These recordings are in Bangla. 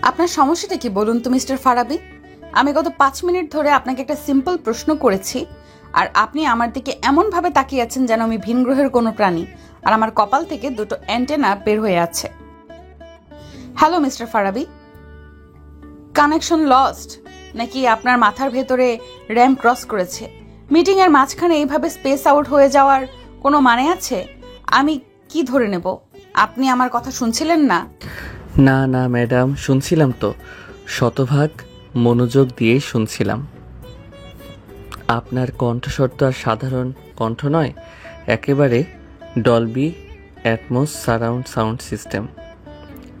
আপনার সমস্যাটা কি বলুন তো মিস্টার ফারাবি? আমি গত 5 মিনিট ধরে আপনাকে একটা সিম্পল প্রশ্ন করেছি, আর আপনি আমার দিকে এমনভাবে তাকিয়ে আছেন যেন আমি ভিন গ্রহের কোনো প্রাণী, আর আমার কপাল থেকে দুটো অ্যান্টেনা বের হয়ে আছে। Hello mister Farabi, connection lost নাকি আপনার মাথার ভেতরে র্যাম ক্রস করেছে? মিটিং এর মাঝখানে এইভাবে স্পেস আউট হয়ে যাওয়ার কোনো মানে আছে? আমি কি ধরে নেব আপনি আমার কথা শুনছিলেন না? না না ম্যাডাম, শুনছিলাম তো, শতভাগ মনোযোগ দিয়ে শুনছিলাম। আপনার কণ্ঠস্বর তো আর সাধারণ কণ্ঠ নয়, একেবারে Dolby atoms surround sound system.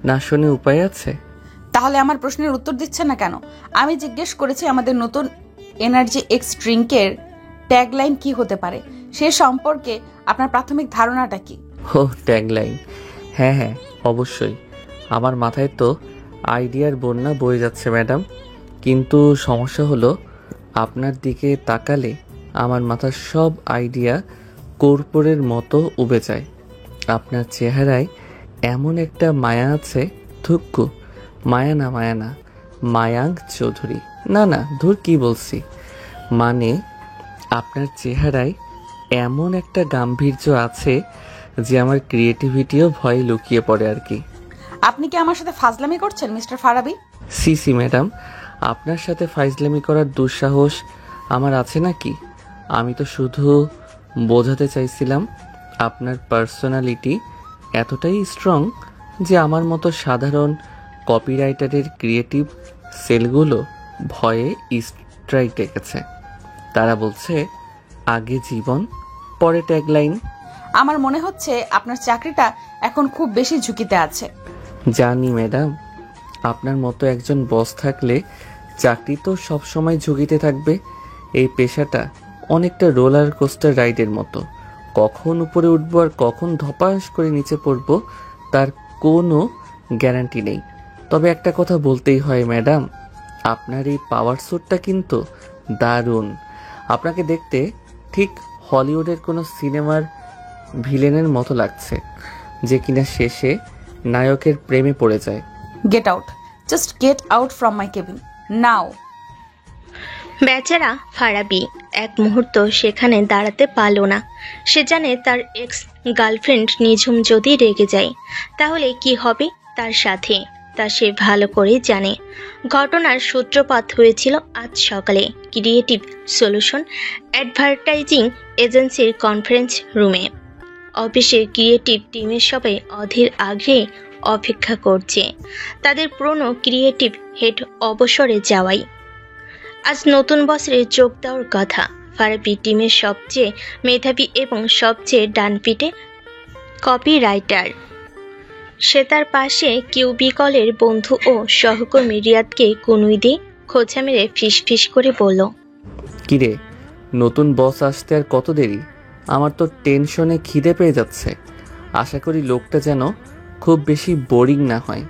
না শুনে উপায় আছে? তাহলে আমার প্রশ্নের উত্তর দিচ্ছেন না কেন? আমি জিজ্ঞেস করেছি আমাদের নতুন এনার্জি এক্স ড্রিঙ্কের ট্যাগলাইন কি হতে পারে, সে সম্পর্কে আপনার প্রাথমিক ধারণাটা কি? ও ট্যাগলাইন, হ্যাঁ হ্যাঁ অবশ্যই। আমার মাথায় তো আইডিয়ার বন্যা বয়ে যাচ্ছে ম্যাডাম, কিন্তু সমস্যা হলো আপনার দিকে তাকালে আমার মাথার সব আইডিয়া কর্পূরের মতো উবে যায়। আপনার চেহারায় এমন একটা মায়া আছে, থুক্কু, মায়া না মায়াঙ্ক চৌধুরী, না না ধুর কি বলছি, মানে আপনার চেহারায় এমন একটা গাম্ভীর্য আছে যে আমার ক্রিয়েটিভিটিও ভয়ে লুকিয়ে পড়ে আর কি। আপনি কি আমার সাথে ফাজলামি করছেন মিস্টার ফারাবি? সি সি ম্যাডাম, আপনার সাথে ফাইজলামি করার দুঃসাহস আমার আছে নাকি? আমি তো শুধু বোঝাতে চাইছিলাম আপনার পার্সোনালিটি এতটাই স্ট্রং যে আমার মতো সাধারণ কপিরাইটারের ক্রিয়েটিভ সেলগুলো ভয়ে স্ট্রাইক ডেকেছে। তারা বলছে আগে জীবন পরে ট্যাগলাইন। আমার মনে হচ্ছে আপনার চাকরিটা এখন খুব বেশি ঝুঁকিতে আছে। জানি ম্যাডাম, আপনার মতো একজন বস থাকলে চাকরি তো সবসময় ঝুঁকিতে থাকবে। এই পেশাটা অনেকটা রোলার কোস্টার রাইডের মতো, কখন উপরে উঠবো আর কখন ধপাস করে নিচে পড়বো তার কোনো গ্যারান্টি নেই। তবে একটা কথা বলতেই হয় ম্যাডাম, আপনার এই পাওয়ার স্যুটটা কিন্তু দারুণ। আপনাকে দেখতে ঠিক হলিউডের কোনো সিনেমার ভিলেনের মতো লাগছে, যে কিনা শেষে নায়কের প্রেমে পড়ে যায়। Get out, just get out from my cabin now. বেচারা ফারাবি এক মুহূর্ত সেখানে দাঁড়াতে পারল না। সে জানে তার এক্স গার্লফ্রেন্ড নিঝুম যদি রেগে যায় তাহলে কি হবে তার সাথে, তা সে ভালো করে জানে। ঘটনার সূত্রপাত হয়েছিল আজ সকালে ক্রিয়েটিভ সলিউশন অ্যাডভার্টাইজিং এজেন্সির কনফারেন্স রুমে। অফিসের ক্রিয়েটিভ টিমের সবাই অধীর আগ্রহে অপেক্ষা করছে তাদের পুরনো ক্রিয়েটিভ হেড অবসরে যাওয়াই। আজ নতুন বছরে যোগ দেওয়ার কথা ফারাবি টিমের সবচেয়ে মেধাবী এবং সবচেয়ে ডানপিটে কপিরাইটার। সে তার পাশে কিউবিকলের বন্ধু ও সহকর্মী রিয়াদকে কনুই দিয়ে খোঁচা মেরে ফিস ফিস করে বলল, কিরে, নতুন বস আসতে আর কত দেরি? আমার তো টেনশনে খিদে পেয়ে যাচ্ছে। আশা করি লোকটা যেন খুব বেশি বোরিং না হয়।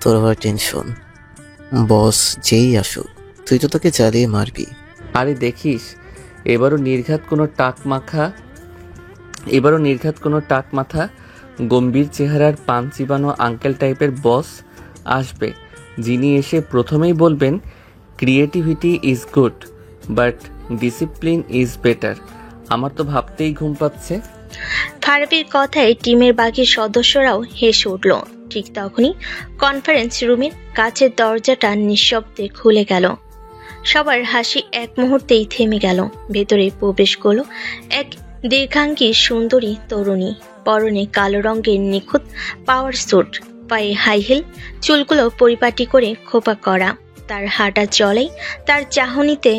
তোর আবার টেনশন? বস যেই আসুক তুই তো তোকে জ্বালিয়ে মারবি। আরে দেখিস, এবারও নির্ঘাত কোনো টাক মাথা গম্ভীর চেহারার পান চিবানো আঙ্কেল টাইপের বস আসবে, যিনি এসে প্রথমেই বলবেন creativity is good but discipline is better. আমার তো ভাবতেই ঘুম পাচ্ছে। ফারাবির কথায় টিমের বাকি সদস্যরাও হেসে উঠল। ঠিক তখনই কনফারেন্স রুমের কাছের দরজাটা নিঃশব্দে খুলে গেল। সবার হাসি এক মুহূর্তেই থেমে গেল। ভেতরে প্রবেশ করল এক দীর্ঘাঙ্গী সুন্দরী তরুণী, পরনে কালো রঙের নিখুঁত পাওয়ার স্যুট, পায়ে হাই হিল, চুলগুলো পরিপাটি করে খোপা করা। তার হাঁটা চলেই তার চাহনিতে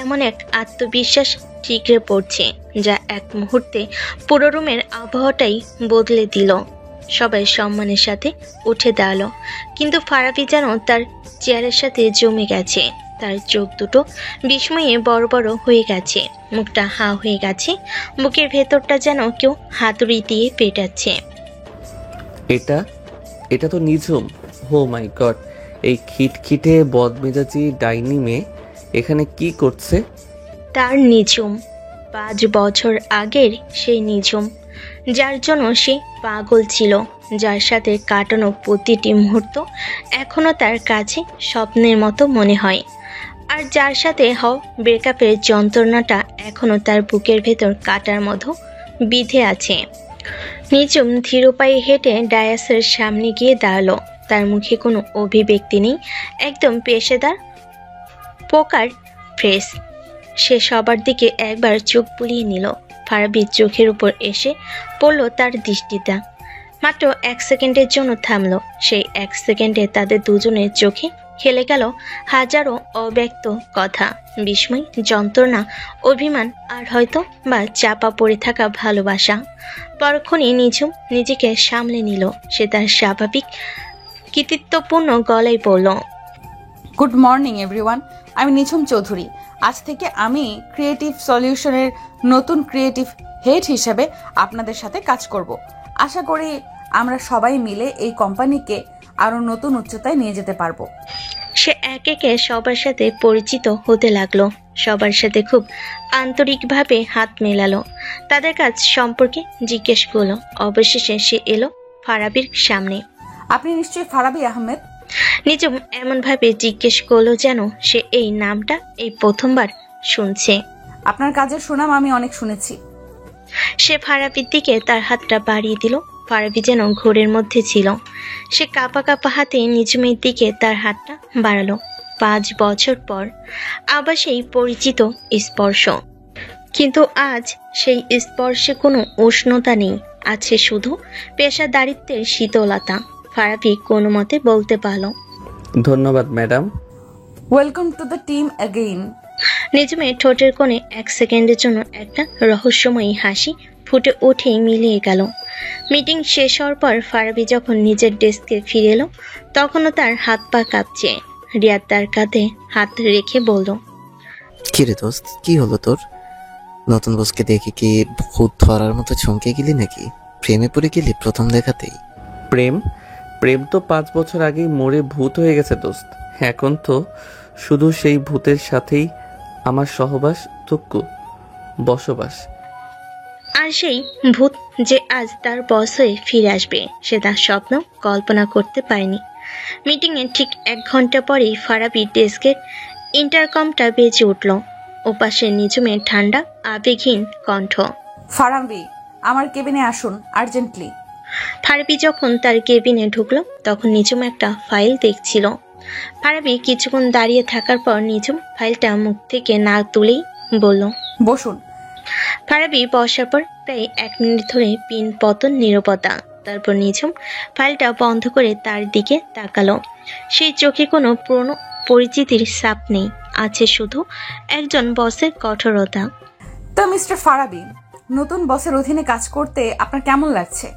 এমন এক আত্মবিশ্বাস ঠিকরে পড়ছে যা এক মুহূর্তে পুরো রুমের আবহাওয়াটাই বদলে দিল। সবাই সম্মানের সাথে উঠে দাঁড়ালো, কিন্তু ফারাবি যেন তার চেয়ারের সাথে জমে গেছে। তার চোখ দুটো বিস্ময়ে বড় বড় হয়ে গেছে, মুখটা হাঁ হয়ে গেছে, বুকের ভেতরটা যেন কেউ হাতুড়ি দিয়ে পেটাচ্ছে। এটা তো নিঝুম। ও মাই গড, এই খিটখিটে বদমেজাজি ডাইনি মেয়ে এখানে কি করছে? তার নিঝুম, 5 বছর আগের সেই নিঝুম যার জন্য সে পাগল ছিল। যার সাথে কাটানো প্রতিটি মুহূর্ত এখনো তার কাছে স্বপ্নের মতো মনে হয়, আর যার সাথে ব্রেকআপের যন্ত্রণাটা এখনো তার বুকের ভেতর কাটার মতো বিঁধে আছে। নিঝুম ধীর পায়ে হেঁটে ডায়াসের সামনে গিয়ে দাঁড়ালো। তার মুখে কোনো অভিব্যক্তি নেই, একদম পেশাদার পোকার ফ্রেশ। সে সবার দিকে একবার চোখ বুলিয়ে নিল। ফারাবির চোখের উপর এসে পড়ল তার দৃষ্টিটা। মাত্র 1 সেকেন্ডের জন্য থামলো। সেই 1 সেকেন্ডে তাদের দুজনের চোখে খেলে গেল হাজারো অব্যক্ত কথা, বিস্ময়, যন্ত্রণা, অভিমান, আর হয়তো বা চাপা পড়ে থাকা ভালোবাসা। পরক্ষণে নিঝুম নিজেকে সামলে নিল। সে তার স্বাভাবিক কৃতিত্বপূর্ণ গলায় বলল, গুড মর্নিং এভরিওয়ান, আমি নিঝুম চৌধুরী। আজ থেকে আমি ক্রিয়েটিভ সলিউশনের নতুন ক্রিয়েটিভ হেড হিসেবে আপনাদের সাথে কাজ করব। আশা করি আমরা সবাই মিলে এই কোম্পানিকে আরও নতুন উচ্চতায় নিয়ে যেতে পারবো। সে একে একে সবার সাথে পরিচিত হতে লাগলো, সবার সাথে খুব আন্তরিকভাবে হাত মেলালো, তাদের কাজ সম্পর্কে জিজ্ঞেস করলো। অবশেষে সে এলো ফারাবির সামনে। আপনি নিশ্চয়ই ফারাবি আহমেদ? নিঝুম এমনভাবে জিজ্ঞেস করলো যেন সে এই নামটা এই প্রথমবার শুনছে। আপনার কাজের সুনাম আমি অনেক শুনেছি। সে ফারাবির দিকে তার হাতটা বাড়িয়ে দিল। ফারাবি যেন ঘোরের মধ্যে ছিল। সে কাঁপা কাঁপা হাতে নিঝুমের দিকে তার হাতটা বাড়ালো। 5 বছর পর আবার সেই পরিচিত স্পর্শ, কিন্তু আজ সেই স্পর্শে কোনো উষ্ণতা নেই, আছে শুধু পেশাদারিত্বের শীতলতা। ফারাবি কোনো মতে বলতে পারল, ধন্যবাদ madam. Welcome to the team again. নিঝুমের ঠোঁটের কোণে 1 সেকেন্ডের জন্য একটা রহস্যময়ী হাসি ফুটে উঠে মিলিয়ে গেল। মিটিং শেষ হওয়ার পর ফারাবি যখন নিজের ডেস্কে ফিরে এলো, তখনও তার হাত পা কাঁপছে। রিয়াদ তার কাঁধে হাত রেখে বলল, কিরে দোস্ত, কি হলো তোর? নতুন বসকে দেখে কি ভূত ধরার মতো চমকে গেলি নাকি? প্রেমে পড়ে গেলি প্রথম দেখাতেই? প্রেম প্রেম তো 5 বছর আগেই মরে ভূত হয়ে গেছে দোস্ত। এখন তো শুধু সেই ভূতের সাথেই আমার সহবাস থুক্কু বসবাস। আর সেই ভূত যে আজ তার বস হয়ে ফিরে আসবে, সে তার স্বপ্ন কল্পনা করতে পারেনি। মিটিংয়ের ঠিক 1 ঘন্টা পরেই ফারাবি ডেস্কের ইন্টারকমটা বেজে উঠল। ওপাশে নিঝুমের ঠান্ডা আবেগহীন কণ্ঠ, ফারাবি, আমার কেবিনে আসুন আর্জেন্টলি। ফারাবি যখন তার কেবিনে ঢুকলো, তখন নিঝুম একটা ফাইল দেখছিল। ফারাবি কিছুক্ষণ দাঁড়িয়ে থাকার পর নিঝুম ফাইলটা মুখ থেকে না তুলেই বলল, বসুন। ফারাবি বসার পর প্রায় 1 মিনিট ধরে পিন পতন নীরবতা। তারপর নিঝুম ফাইলটা বন্ধ করে তার দিকে তাকালো। সেই চোখে কোনো পুরনো পরিচিতির ছাপ নেই, আছে শুধু একজন বসের কঠোরতা। তো মিস্টার ফারাবি, নতুন বসের অধীনে কাজ করতে আপনার কেমন লাগছে?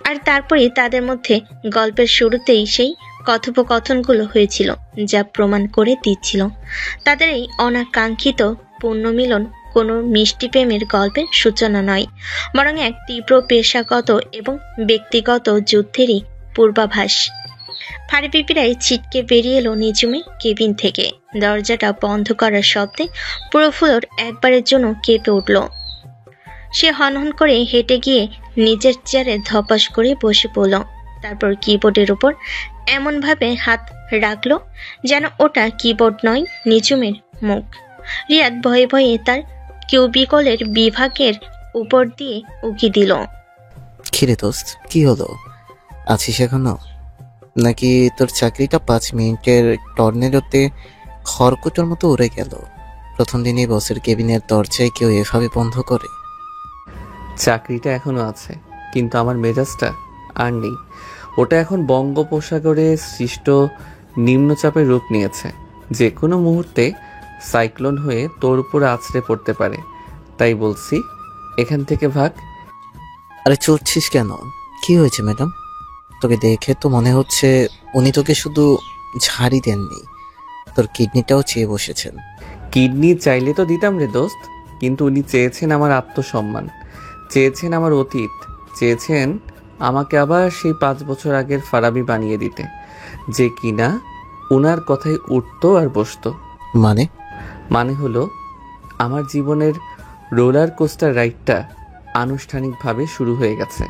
আর তারপরেই তাদের মধ্যে গল্পের শুরুতেই সেই কথোপকথনগুলো হয়েছিল, যা প্রমাণ করে দিচ্ছিল তাদের এই অনাকাঙ্ক্ষিত পুনর্মিলন কোনো মিষ্টি প্রেমের গল্পের সূচনা নয়, বরং এক তীব্র পেশাগত এবং ব্যক্তিগত যুদ্ধেরই পূর্বাভাস। ফারাবি প্রায় ছিটকে বেরিয়ে এলো নিঝুমের কেবিন থেকে। দরজাটা বন্ধ করার শব্দে পুরো ফ্লোর একবারের জন্য কেঁপে উঠল। সে হনহন করে হেঁটে গিয়ে নিজের চেয়ারে ধপাস করে বসে পড়ল। তারপর কিবোর্ডের উপর এমনভাবে হাত রাখলো যেন ওটা কিবোর্ড নয়, নিঝুমের মুখ। রিয়াদ ভয়ে ভয়ে তার কিউবিকলের বিভাগের উপর দিয়ে উকি দিল। কিরে দোস্ত, কি হলো? আছিস এখনো? নাকি তোর চাকরিটা 5 মিনিটের টর্নেডোতে খড়কুটোর মতো উড়ে গেল? প্রথম দিনই বসের কেবিনের দরজায় কেউ এভাবে বন্ধ করে? চাকরিটা এখনো আছে, কিন্তু আমার মেজাজটা আর নেই। ওটা এখন বঙ্গোপসাগরে সৃষ্ট নিম্নচাপের রূপ নিয়েছে। যে কোনো মুহূর্তে সাইক্লোন হয়ে তোর উপরে আছড়ে পড়তে পারে। তাই বলছি, এখান থেকে ভাগ। আরে চড়ছিস কেন? কি হয়েছে ম্যাডাম? তোকে দেখে তো মনে হচ্ছে উনি তোকে শুধু ঝাড়ি দেননি, তোর কিডনিটাও চেয়ে বসেছেন। কিডনি চাইলে তো দিতাম রে দোস্ত, কিন্তু উনি চেয়েছেন আমার আত্মসম্মান, চেয়েছেন আমার অতীত, চেয়েছেন আমাকে আবার সেই 5 বছর আগের ফারাবি বানিয়ে দিতে, যে কিনা ওনার কথায় উঠতো আর বসতো। মানে হলো আমার জীবনের রোলার কোস্টার রাইডটা আনুষ্ঠানিকভাবে শুরু হয়ে গেছে।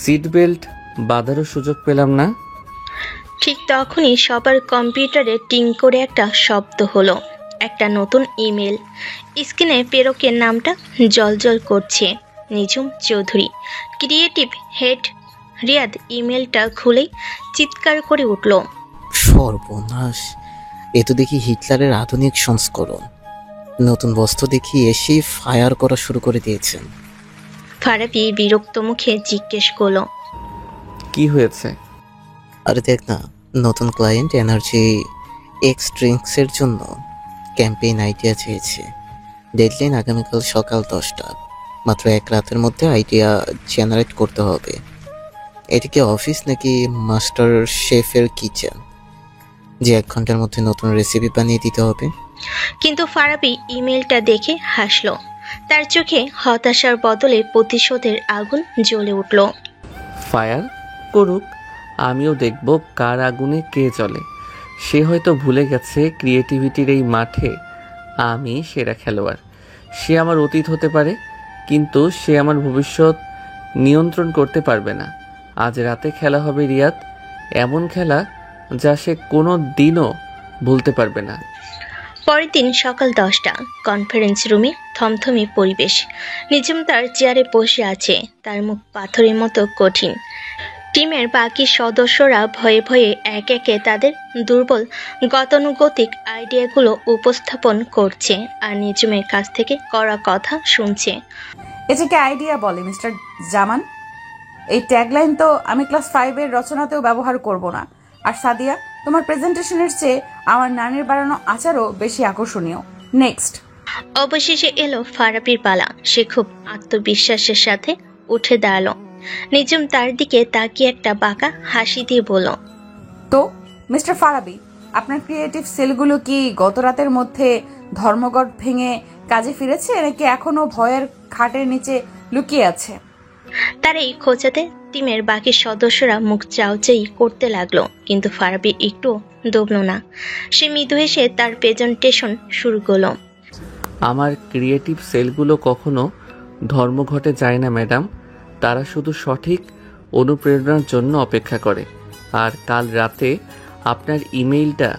সিট বেল্ট বাধারও সুযোগ পেলাম না। ঠিক তখনই সবার কম্পিউটারে টিং করে একটা শব্দ হলো। একটা নতুন ইমেল। স্ক্রিনে প্রেরকের নামটা জলজল করছে, নিঝুম চৌধুরী, ক্রিয়েটিভ হেড রিয়াদ। ইমেলটা খুলেই চিৎকার করে উঠল। সর্বনাশ, এ তো দেখি হিটলারের আধুনিক সংস্করণ। নতুন বস্ত্র দেখি এসেই ফায়ার করা শুরু করে দিয়েছেন। ফারাবি বিরক্ত মুখে জিজ্ঞেস করলো, কি হয়েছে? আরে দেখ না, নতুন ক্লায়েন্ট এনার্জি এক্স ড্রিঙ্কসের জন্য ক্যাম্পেইন আইডিয়া চেয়েছে। ডেডলাইন আগামীকাল সকাল 10টা। মাত্র এক রাতের মধ্যে আইডিয়া জেনারেট করতে হবে। এটা কি অফিস নাকি মাস্টার শেফের কিচেন যে 1 ঘন্টার মধ্যে নতুন রেসিপি বানিয়ে দিতে হবে? কিন্তু ফারাবি ইমেলটা দেখে হাসলো। তার চোখে হতাশার বদলে প্রতিশোধের আগুন জ্বলে উঠল। ফায়ার করুক, আমিও দেখব কার আগুনে কে জ্বলে। সে হয়তো ভুলে গেছে ক্রিয়েটিভিটির এই মাঠে আমি সেরা খেলোয়াড়। সে আমার অতীত হতে পারে, কিন্তু সে আমার ভবিষ্যৎ নিয়ন্ত্রণ করতে পারবে না। আজ রাতে খেলা হবে রিয়াদ, এমন খেলা যা সে কোনো দিনও ভুলতে পারবে না। পরের দিন সকাল 10টা, কনফারেন্স রুমে থমথমে পরিবেশ। নিঝুম তার চেয়ারে বসে আছে, তার মুখ পাথরের মতো কঠিন। টিমের বাকি সদস্যরা ভয়ে ভয়ে এক একে তাদের দুর্বল গতানুগতিক আইডিয়াগুলো উপস্থাপন করছে আর নিঝুমের কাছ থেকে করা কথা শুনছে। এটাকে আইডিয়া বলে মিস্টার জামান। এই ট্যাগলাইন তো আমি ক্লাস 5-এর রচনাতেও ব্যবহার করব না। আর সাদিয়া, তোমার প্রেজেন্টেশনের চেয়ে আমার নানির বানানো আচারও বেশি আকর্ষণীয়। নেক্সট। অবশেষে এলো ফারাবির পালা। সে খুব আত্মবিশ্বাসের সাথে উঠে দাঁড়ালো। নিঝুম তার দিকে তাকিয়ে একটা বাঁকা হাসি দিয়ে বলল, তো মিস্টার ফারাবি, আপনার ক্রিয়েটিভ সেলগুলো কি গত রাতের মধ্যে ধর্মঘট ভেঙে কাজে ফিরেছে নাকি এখনো ভয়ের খাটের নিচে লুকিয়ে আছে? তার এই খোঁচাতে টিমের বাকি সদস্যরা মুখ চাউচাই করতে লাগলো, কিন্তু ফারাবি একটু দমল না। সে মৃদু হেসে তার প্রেজেন্টেশন শুরু করলো। আমার ক্রিয়েটিভ সেলগুলো কখনো ধর্মঘটে যায় না ম্যাডাম, তারা শুধু সঠিক অনুপ্রেরণার জন্য অপেক্ষা করে। আর কাল রাতে আপনার ইমেইলটা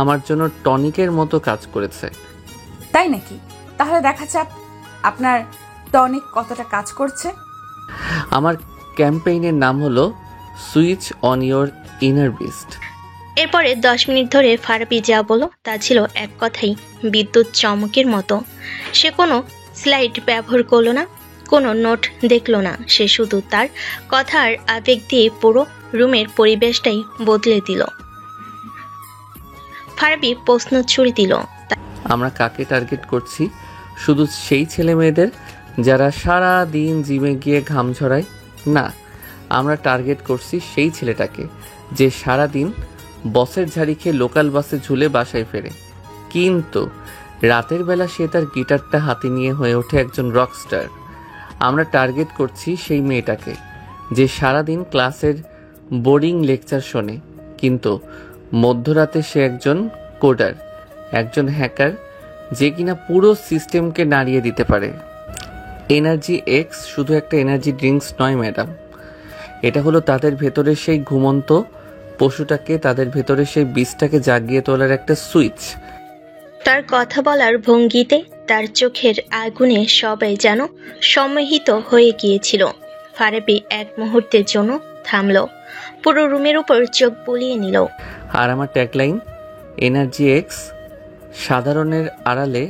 আমার জন্য টনিকের মতো কাজ করেছে। তাই নাকি? তাহলে দেখা যাক আপনার টনিক কতটা কাজ করছে। আমার ক্যাম্পেইনের নাম হলো switch on your inner beast. এরপরে 10 মিনিট ধরে ফারাবি যা বলল তা ছিল এক কথাই বিদ্যুৎ চমকের মতো। সে কোনো স্লাইড ব্যবহার করলো না, কোনো নোট দেখলো না। সে শুধু তার কথা আর আবেগ দিয়ে পুরো রুমের পরিবেশটাই বদলে দিল। ফারাবি প্রশ্ন ছুড়ে দিল, আমরা কাকে টার্গেট করছি? শুধু সেই ছেলে মেয়েদের যারা সারা দিন জিমে গিয়ে ঘাম ঝরায়? না, আমরা টার্গেট করছি সেই ছেলেটাকে যে সারা দিন বসের ঝাড়ি খেয়ে লোকাল বাসে ঝুলে বাসায় ফেরে, কিন্তু রাতের বেলা সে তার গিটারটা হাতে নিয়ে হয়ে ওঠে একজন রকস্টার। আমরা টার্গেট করছি সেই মেয়েটাকে যে সারাদিন ক্লাসের বোরিং লেকচার শোনে, কিন্তু মধ্যরাতে সে একজন কোডার, একজন হ্যাকার, যে কিনা পুরো সিস্টেমকে নাড়িয়ে দিতে পারে। এনার্জি এক্স শুধু একটা এনার্জি ড্রিঙ্কস নয় ম্যাডাম, এটা হলো তাদের ভেতরে সেই ঘুমন্ত পশুটাকে, তাদের ভেতরে সেই বীজটাকে জাগিয়ে তোলার একটা সুইচ। তার কথা বলার ভঙ্গিতে, তার চোখের আগুনে সবাই যেন সম্মোহিত হয়ে গিয়েছিল। ফারাবি এক মুহূর্তের জন্য থামল, পুরো রুমের উপর চোখ বুলিয়ে নিল। আর আমার ট্যাগলাইন এনার্জি এক্স, সাধারণের আড়ালে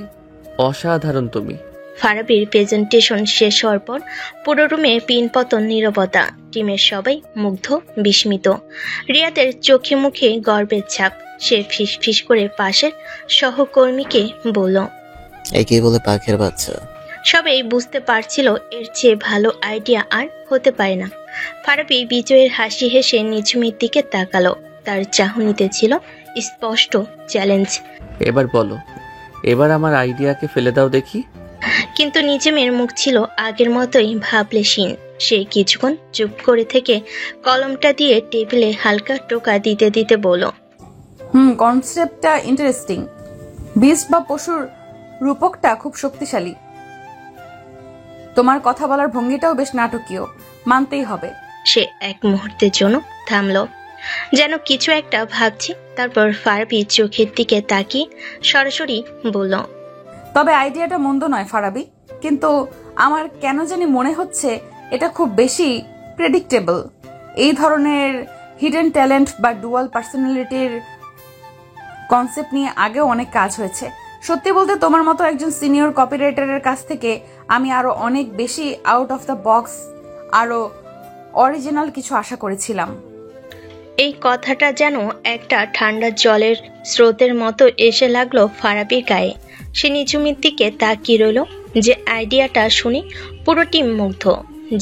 অসাধারণ তুমি। ফারাবির প্রেজেন্টেশন শেষ হওয়ার পর পুরো রুমে পিনপতন নীরবতা। টিমের সবাই মুগ্ধ, বিস্মিত। রিয়াদের চোখে মুখে গর্বের ছাপ। সে ফিসফিস করে পাশের সহকর্মীকে বলল, একেই বলে পাখির বাচ্চা। সবাই বুঝতে পারছিল এর চেয়ে ভালো আইডিয়া আর হতে পারে না। ফারাবি বিজয়ের হাসি হেসে নিঝুমের দিকে তাকালো। তার চাহনিতে ছিল স্পষ্ট চ্যালেঞ্জ। এবার বলো, এবার আমার আইডিয়াকে ফেলে দাও দেখি। কিন্তু নিঝুমের মুখ ছিল আগের মতোই ভাবলেশীন। সে কিছুক্ষণ চুপ করে থেকে কলমটা দিয়ে টেবিলে হালকা টোকা দিতে দিতে বলল, কনসেপ্টটা ইন্টারেস্টিং। বিস্ট বা পশুর রূপকটা খুব শক্তিশালী। তোমার কথা বলার ভঙ্গিটাও বেশ নাটকীয়, মানতেই হবে। সে এক মুহূর্তের জন্য থামলো, যেন কিছু একটা ভাবছে। তারপর ফারাবি চোখের দিকে তাকিয়ে সরাসরি বলল, তবে আইডিয়াটা মন্দ নয় ফারাবি, কিন্তু আমার কেন জানি মনে হচ্ছে এটা খুব বেশি প্রেডিক্টেবল। এই ধরনের হিডেন ট্যালেন্ট বা ডুয়াল পার্সোনালিটির কনসেপ্ট নিয়ে আগেও অনেক কাজ হয়েছে। সত্যি বলতে তোমার মতো একজন সিনিয়র কপিরাইটারের কাছ থেকে আমি আরো অনেক বেশি আউট অফ দ্য বক্স, আরো অরিজিনাল কিছু আশা করেছিলাম। এই কথাটা যেন একটা ঠান্ডা জলের স্রোতের মতো এসে লাগলো ফারাবির গায়ে। সে নিঝুমের দিকে তাকিয়ে রইল, যে আইডিয়াটা শুনে পুরো টিম মুগ্ধ,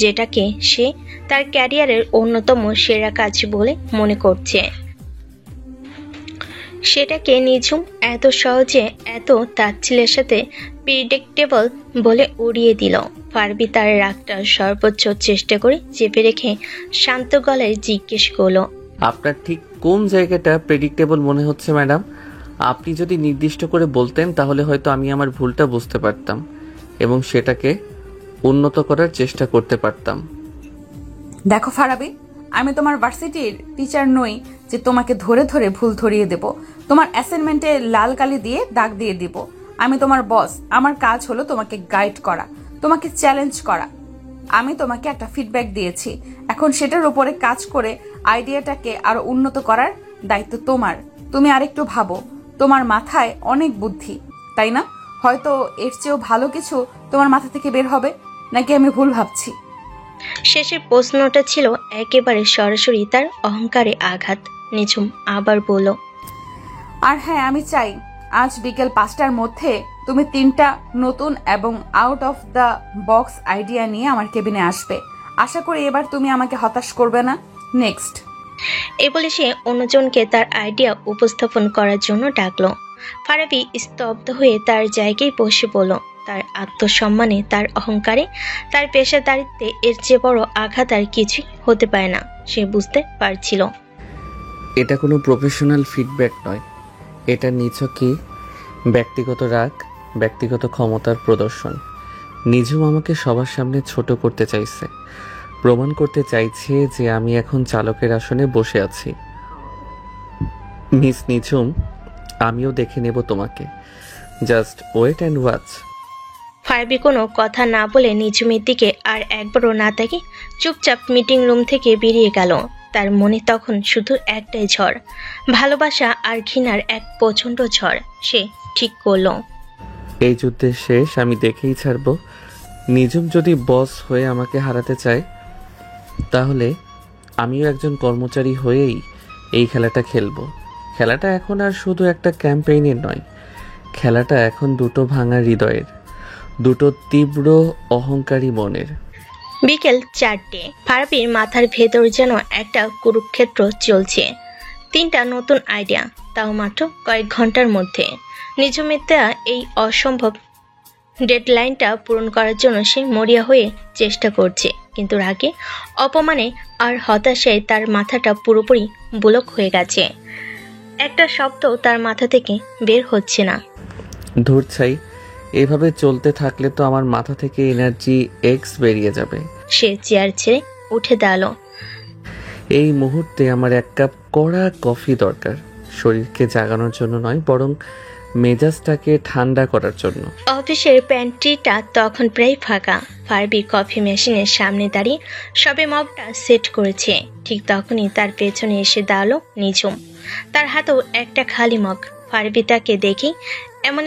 যেটাকে সে তার ক্যারিয়ারের অন্যতম সেরা কাজ বলে মনে করছে, সেটাকে নিঝুম এত সহজে এত তাচ্ছিলের সাথে প্রিডিক্টেবল বলে উড়িয়ে দিল। ফারাবি তার রাগটা সর্বোচ্চ চেষ্টা করে চেপে রেখে শান্ত গলায় জিজ্ঞেস করলো, আপনার ঠিক কোন জায়গাটা প্রেডিক্টেবল মনে হচ্ছে ম্যাডাম? আপনি যদি নির্দিষ্ট করে বলতেন তাহলে হয়তো আমি আমার ভুলটা বুঝতে পারতাম এবং সেটাকে উন্নত করার চেষ্টা করতে পারতাম। দেখো ফারাবি, আমি তোমার ভার্সিটির টিচার নই যে তোমাকে ধরে ধরে ভুল ধরিয়ে দেব, তোমার অ্যাসাইনমেন্টে লাল কালি দিয়ে দাগ দিয়ে দিব। আমি তোমার বস, আমার কাজ হলো তোমাকে গাইড করা, তোমাকে চ্যালেঞ্জ করা। আমি তোমাকে একটা ফিডব্যাক দিয়েছি, এখন সেটার উপরে কাজ করে আইডিয়াটাকে আরো উন্নত করার দায়িত্ব তোমার। তুমি আরেকটু ভাবো, তোমার মাথায় অনেক বুদ্ধি, তাই না? হয়তো এর চেয়েও ভালো কিছু তোমার মাথা থেকে বের হবে, নাকি আমি ভুল ভাবছি? শেষের প্রশ্নটা ছিল একেবারে সরাসরি তার অহংকারে আঘাত। নিঝুম আবার বলল, আর হ্যাঁ, আমি চাই আজ বিকেল 5টার মধ্যে তুমি 3টা নতুন এবং out of the box idea নিয়ে আমার কেবিনে আসবে। আশা করি এবার তুমি আমাকে হতাশ করবে না। নেক্সট। এ বলে সে অন্যজনকে তার আইডিয়া উপস্থাপন করার জন্য ডাকলো। ফারাবি স্তব্ধ হয়ে তার জায়গায় বসে পড়ল। তার আত্মসম্মানে, তার অহংকারে, তার পেশাদারিত্বে এর চেয়ে বড় আঘাত আর কিছুই হতে পারে না, সে বুঝতে পারছিল। এটা কোনো প্রফেশনাল ফিডব্যাক নয়, এটা নিছকই ব্যক্তিগত রাগ, ব্যক্তিগত ক্ষমতার প্রদর্শন। নিঝুম আমাকে সবার সামনে ছোট করতে চাইছে, প্রমাণ করতে চাইছে যে আমি এখন চালকের আসনে বসে আছি। মিস নিঝুম, আমিও দেখে নেব তোমাকে, just wait and watch. Farabi কোনো কথা না বলে নিঝুমের দিকে আর একবারও না তাকিয়ে চুপচাপ মিটিং রুম থেকে বেরিয়ে গেল। তার মনে তখন শুধু একটাই ঝড়, ভালোবাসা আর ঘৃণার এক প্রচণ্ড ঝড়। সে ঠিক করলো, এই যুদ্ধের শেষ আমি দেখেই ছাড়ব। নিঝুম যদি বস হয়ে আমাকে হারাতে চায়, তাহলে আমিও একজন কর্মচারী হয়েই এই খেলাটা খেলবো। খেলাটা এখন আর শুধু একটা ক্যাম্পেইনের নয়, খেলাটা এখন দুটো ভাঙা হৃদয়ের, দুটো তীব্র অহংকারী মনের। বিকেল 4টে। ফারাবির মাথার ভেতর যেন একটা কুরুক্ষেত্র চলছে। 3টা নতুন আইডিয়া, তাও মাত্র কয়েক ঘন্টার মধ্যে। নিঝুমের দেয়া এই অসম্ভব ডেডলাইনটা পূরণ করার জন্য সে মরিয়া হয়ে চেষ্টা করছে, কিন্তু রাগে, অপমানে আর হতাশায় তার মাথাটা পুরোপুরি ব্লক হয়ে গেছে। একটা শব্দ তার মাথা থেকে বের হচ্ছে না। ধুর ছাই, এভাবে চলতে থাকলে তো আমার মাথা থেকে এনার্জি এক্স বেরিয়ে যাবে। সে চেয়ার ছেড়ে উঠে দাঁড়ালো। এই মুহূর্তে আমার এক কাপ কড়া কফি দরকার, শরীরকে জাগানোর জন্য নয়, বরং মেজাজটাকে ঠান্ডা করার জন্য। অফিসের প্যান্ট্রিটা তখন প্রায় ফাঁকা। ফারাবি কফি মেশিনের সামনে দাঁড়িয়ে সবে মগটা সেট করেছে। ঠিক তখনই তার পেছনে এসে দাঁড়ালো নিঝুম, তার হাতেও একটা খালি মগ। ফারাবি তাকে দেখেই এমন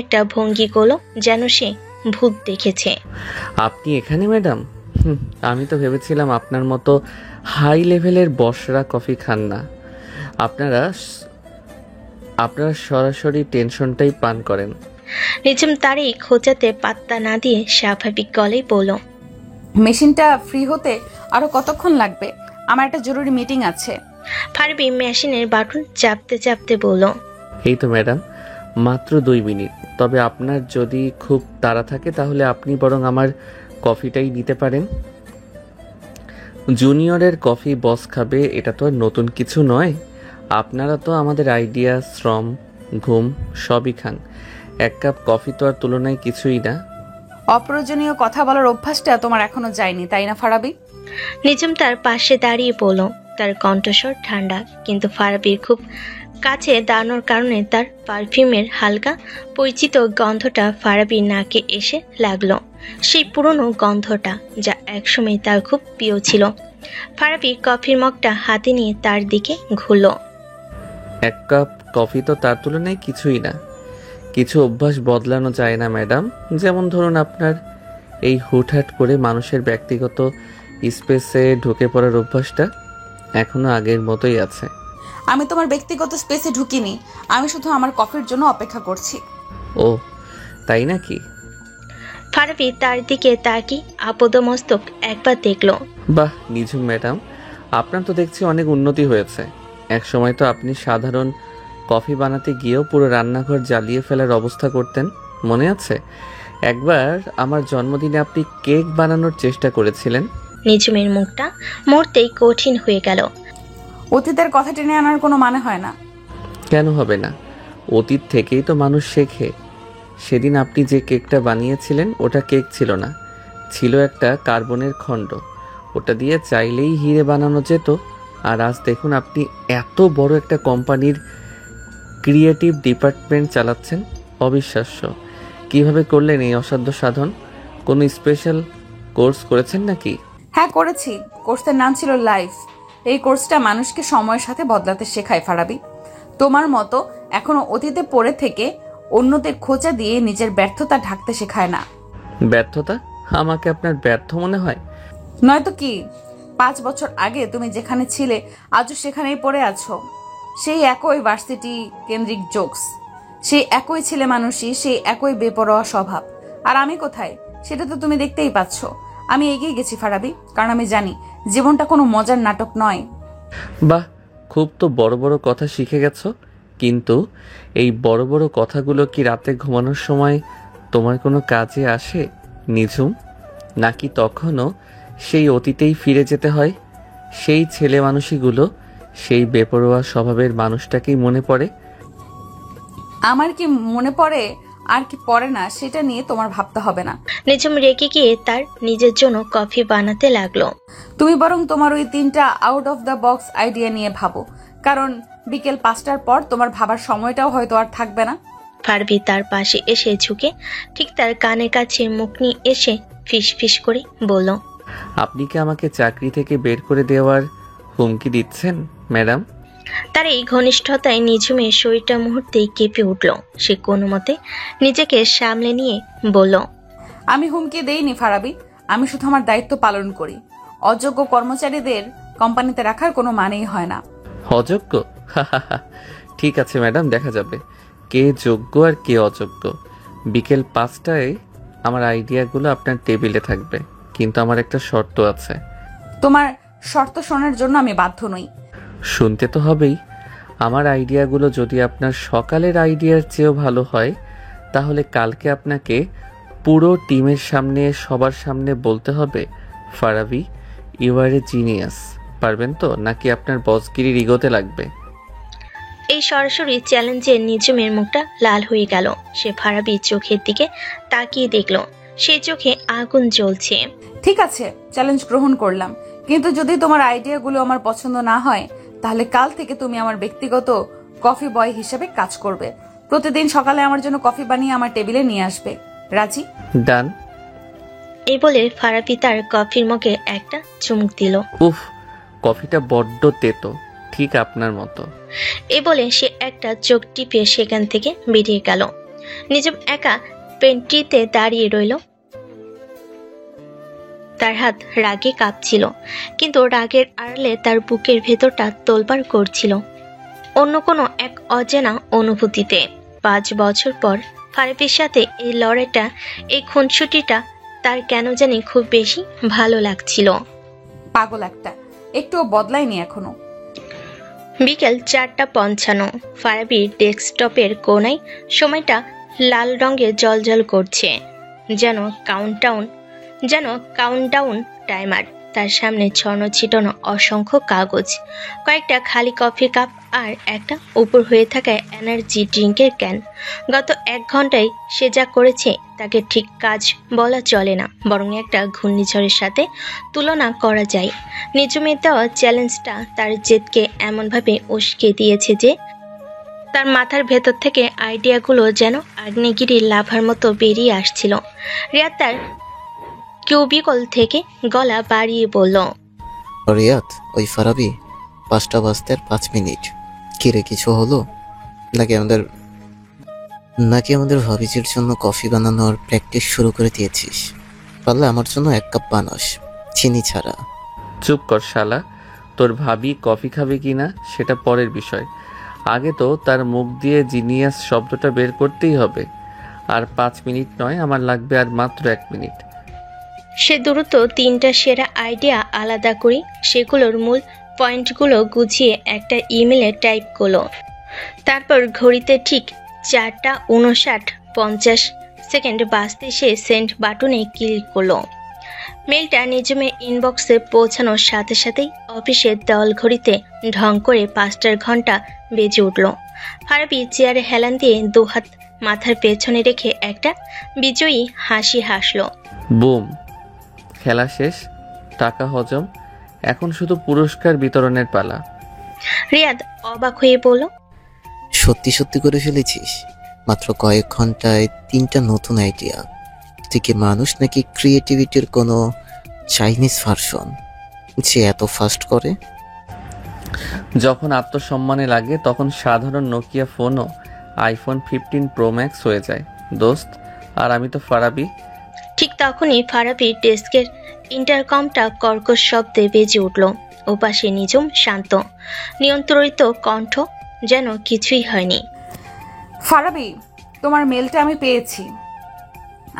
একটা ভঙ্গি করলো যেন সে ভূত দেখেছে। আপনি এখানে ম্যাডাম? আমি তো ভেবেছিলাম আপনার মতো হাই লেভেলের বসরা কফি খান না, আপনারা সরাসরি টেনশনটাই পান করেন। নিঝুম তারই খোঁচাতে পাত্তা না দিয়ে স্বাভাবিক গলায় বলল, মেশিনটা ফ্রি হতে আরো কতক্ষণ লাগবে? আমার একটা জরুরি মিটিং আছে। ফারাবি মেশিনের বাটন চাপতে চাপতে বলল, এই তো ম্যাডাম, মাত্র 2 মিনিট। তবে আপনার যদি খুব তাড়া থাকে তাহলে আপনি বরং আমার কফিটাই নিতে পারেন। জুনিয়রের কফি বস খাবে, এটা তো আর নতুন কিছু নয়। আপনারা তো আমাদের আইডিয়া, শ্রম, ঘুম সবই খান। এক কাপ কফি তো আর তুলনায় কিছুই না। অপ্রয়োজনীয় কথা বলার অভ্যাসটা তোমার এখনো যায়নি, তাই না ফারাবি? নিঝুম তার পাশে দাঁড়িয়ে বলল। তার কণ্ঠস্বর ঠান্ডা, কিন্তু ফারাবির খুব কাছে দাঁড়ানোর কারণে তার পারফিউমের হালকা পরিচিত গন্ধটা ফারাবির নাকে এসে লাগলো। সেই পুরনো গন্ধটা, যা একসময় তার খুব প্রিয় ছিল। ফারাবি কফির মগটা হাতে নিয়ে তার দিকে ঘুরল। এক কাপ কফি তো তার তুলনায় কিছুই না। কিছু অভ্যাস বদলানো যায় না ম্যাডাম। যেমন ধরুন আপনার এই হুটহাট করে মানুষের ব্যক্তিগত স্পেসে ঢুকে পড়ার অভ্যাসটা এখনো আগের মতোই আছে। আমি তোমার ব্যক্তিগত স্পেসে ঢুকিনি, আমি শুধু আমার কফির জন্য অপেক্ষা করছি। ও তাই নাকি? ফারাবি তার দিকে তাকিয়ে আপদমস্তক একবার দেখল। বাহ নিঝুম ম্যাডাম, আপনার তো দেখছি অনেক উন্নতি হয়েছে। এক সময় তো আপনি সাধারণ কফি বানাতে গিয়েও পুরো রান্নাঘর জ্বালিয়ে ফেলার অবস্থা করতেন, মনে আছে? একবার আমার জন্মদিনে আপনি কেক বানানোর চেষ্টা করেছিলেন। নিঝুমের মুখটা মুহূর্তেই কঠিন হয়ে গেল। অতীতের কথা টেনে আনার কোনো মানে হয় না। কেন হবে না? অতীত থেকেই তো মানুষ শেখে। সেদিন আপনি যে কেকটা বানিয়েছিলেন ওটা কেক ছিল না, ছিল একটা কার্বনের খণ্ড। ওটা দিয়ে চাইলেই হিরে বানানো যেত। আর আজ দেখুন আপনি এত বড় একটা কোম্পানির ক্রিয়েটিভ ডিপার্টমেন্ট চালাচ্ছেন। অবিশ্বাস্য। কিভাবে করলেন এই অসাধ্য সাধন? কোনো স্পেশাল কোর্স করেছেন নাকি? হ্যাঁ করেছি, কোর্সের নাম ছিল লাইফ। এই কোর্সটা মানুষকে সময়ের সাথে বদলাতে শেখায় ফারাবি। তোমার মতো এখনো অতীতে পড়ে থেকে অন্যদের খোঁচা দিয়ে নিজের ব্যর্থতা ঢাকতে শেখায় না। ব্যর্থতা? আমাকে আপনার ব্যর্থ মনে হয়? নয়তো কি? 5 বছর আগে তুমি যেখানে ছিলে আজও সেখানেই পড়ে আছো। সেই একই ভার্সিটি কেন্দ্রিক জোকস, সেই একই ছেলে মানুষই, সেই একই বেপরোয়া স্বভাব। আর আমি কোথায় সেটা তো তুমি দেখতেই পাচ্ছ। আমি এগিয়ে গেছি ফারাবি, কারণ আমি জানি জীবনটা কোনো মজার নাটক নয়। বাহ, খুব তো বড় বড় কথা শিখে গেছো। কিন্তু এই বড় বড় কথাগুলো কি রাতে ঘুমানোর সময় তোমার কোনো কাজে আসে নিঝুম? নাকি তখনও সেই অতীতেই ফিরে যেতে হয়? সেই ছেলে মানুষগুলো, সেই বেপরোয়া স্বভাবের মানুষটাকেই মনে পড়ে? আমার কি মনে পড়ে আর কি পড়ে না সেটা নিয়ে তোমার ভাবতে হবে না। নিঝুম রেগে গিয়ে তার নিজের জন্য কফি বানাতে লাগলো। তুমি বরং তোমার ওই 3টা out of the box idea নিয়ে ভাবো, কারণ বিকেল 5টার পর তোমার ভাবার সময়টাও হয়তো আর থাকবে না। ফারাবি তার পাশে এসে ঝুঁকে ঠিক তার কানের কাছে মুখ নিয়ে এসে ফিস ফিস করে বলল। আপনি কি আমাকে চাকরি থেকে বের করে দেওয়ার হুমকি দিচ্ছেন ম্যাডাম? তার এই ঘনিষ্ঠতায় নিঝুমের শরীরটা মুহূর্তেই কেঁপে উঠল। সে কোনো মতে নিজেকে সামলে নিয়ে বলল। আমি হুমকি দেইনি ফারাবি, আমি শুধু আমার দায়িত্ব পালন করি। অযোগ্য কর্মচারীদের কোম্পানিতে রাখার কোনো মানেই হয় না। অযোগ্য? ঠিক আছে ম্যাডাম, দেখা যাবে কে যোগ্য আর কে অযোগ্য। বিকেল 5টায় আমার আইডিয়াগুলো আপনার টেবিলে থাকবে, কিন্তু আমার একটা শর্ত আছে। তোমার শর্ত শোনার জন্য আমি বাধ্য নই। শুনতে তো হবেই। আমার আইডিয়াগুলো যদি আপনার সকালের আইডিয়ার চেয়েও ভালো হয়, তাহলে কালকে আপনাকে পুরো টিমের সামনে, সবার সামনে বলতে হবে, Farabi you are a genius. পারবেন তো, নাকি আপনার বসগিরির ইগোতে লাগবে? এই সরাসরি চ্যালেঞ্জে নিঝুমের মুখটা লাল হয়ে গেল। সে ফারাবির চোখের দিকে তাকিয়ে দেখল, সেই চোখে আগুন জ্বলছে। ঠিক আছে, চ্যালেঞ্জ গ্রহণ করলাম, কিন্তু যদি তোমার আইডিয়াগুলো আমার পছন্দ না হয়, তাহলে কাল থেকে তুমি আমার ব্যক্তিগত কফি বয় হিসেবে কাজ করবে। প্রতিদিন সকালে আমার জন্য কফি বানিয়ে আমার টেবিলে নিয়ে আসবে। রাজি? ডান। এই বলে ফারাবি তার কফির মগে একটা চুমুক দিল। উফ, কফিটা বড্ড তেতো, ঠিক আপনার মতো। এই বলে সে একটা চোখ টিপে সেখান থেকে বেরিয়ে গেল। নিঝুম একা পেন্ট্রিতে দাঁড়িয়ে রইল। তার হাত রাগে কাঁপছিল, কিন্তু রাগের আড়ালে তার বুকের ভেতরটা তোলপাড় করছিল অন্য কোনো এক অজানা অনুভূতিতে। 5 বছর পর ফারাবির সাথে এই লড়াইটা, এই খুনসুটিটা তার কেন জানি খুব বেশি ভালো লাগছিল। পাগল একটা, একটুও বদলায়নি এখনো। বিকেল 4:55। ফারাবির ডেস্কটপের কোণায় সময়টা লাল রঙে জ্বলজ্বল করছে, যেন কাউন্টডাউন টাইমার। তার সামনে ছড়ানো ছিটানো অসংখ্য কাগজ, কয়েকটা খালি কফির কাপ আর একটা উপর হয়ে থাকা এনার্জি ড্রিঙ্কের ক্যান। গত 1 ঘন্টায় সে যা করেছে তাকে ঠিক কাজ বলা চলে না, বরং একটা ঘূর্ণিঝড়ের সাথে তুলনা করা যায়। নিজমের দেওয়া চ্যালেঞ্জটা তার জেদকে এমনভাবে উস্কে দিয়েছে যে তার মাথার ভেতর থেকে আইডিয়াগুলো যেন আগ্নেয়গিরির লাভার মতো বেরিয়ে আসছিল। রিয়াদ তার কিউবিকল থেকে গলা বাড়িয়ে বলল, রিয়াদ, ওই ফারাবি 5টা বাজতে আর 5 মিনিট। কিরে, কিছু হলো? নাকি আমাদের ভাবিজির জন্য কফি বানানোর প্র্যাকটিস শুরু করে দিয়েছিস? পারলে আমার জন্য 1 কাপ বানাস, চিনি ছাড়া। চুপ কর শালা। তোর ভাবি কফি খাবে কি না সেটা পরের বিষয়। আগে তো তার মুখ দিয়ে জিনিয়াস শব্দটা বের করতেই হবে। আর 5 মিনিট নয়, আমার লাগবে আর মাত্র 1 মিনিট। সে দ্রুত 3টা সেরা আইডিয়া আলাদা করে সেগুলোর মূল পয়েন্টগুলো গুছিয়ে একটা ইমেলে টাইপ করলো। তারপর ঘড়িতে ঠিক 4:59:50 বাজতে সে সেন্ড বাটনে ক্লিক করলো। মেলটা নিজমের ইনবক্সে পৌঁছানোর সাথে সাথেই অফিসের দেওয়াল ঘড়িতে ঢং করে 5টার ঘন্টা বেজে উঠল। ফারাবি চেয়ারে হেলান দিয়ে 2 হাত মাথার পেছনে রেখে একটা বিজয়ী হাসি হাসল। বুম, খেলা শেষ, টাকা হজম, এখন শুধু পুরস্কার বিতরণের পালা। রিয়াদ অবাক হয়ে বলল, সত্যি সত্যি করে ফেলেছিস? মাত্র কয়েক ঘন্টায় 3টা নতুন আইডিয়া? তুই কি মানুষ নাকি ক্রিয়েটিভিটির কোনো চাইনিজ ভার্সন যে এত ফাস্ট করে? যখন আত্মসম্মানে লাগে তখন সাধারণ নোকিয়া ফোনও আইফোন 15 প্রো ম্যাক্স হয়ে যায় দোস্ত। আর আমি তো ফারাবি। ঠিক তখনই ফারাবির ডেস্কের ইন্টারকমটা কর্কশ শব্দে বেজে উঠল। ওপাশে নিজম শান্ত, নিয়ন্ত্রিত কণ্ঠ, যেন কিছুই হয়নি। ফারাবি, তোমার মেলটা আমি পেয়েছি।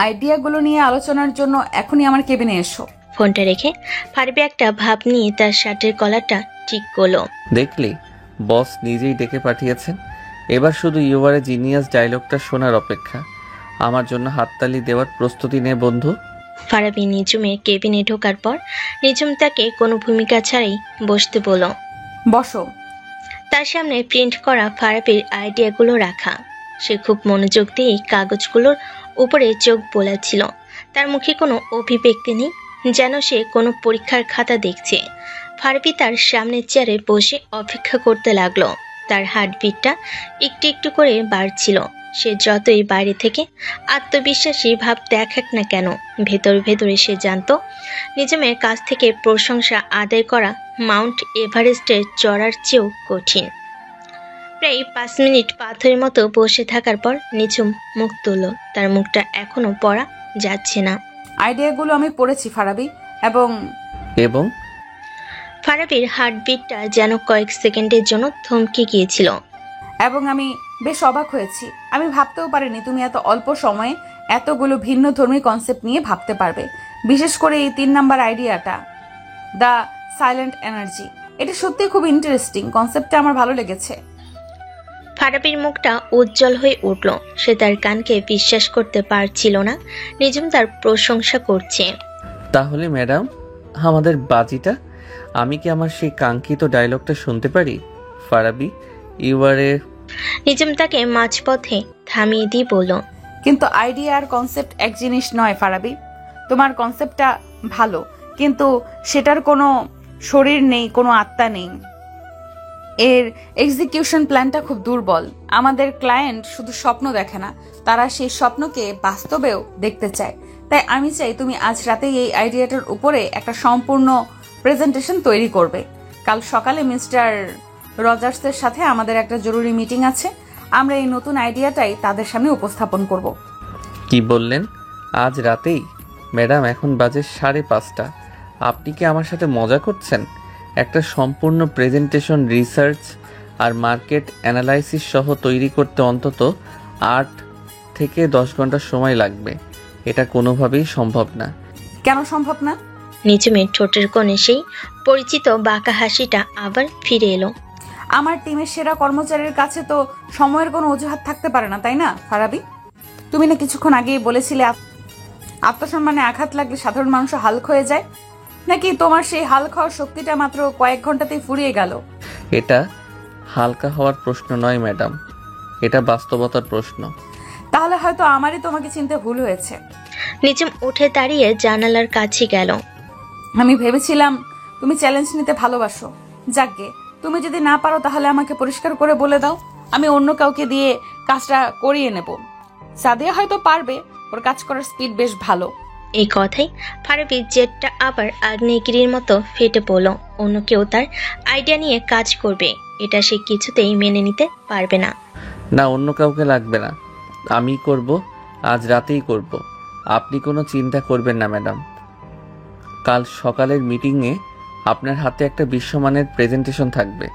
আইডিয়াগুলো নিয়ে আলোচনার জন্য এখনই আমার কেবিনে এসো। ফোনটা রেখে ফারাবি একটা ভাব নিয়ে তার শার্টের কলারটা ঠিক করলো। দেখলি, বস নিজেই ডেকে পাঠিয়েছেন। এবার শুধু ইউআরে জিনিয়াস ডায়লগটা শোনার অপেক্ষা। আমার জন্য হাততালি দেওয়ার প্রস্তুতি নে বন্ধু। ফারাবি নিজমের কেবিনে ঢোকার পর নিজম তাকে কোনো ভূমিকা ছাড়াই বসতে বলল। বসো। তার সামনে প্রিন্ট করা ফারাবির আইডিয়াগুলো রাখা। সে খুব মনোযোগ দিয়ে কাগজগুলোর উপরে চোখ বোলাচ্ছিল। তার মুখে কোনো অভিব্যক্তি নেই, যেন সে কোনো পরীক্ষার খাতা দেখছে। ফারাবি তার সামনের চেয়ারে বসে অপেক্ষা করতে লাগলো। তার হার্টবিটটা একটু একটু করে বাড়ছিল। সে যতই বাইরে থেকে আত্মবিশ্বাসী ভাব দেখাক না কেন, ভেতরে ভেতরে সে জানতো নিজমের কাছ থেকে প্রশংসা আদায় করা মাউন্ট এভারেস্টের চড়ার চেয়েও কঠিন। প্রায় 5 মিনিট পাথরের মতো বসে থাকার পর নিজম মুখ তুলল। তার মুখটা এখনো পড়া যাচ্ছে না। আইডিয়াগুলো আমি পড়েছি ফারাবি, এবং ফারাবির হার্টবিটটা যেন কয়েক সেকেন্ডের জন্য থমকে গিয়েছিল। আমি বেশ অবাক হয়েছি। আমি ভাবতেও পারিনি তুমি এত অল্প সময়ে এতগুলো ভিন্ন ধর্মী কনসেপ্ট নিয়ে ভাবতে পারবে। বিশেষ করে এই 3 নাম্বার আইডিয়াটা, দ্য সাইলেন্ট এনার্জি। এটা সত্যি খুব ইন্টারেস্টিং। কনসেপ্টটা আমার ভালো লেগেছে। ফারাবির মুখটা উজ্জ্বল হয়ে উঠল। সে তার কানকে বিশ্বাস করতে পারছিল না নিজম তার প্রশংসা করছে। তাহলে ম্যাডাম, আমাদের বাজিটা, আমি কি আমার সেই কাঙ্ক্ষিত ডায়লগটা শুনতে পারি? ফারাবি, ইউআরে। নিজম তাকে মাঝপথে থামিয়ে দিয়ে বলল, কিন্তু আইডিয়া আর কনসেপ্ট এক জিনিস নয় ফারাবি। তোমার কনসেপ্টটা ভালো, কিন্তু সেটার কোনো শরীর নেই, কোনো আত্মা নেই। এর এক্সিকিউশন প্ল্যানটা খুব দুর্বল। আমাদের ক্লায়েন্ট শুধু স্বপ্ন দেখে না, তারা সেই স্বপ্নকে বাস্তবেও দেখতে চায়। তাই আমি চাই তুমি আজ রাতেই এই আইডিয়াটার উপরে একটা সম্পূর্ণ প্রেজেন্টেশন তৈরি করবে। কাল সকালে মিস্টার রজার্সের সাথে আমাদের একটা জরুরি মিটিং আছে। আমরা এই নতুন আইডিয়াটাই তাদের সামনে উপস্থাপন করব। কি বললেন? আজ রাতেই? ম্যাডাম, এখন বাজে 5:30। আপনি কি আমার সাথে মজা করছেন? একটা সম্পূর্ণ প্রেজেন্টেশন রিসার্চ আর মার্কেট অ্যানালাইসিস সহ তৈরি করতে অন্তত 8 থেকে 10 ঘন্টা সময় লাগবে। এটা কোনোভাবেই সম্ভব না। কেন সম্ভব না? নিজমের ঠোঁটের কোণে সেই পরিচিত বাঁকা হাসিটা আবার ফিরে এলো। আমার টিমের সেরা কর্মচারীর কাছে তো সময়ের কোনো অজুহাত থাকতে পারে না, তাই না ফারাবি? তুমি না কিছুক্ষণ আগেই বলেছিলে আত্মসম্মানে আঘাত লাগলে সাধারণ মানুষ হালকা হয়ে যায়। নাকি তোমার সেই হাল খাওয়ার শক্তিটা মাত্র কয়েক ঘন্টাতেই ফুরিয়ে গেল? এটা হালকা হওয়ার প্রশ্ন নয় ম্যাডাম, এটা বাস্তবতার প্রশ্ন। তাহলে হয়তো আমারই তোমাকে চিনতে ভুল হয়েছে। নিঝুম উঠে দাঁড়িয়ে জানালার কাছে গেল। আমি ভেবেছিলাম তুমি চ্যালেঞ্জ নিতে ভালোবাসো। যাকগে, তুমি যদি না পারো তাহলে আমাকে পরিষ্কার করে বলে দাও, আমি অন্য কাউকে দিয়ে কাজটা করিয়ে নেব। সাদিয়া হয়তো পারবে, ওর কাজ করার স্পিড বেশ ভালো। এই কথাই ফারাবীর জেটটা আবার আগ্নেয়গিরির মতো ফেটে পড়ল। অন্য কেউ তার আইডিয়া নিয়ে কাজ করবে, এটা সে কিছুতেই মেনে নিতে পারবে না। না, অন্য কাউকে লাগবে না, আমি করব, আজ রাতেই করব। আপনি কোনো চিন্তা করবেন না ম্যাডাম। কাল সকালের মিটিংয়ে আপনার হাতে একটা বিশ্বমানের প্রেজেন্টেশন থাকবে,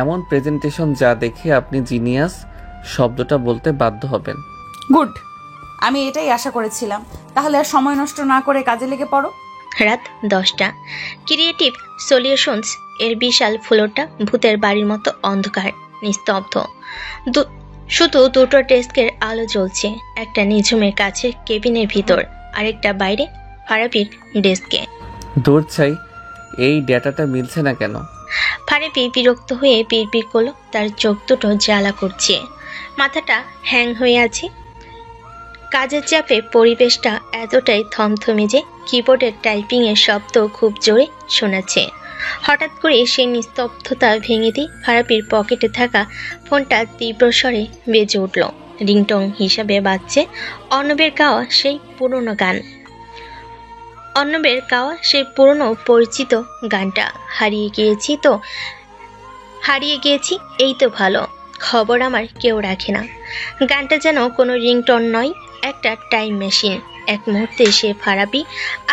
এমন প্রেজেন্টেশন যা দেখে আপনি জিনিয়াস শব্দটা বলতে বাধ্য হবেন। গুড, আমি এটাই আশা করেছিলাম। তাহলে আর সময় নষ্ট না করে কাজে লেগে পড়ো। রাত 10টা। ক্রিয়েটিভ সলিউশনস এর বিশাল ফ্লোরটা ভূতের বাড়ির মতো অন্ধকার, নিস্তব্ধ। শুধু দুটো ডেস্কের আলো জ্বলছে, একটা নিঝুমের কাছে কেবিনের ভিতর, আরেকটা বাইরে ফারাবীর ডেস্কে। দূর চাই, এই ডেটাটা মিলছে না কেন? ফারাবী বিরক্ত হয়ে বিড়বিড় করলো, তার চোখ দুটো জ্বালা করছে, মাথাটা হ্যাং হয়ে আছে। কাজের চাপে পরিবেশটা এতটাই থমথমে যে কিবোর্ডের টাইপিংয়ের শব্দ খুব জোরে শোনাচ্ছে। হঠাৎ করে সেই নিস্তব্ধতা ভেঙে দিয়ে ফারাবীর পকেটে থাকা ফোনটা তীব্র স্বরে বেজে উঠল। রিংটং হিসাবে বাজছে অর্ণবের গাওয়া সেই পুরনো গান। অর্ণবের গাওয়া সেই পুরনো পরিচিত গানটা। হারিয়ে গিয়েছি এই তো ভালো খবর আমার কেউ রাখে না। গানটা যেন কোনো রিংটন নয়, একটা টাইম মেশিন। এক মুহূর্তে সে ফারাবী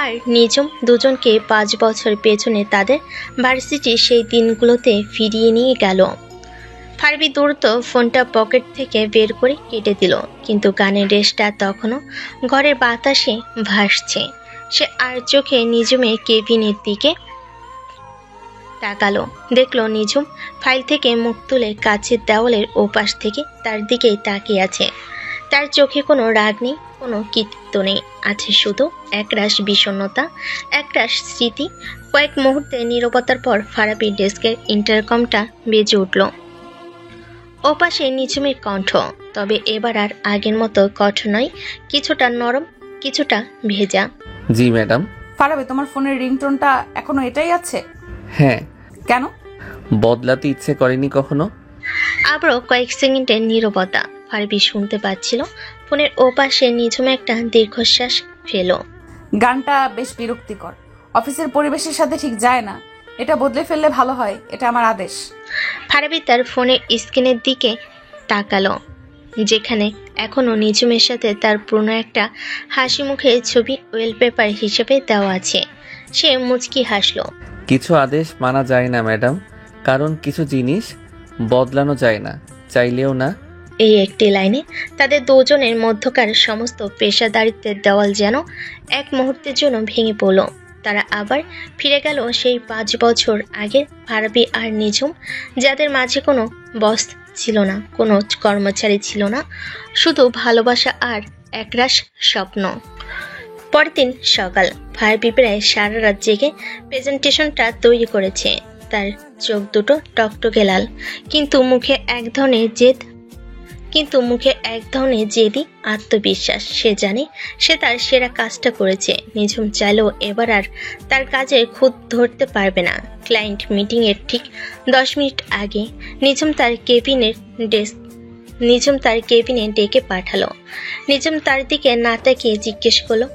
আর নিঝুম দুজনকে 5 বছর পেছনে তাদের ভার্সিটির সেই দিনগুলোতে ফিরিয়ে নিয়ে গেল। ফারাবী দ্রুত ফোনটা পকেট থেকে বের করে কেটে দিল, কিন্তু গানের রেশটা তখনও ঘরের বাতাসে ভাসছে। সে আর চোখে নিঝুমের কেবিনের দিকে তাকালো, দেখলো নিঝুম ফাইল থেকে মুখ তুলে কাচের দেওয়ালের ওপাশ থেকে তার দিকেই তাকিয়ে আছে। তার চোখে কোনো রাগ নেই, কোনো কৃতিত্ব নেই, আছে শুধু একরাশ বিষণ্ণতা, একরাশ স্মৃতি। কয়েক মুহূর্তে নীরবতার পর ফারাবীর ডেস্কের ইন্টারকমটা বেজে উঠল। ওপাশে নিঝুমের কণ্ঠ, তবে এবার আর আগের মতো কঠোর নয়, কিছুটা নরম, কিছুটা ভেজা। জি ম্যাডাম। ফারাবী, তোমার ফোনের রিংটোনটা এখনো এটাই আছে? হ্যাঁ। কেন? বদলাতে ইচ্ছে করেনি কখনো। আবারও কয়েক সেকেন্ডের নীরবতা। ফারাবী শুনতে পাচ্ছিল ফোনের ওপাশে নিঝুম একটা দীর্ঘশ্বাস ফেলো। গানটা বেশ বিরক্তিকর, অফিসের পরিবেশের সাথে ঠিক যায় না। এটা বদলে ফেললে ভালো হয়, এটা আমার আদেশ। ফারাবী তার ফোনের স্ক্রিনের দিকে তাকালো, যেখানে এখনো নিঝুমের সাথে তার পুরনো একটা হাসি মুখে ছবি ওয়েলপেপার হিসেবে দেওয়া আছে। সে মুচকি হাসলো। কিছু আদেশ মানা যায় না ম্যাডাম, কারণ কিছু জিনিস বদলানো যায় না, চাইলেও না। এই একটি লাইনে তাদের দুজনের মধ্যকার সমস্ত পেশাদারিত্বের দেওয়াল যেন এক মুহূর্তের জন্য ভেঙে পড়ল। তারা আবার ফিরে গেল সেই 5 বছর আগের ফারাবী আর নিঝুম, যাদের মাঝে কোনো বস ছিল না, কোনো কর্মচারী ছিল না, শুধু ভালোবাসা আর একরাশ স্বপ্ন। পরের দিন সকাল। ফারাবী প্রায় সারা রাত জেগে প্রেজেন্টেশনটা তৈরি করেছে। তার চোখ দুটো টকটকে লাল, কিন্তু মুখে এক ধরনের জেদি আত্মবিশ্বাস। সে জানে সে তার সেরা কাজটা করেছে। নিঝুম চাইলেও এবার আর তার কাজে খুঁত ধরতে পারবে না। ক্লায়েন্ট মিটিং এর ঠিক 10 মিনিট আগে নিঝুম তার কেবিনে ডেকে পাঠালো। নিঝুম তার দিকে না তাকিয়ে জিজ্ঞেস করলো।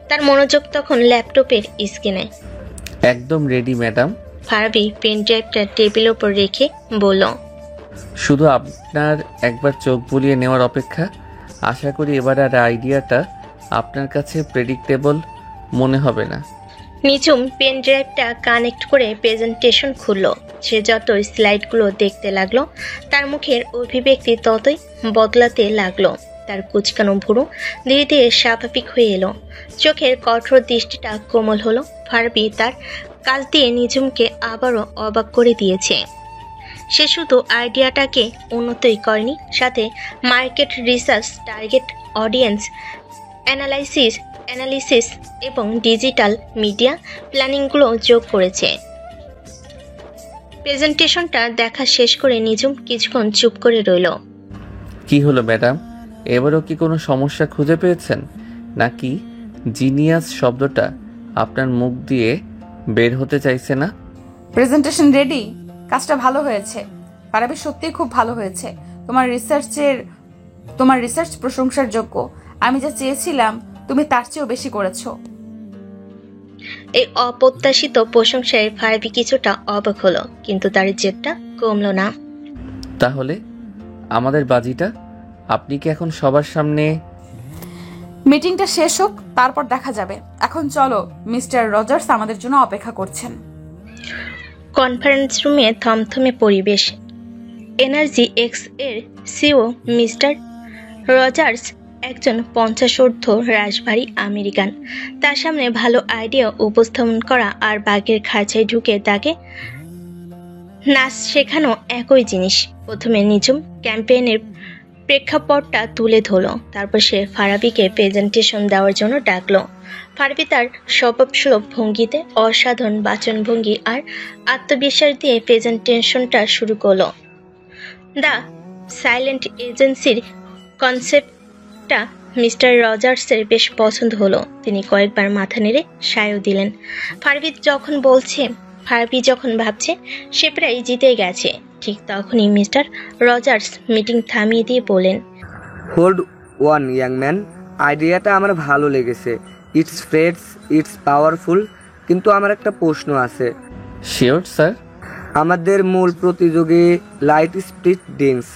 তার মনোযোগ তখন ল্যাপটপের স্ক্রিনে। একদম রেডি ম্যাডাম। ফারাবী পেন ড্রাইভটা টেবিলের উপর রেখে বলল, শুধু আপনার একবার চোখ বুলিয়ে নেওয়ার অপেক্ষা। আশা করি এবার আর আইডিয়াটা আপনার কাছে প্রেডিক্টেবল মনে হবে না। নিঝুম পেন ড্রাইভটা কানেক্ট করে প্রেজেন্টেশন খুলল। সে যত স্লাইডগুলো দেখতে লাগলো, তার মুখের অভিব্যক্তি ততই বদলাতে লাগলো। তার কুচকানো ভুরু ধীরে ধীরে স্বাভাবিক হয়ে এলো, চোখের কঠোর দৃষ্টিটা কোমল হলো। ফারাবী তার কাজ দিয়ে নিঝুমকে আবারও অবাক করে দিয়েছে। সে শুধু আইডিয়াটাকে উন্নতই করেনি, সাথে market research, target audience analysis, analysis এবং ডিজিটাল মিডিয়া প্ল্যানিংগুলো যোগ করেছে। প্রেজেন্টেশনটা দেখা শেষ করে নিজুম কিছুক্ষণ চুপ করে রইল। কি হলো ম্যাডাম, এবারও কি কোনো সমস্যা খুঁজে পেয়েছেন, নাকি জিনিয়াস শব্দটা আপনার মুখ দিয়ে বের হতে চাইছে না? প্রেজেন্টেশন রেডি, কাজটা ভালো হয়েছে ফারাবি, সত্যিই খুব ভালো হয়েছে। তোমার রিসার্চ প্রশংসার যোগ্য। আমি যা চেয়েছিলাম তুমি তার চেয়েও বেশি করেছো। এই অপ্রত্যাশিত প্রশংসায় ফারাবি কিছুটা অবাক হলো, কিন্তু তার জেদটা কমলো না। তাহলে আমাদের বাজিটা? আপনি কি এখন সবার সামনে? মিটিংটা শেষ হোক, তারপর দেখা যাবে। এখন চলো, মিস্টার রজার্স আমাদের জন্য অপেক্ষা করছেন। কনফারেন্স রুমে থমথমে পরিবেশ। এনার্জি এক্স এর সিও মিস্টার রজার্স একজন 50 ঊর্ধ্ব রাশভারী আমেরিকান। তার সামনে ভালো আইডিয়া উপস্থাপন করা আর বাঘের খাঁচায় ঢুকে তাকে নাচ শেখানো একই জিনিস। প্রথমে নিজুম ক্যাম্পেইনের প্রেক্ষাপটটা তুলে ধরলো, তারপর সে ফারাবিকে প্রেজেন্টেশন দেওয়ার জন্য ডাকলো। ফারাবি তার স্বভাবসুলভ ভঙ্গিতে অসাধারণ বাচনভঙ্গি আর আত্মবিশ্বাস দিয়ে প্রেজেন্টেশনটা শুরু করলো। দ্য সাইলেন্ট এজেন্সির কনসেপ্টটা মিস্টার রজার্সের বেশ পছন্দ হলো। তিনি কয়েকবার মাথা নেড়ে সায়ও দিলেন। ফারাবি যখন ভাবছে সে প্রায় জিতে গেছে, ঠিক তখনই মিস্টার রজার্স মিটিং থামিয়ে দিয়ে বলেন, হোল্ড ওয়ান ইয়াং ম্যান, আইডিয়াটা আমার ভালো লেগেছে। ইটস ফ্রেশ, ইটস পাওয়ারফুল, কিন্তু আমার একটা প্রশ্ন আছে। Sure sir. আমাদের মূল প্রতিযোগী লাইট স্পিড ড্রিঙ্কস,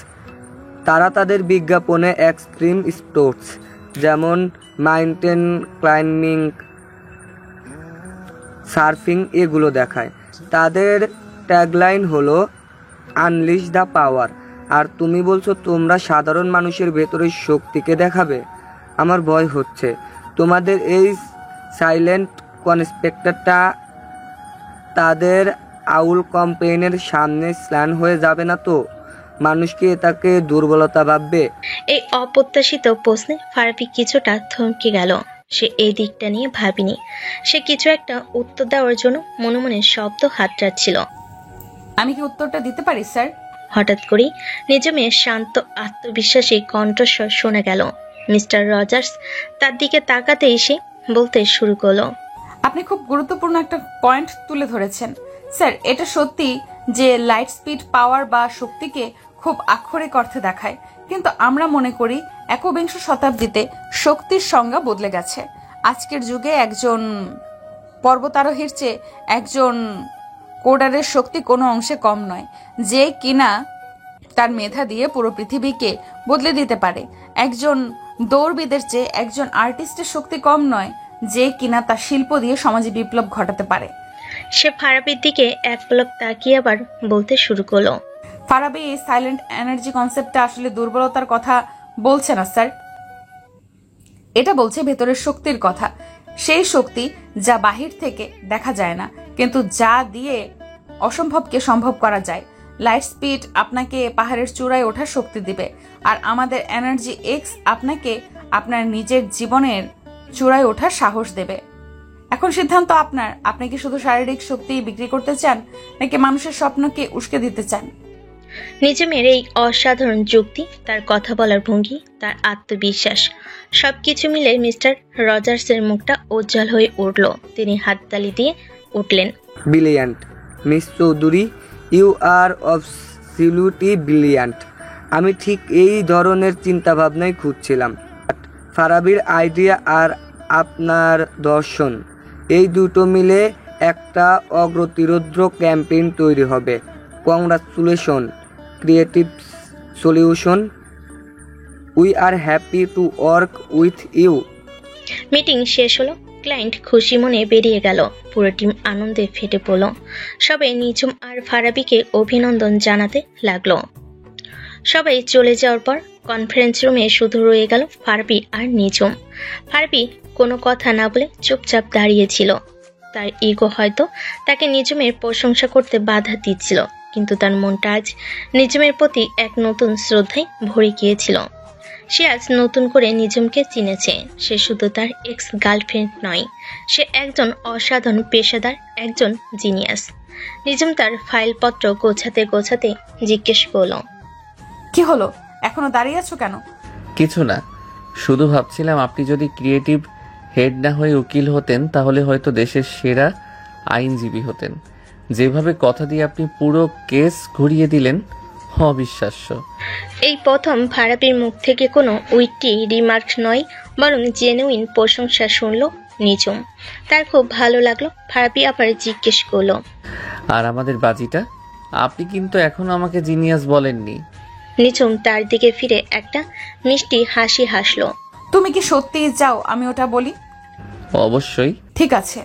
তারা তাদের বিজ্ঞাপনে এক্সট্রিম স্পোর্টস যেমন মাউন্টেন ক্লাইম্বিং, সার্ফিং এগুলো দেখায়। তাদের ট্যাগলাইন হলো আনলিশ দ্য পাওয়ার, আর তুমি বলছো তোমরা সাধারণ মানুষের ভেতরের শক্তিকে দেখাবে। আমার ভয় হচ্ছে তোমাদের এই সাইলেন্ট কনস্পেক্টরটা তাদের আউল ক্যাম্পেইনের সামনে স্ল্যান হয়ে যাবে না তো? মানুষকে তাকে দুর্বলতা ভাববে। এই অপ্রত্যাশিত প্রশ্নে ফারাবি কিছুটা থমকে গেল। সে এই দিকটা নিয়ে ভাবিনি। সে কিছু একটা উত্তর দেওয়ার জন্য মনে মনে শব্দ হাতড়াচ্ছিল। আমি কি উত্তরটা দিতে পারি স্যার? হঠাৎ করেই নিজমের শান্ত আত্মবিশ্বাসী কণ্ঠস্বর শোনা গেল। মিস্টার রজার্স তার দিকে তাকাতে এসে বলতে শুরু করলো, আপনি খুব গুরুত্বপূর্ণ একটা পয়েন্ট তুলে ধরেছেন স্যার। এটা সত্যি যে লাইট স্পিড পাওয়ার বা শক্তিকে খুব আক্ষরিক অর্থে দেখায়, কিন্তু আমরা মনে করি একবিংশ শতাব্দীতে শক্তির সংজ্ঞা বদলে গেছে। আজকের যুগে একজন পর্বতারোহীর চেয়ে একজন কোডারের শক্তি কোনো অংশে কম নয়, যে কিনা তার মেধা দিয়ে পুরো পৃথিবীকে বদলে দিতে পারে। একজন দৌড়বিদের চেয়ে একজন আর্টিস্টের শক্তি কম নয়, যে কিনা তার শিল্প দিয়ে সমাজে বিপ্লব ঘটাতে পারে। সে ফারাবির দিকে এক পলক তাকিয়ে আবার বলতে শুরু করলো, ফারাবি এই সাইলেন্ট এনার্জি কনসেপ্টটা আসলে দুর্বলতার কথা বলছে না স্যার, এটা বলছে ভেতরের শক্তির কথা। সেই শক্তি যা বাহির থেকে দেখা যায় না, কিন্তু যা দিয়ে অসম্ভবকে সম্ভব করা যায়। লাইট স্পিড আপনাকে পাহাড়ের চূড়ায় ওঠার শক্তি দিবে, আর আমাদের এনার্জি এক্স আপনাকে আপনার নিজের জীবনের চূড়ায় ওঠার সাহস দেবে। এখন সিদ্ধান্ত আপনার। আপনি কি শুধু শারীরিক শক্তি বিক্রি করতে চান, নাকি মানুষের স্বপ্নকে উস্কে দিতে চান? নিজমের এই অসাধারণ যুক্তি, তার কথা বলার ভঙ্গি, তার আত্মবিশ্বাস, সবকিছু মিলে মিস্টার রজার্সের মুখটা উজ্জ্বল হয়ে উঠল। তিনি হাততালি দিয়ে উঠলেন, brilliant miss Chowdhury, you are absolutely brilliant. আমি ঠিক এই ধরনের চিন্তাভাবনাই খুঁজছিলাম। ফারাবির আইডিয়া আর আপনার দর্শন, এই দুটো মিলে একটা অগ্রতিরোধ্য ক্যাম্পেইন তৈরি হবে। Congratulation creative solution, we are happy to work with you. Meeting শেষ হলো। ক্লায়েন্ট খুশি মনে বেরিয়ে গেল। পুরো টিম আনন্দে ফেটে পড়ল। সবাই নিজুম আর ফারাবিকে অভিনন্দন জানাতে লাগলো। সবাই চলে যাওয়ার পর কনফারেন্স রুমে শুধু রয়ে গেল ফারাবি আর নিজুম। ফারাবি কোনো কথা না বলে চুপচাপ দাঁড়িয়েছিল। তার ইগো হয়তো তাকে নিজুমের প্রশংসা করতে বাধা দিচ্ছিল, কিন্তু তার মনটা আজ নিজুমের প্রতি এক নতুন শ্রদ্ধায় ভরে গিয়েছিল। সে আজ নতুন করে নিজমকে চিনেছে। সে শুধু তার এক্স গার্লফ্রেন্ড নয়, সে একজন অসাধারণ পেশাদার, একজন জিনিয়াস। নিজম তার ফাইলপত্র গোছাতে গোছাতে জিজ্ঞেস করল, কি হলো, এখনো দাঁড়িয়ে আছো কেন? কিছু না, শুধু ভাবছিলাম আপনি যদি ক্রিয়েটিভ হেড না হয়ে উকিল হতেন তাহলে হয়তো দেশের সেরা আইনজীবী হতেন। যেভাবে কথা দিয়ে আপনি পুরো কেস ঘুরিয়ে দিলেন, অবিশ্বাস্য। এই প্রথম ফারাবির মুখ থেকে কোনো উইটি রিমার্ক নয়, বরং জেনুইন প্রশংসা শুনল নিজম। তার খুব ভালো লাগলো। ফারাবি আবার জিজ্ঞেস করলো, আর আমাদের বাজিটা? আপনি কিন্তু এখনো আমাকে জিনিয়াস বলেননি। নিজম তার দিকে ফিরে একটা মিষ্টি হাসি হাসলো। তুমি কি সত্যিই চাও আমি ওটা বলি? অবশ্যই। ঠিক আছে।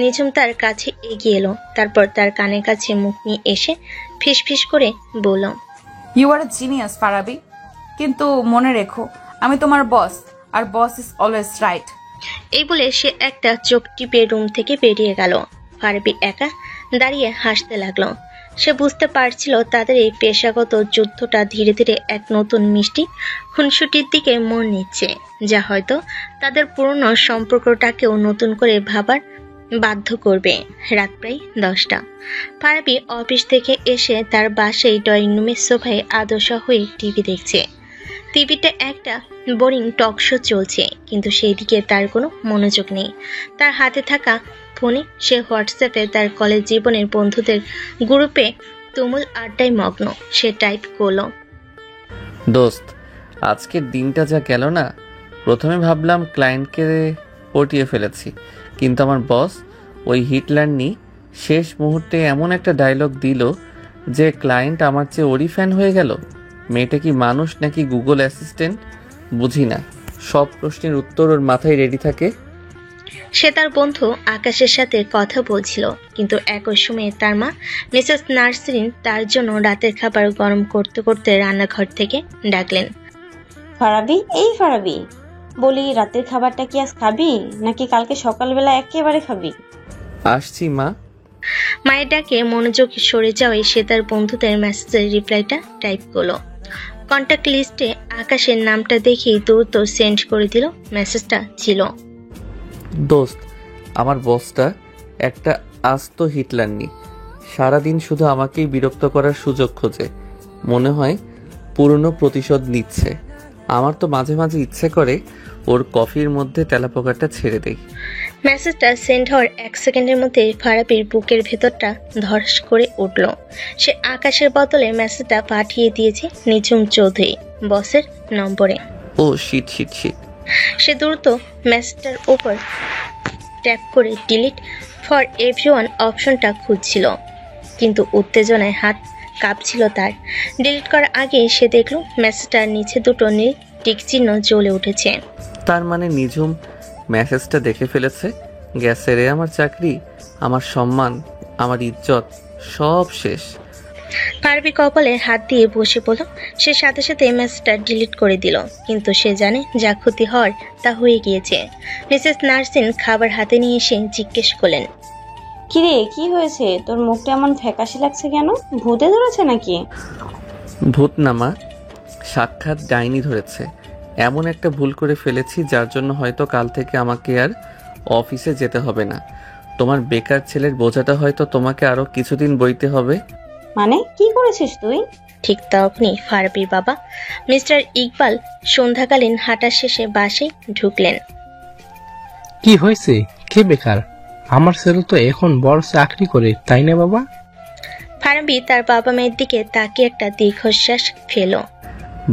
নিজম তার কাছে এগিয়ে এলো, তারপর তার কানের কাছে মুখ নিয়ে এসে ফিসফিস করে বলল, ইউ আর জিনিয়াস ফারাবি, কিন্তু মনে রেখো আমি তোমার বস, আর বস ইজ অলওয়েজ রাইট। এই বলে সে একটা চোখ টিপে রুম থেকে বেরিয়ে গেল। ফারাবি একা দাঁড়িয়ে হাসতে লাগলো। সে বুঝতে পারছিল তাদের এই পেশাগত যুদ্ধটা ধীরে ধীরে এক নতুন মিষ্টি খুনসুটির দিকে মন নিচ্ছে, যা হয়তো তাদের পুরনো সম্পর্কটাকেও নতুন করে ভাবার বাধ্য করবে। রাত প্রায় 10টা। ফারাবি অফিস থেকে এসে তার বাসায় ড্রয়িং রুমের সোফায় আদশা হয়ে টিভি দেখছে। টিভিতে একটা বোরিং টক শো চলছে, কিন্তু সেই দিকে তার কোনো মনোযোগ নেই। তার হাতে থাকা ফোনে সে হোয়াটসঅ্যাপে তার কলেজ জীবনের বন্ধুদের গ্রুপে তুমুল আড্ডায় মগ্ন। সে টাইপ করলো, দোস্ত, আজকের দিনটা যা গেল না। প্রথমে ভাবলাম ক্লায়েন্টকে পটিয়ে ফেলেছি, কিন্তু আমার বস ওই হিটলার শেষ মুহূর্তে এমন একটা ডায়লগ দিল যে ক্লায়েন্ট আমার চেয়ে ওরই ফ্যান হয়ে গেল। মেয়েটা কি মানুষ নাকি গুগল অ্যাসিস্ট্যান্ট বুঝি না, সব প্রশ্নের উত্তর ওর মাথায় রেডি থাকে। সে তার বন্ধু আকাশের সাথে কথা বলছিল, কিন্তু একই সময়ে তার মা মিসেস নার্সিন তার জন্য রাতের খাবার গরম করতে করতে রান্নাঘর থেকে ডাকলেন, ফারাবি, এই ফারাবি, বলি রাতের খাবারটা কি আজ খাবি নাকি কালকে সকালবেলা একেবারে খাবি? আসছি মা। মায়ের ডাকে মনোযোগ সরে যাওয়ায় সে তার বন্ধুদের মেসেজের রিপ্লাইটা টাইপ করলো। কন্ট্যাক্ট লিস্টে আকাশের নামটা দেখেই দ্রুত সেন্ড করে দিল। মেসেজটা ছিল, দোস্ত, আমার বসটা একটা আস্ত হিটলার সারাদিন শুধু আমাকেই বিরক্ত করার সুযোগ খোঁজে। মনে হয় পুরনো প্রতিশোধ নিচ্ছে। আমার তো মাঝে মাঝে ইচ্ছে করে ওর কফির মধ্যে তেলাপোকাটা ছেড়ে দেই। মেসেজটা সেন্ড হওয়ার 1 সেকেন্ডের মধ্যে ফারাবির বুকের ভেতরটা ধর্ষ করে উঠল। সে আকাশের বদলে মেসেজটা পাঠিয়ে দিয়েছে নিজুম চৌধুরী বসের নম্বরে। ও শিট শিট শিট। সে দ্রুত মেসেজটার উপর ট্যাপ করে ডিলিট ফর এভরিওয়ান অপশনটা খুঁজছিল, কিন্তু উত্তেজনায় হাত কাঁপছিল তার। ডিলিট করার আগে সে দেখল মেসেজটার নিচে দুটো নীল টিক চিহ্ন জ্বলে উঠেছে। তার মানে নিঝুম মেসেজটা দেখে ফেলেছে। গেছে রে আমার চাকরি, আমার সম্মান, আমার ইজ্জত, সব শেষ। ফারাবি কপালে হাত দিয়ে বসে পড়ল। সে সাথে সাথে মেসেজটা ডিলিট করে দিল, কিন্তু সে জানে যা ক্ষতি হওয়ার তা হয়ে গিয়েছে। মিসেস নার্সিন খাবার হাতে নিয়ে এসে জিজ্ঞেস করলেন, কিরে, কি হয়েছে? তোর মুখটা এমন ফ্যাকাশে লাগছে কেন? ভূতে ধরেছে নাকি? ভূত না মা, সাক্ষাৎ ডাইনি ধরেছে। এমন একটা ভুল করে ফেলেছি যার জন্য হয়তো কাল থেকে আমাকে আর অফিসে যেতে হবে না। তোমার বেকার ছেলের বোঝাটা হয়তো তোমাকে আরো কিছুদিন বইতে হবে। মানে কি করেছিস তুই? ঠিক তখনই ফারাবির বাবা মিস্টার ইকবাল সন্ধ্যাকালীন হাঁটা শেষে বাসে ঢুকলেন। কি হয়েছে? কে বেকার? আমার ছেলে তো এখন বড় চাকরি করে, তাই না বাবা? ফারাবি তার বাবা মায়ের দিকে তাকিয়ে একটা দীর্ঘশ্বাস ফেল।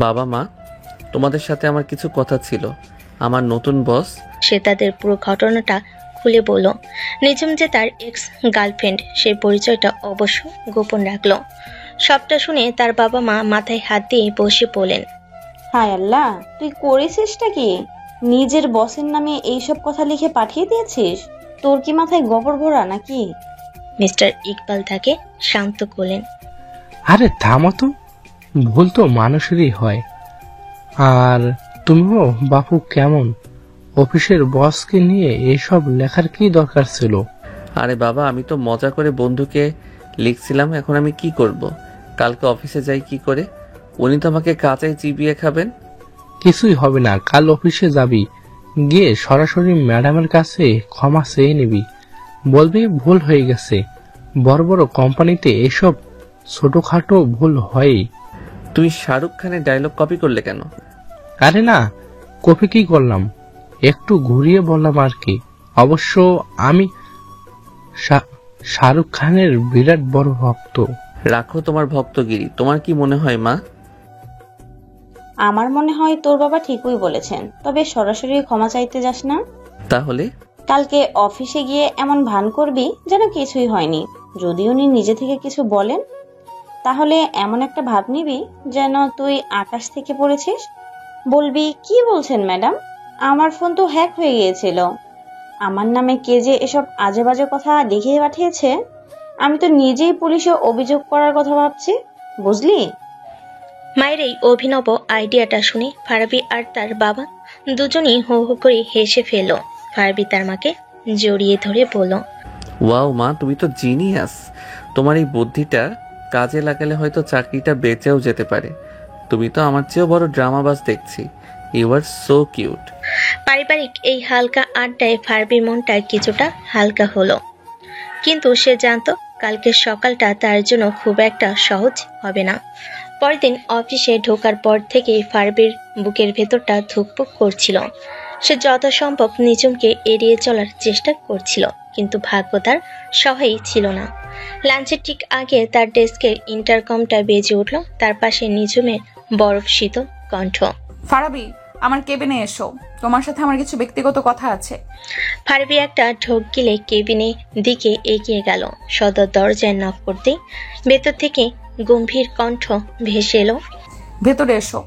বাবা মা, তোমাদের সাথে আমার কিছু কথা ছিল। আমার নতুন বস। সে তাদের পুরো ঘটনাটা খুলে বলল। নিজম যে তার এক্স গার্লফ্রেন্ড, সেই পরিচয়টা অবশ্য গোপন রাখলো। সবটা শুনে তার বাবা মা মাথায় হাত দিয়ে বসে পড়লেন। হায় আল্লাহ, তুই করেছিসটা কি? নিজের বসের নামে এইসব কথা লিখে পাঠিয়ে দিয়েছিস? তোর কি মাথায় গোবর ভরা নাকি? মিস্টার ইকবাল তাকে শান্ত করলেন। আরে থামো তো, ভুল তো মানুষেরই হয়। আর তুমিও বাপু কেমন? অফিসের বসকে নিয়ে এসব লেখার কি দরকার ছিল? আরে বাবা, আমি তো মজা করে বন্ধুকে লিখছিলাম। এখন আমি কি করব? কালকে অফিসে যাই কি করে? উনি তো আমাকে কাঁচায় চিবিয়ে খাবেন। কিছুই হবে না, কাল অফিসে যাবি, গিয়ে সরাসরি ম্যাডামের কাছে ক্ষমা চেয়ে নিবি, বলবি ভুল হয়ে গেছে। বড় বড় কোম্পানিতে এসব ছোটখাটো ভুল হয়। তুমি শাহরুখ খানের ডায়লগ কপি করলে কেন? আরে না, কপি কি করলাম, একটু ঘুরিয়ে বললাম আর কি। অবশ্য আমি শাহরুখ খানের বিরাট বড় ভক্ত। রাখো তোমার ভক্তগিরি। তোমার কি মনে হয় মা? আমার মনে হয় তোর বাবা ঠিকই বলেছেন, তবে সরাসরি ক্ষমা চাইতে যাস না। তাহলে কালকে অফিসে গিয়ে এমন ভান করবি যেন কিছুই হয়নি। যদি উনি নিজে থেকে কিছু বলেন, তাহলে এমন একটা ভাব নিবি যেন তুই আকাশ থেকে পড়েছিস। বলবি, কি বলছেন ম্যাডাম, আমার ফোন তো হ্যাক হয়ে গিয়েছিল। আমার নামে কে যে এসব আজে বাজে কথা লিখে পাঠিয়েছে, আমি তো নিজেই পুলিশে অভিযোগ করার কথা ভাবছি, বুঝলি? মায়ের এই অভিনব আইডিয়াটা শুনে ফারাবি আর তার বাবা দুজনেই হো হো করে হেসে ফেল। ফারাবি তার মাকে জড়িয়ে ধরে বলল, ওয়াও মা, তুমি তো জিনিয়াস। তোমার এই বুদ্ধিটা কাজে লাগালে হয়তো চাকরিটা বেঁচেও যেতে পারে। তুমি তো আমার চেয়েও বড় ড্রামাবাজ দেখছি। You are so cute. পারিবারিক এই হালকা আড্ডায় ফারাবির মনটা কিছুটা হালকা হলো, কিন্তু সে জানতো কালকের সকালটা তার জন্য খুব একটা সহজ হবে না। পরের দিন অফিসে ঢোকার পর থেকেই ফারাবির বুকের ভেতরটা ধুকপুক করছিল। সে যথাসম্ভব নিঝুমকে এড়িয়ে চলার চেষ্টা করছিল, কিন্তু ভাগ্য তার সহায়ই ছিল না। লাঞ্চের ঠিক আগে তার ডেস্কের ইন্টারকমটা বেজে উঠল। তার পাশে নিঝুমের বরফ শীতল কণ্ঠ। ফারাবি, আমার কেবিনে এসো, তোমার সাথে আমার কিছু ব্যক্তিগত কথা আছে। ফারাবি একটা ঢোক গিলে কেবিনে দিকে এগিয়ে গেল। সদর দরজায় নক করতেই ভেতর থেকে গম্ভীর কণ্ঠ ভেসে এলো, ভেতরে এসো।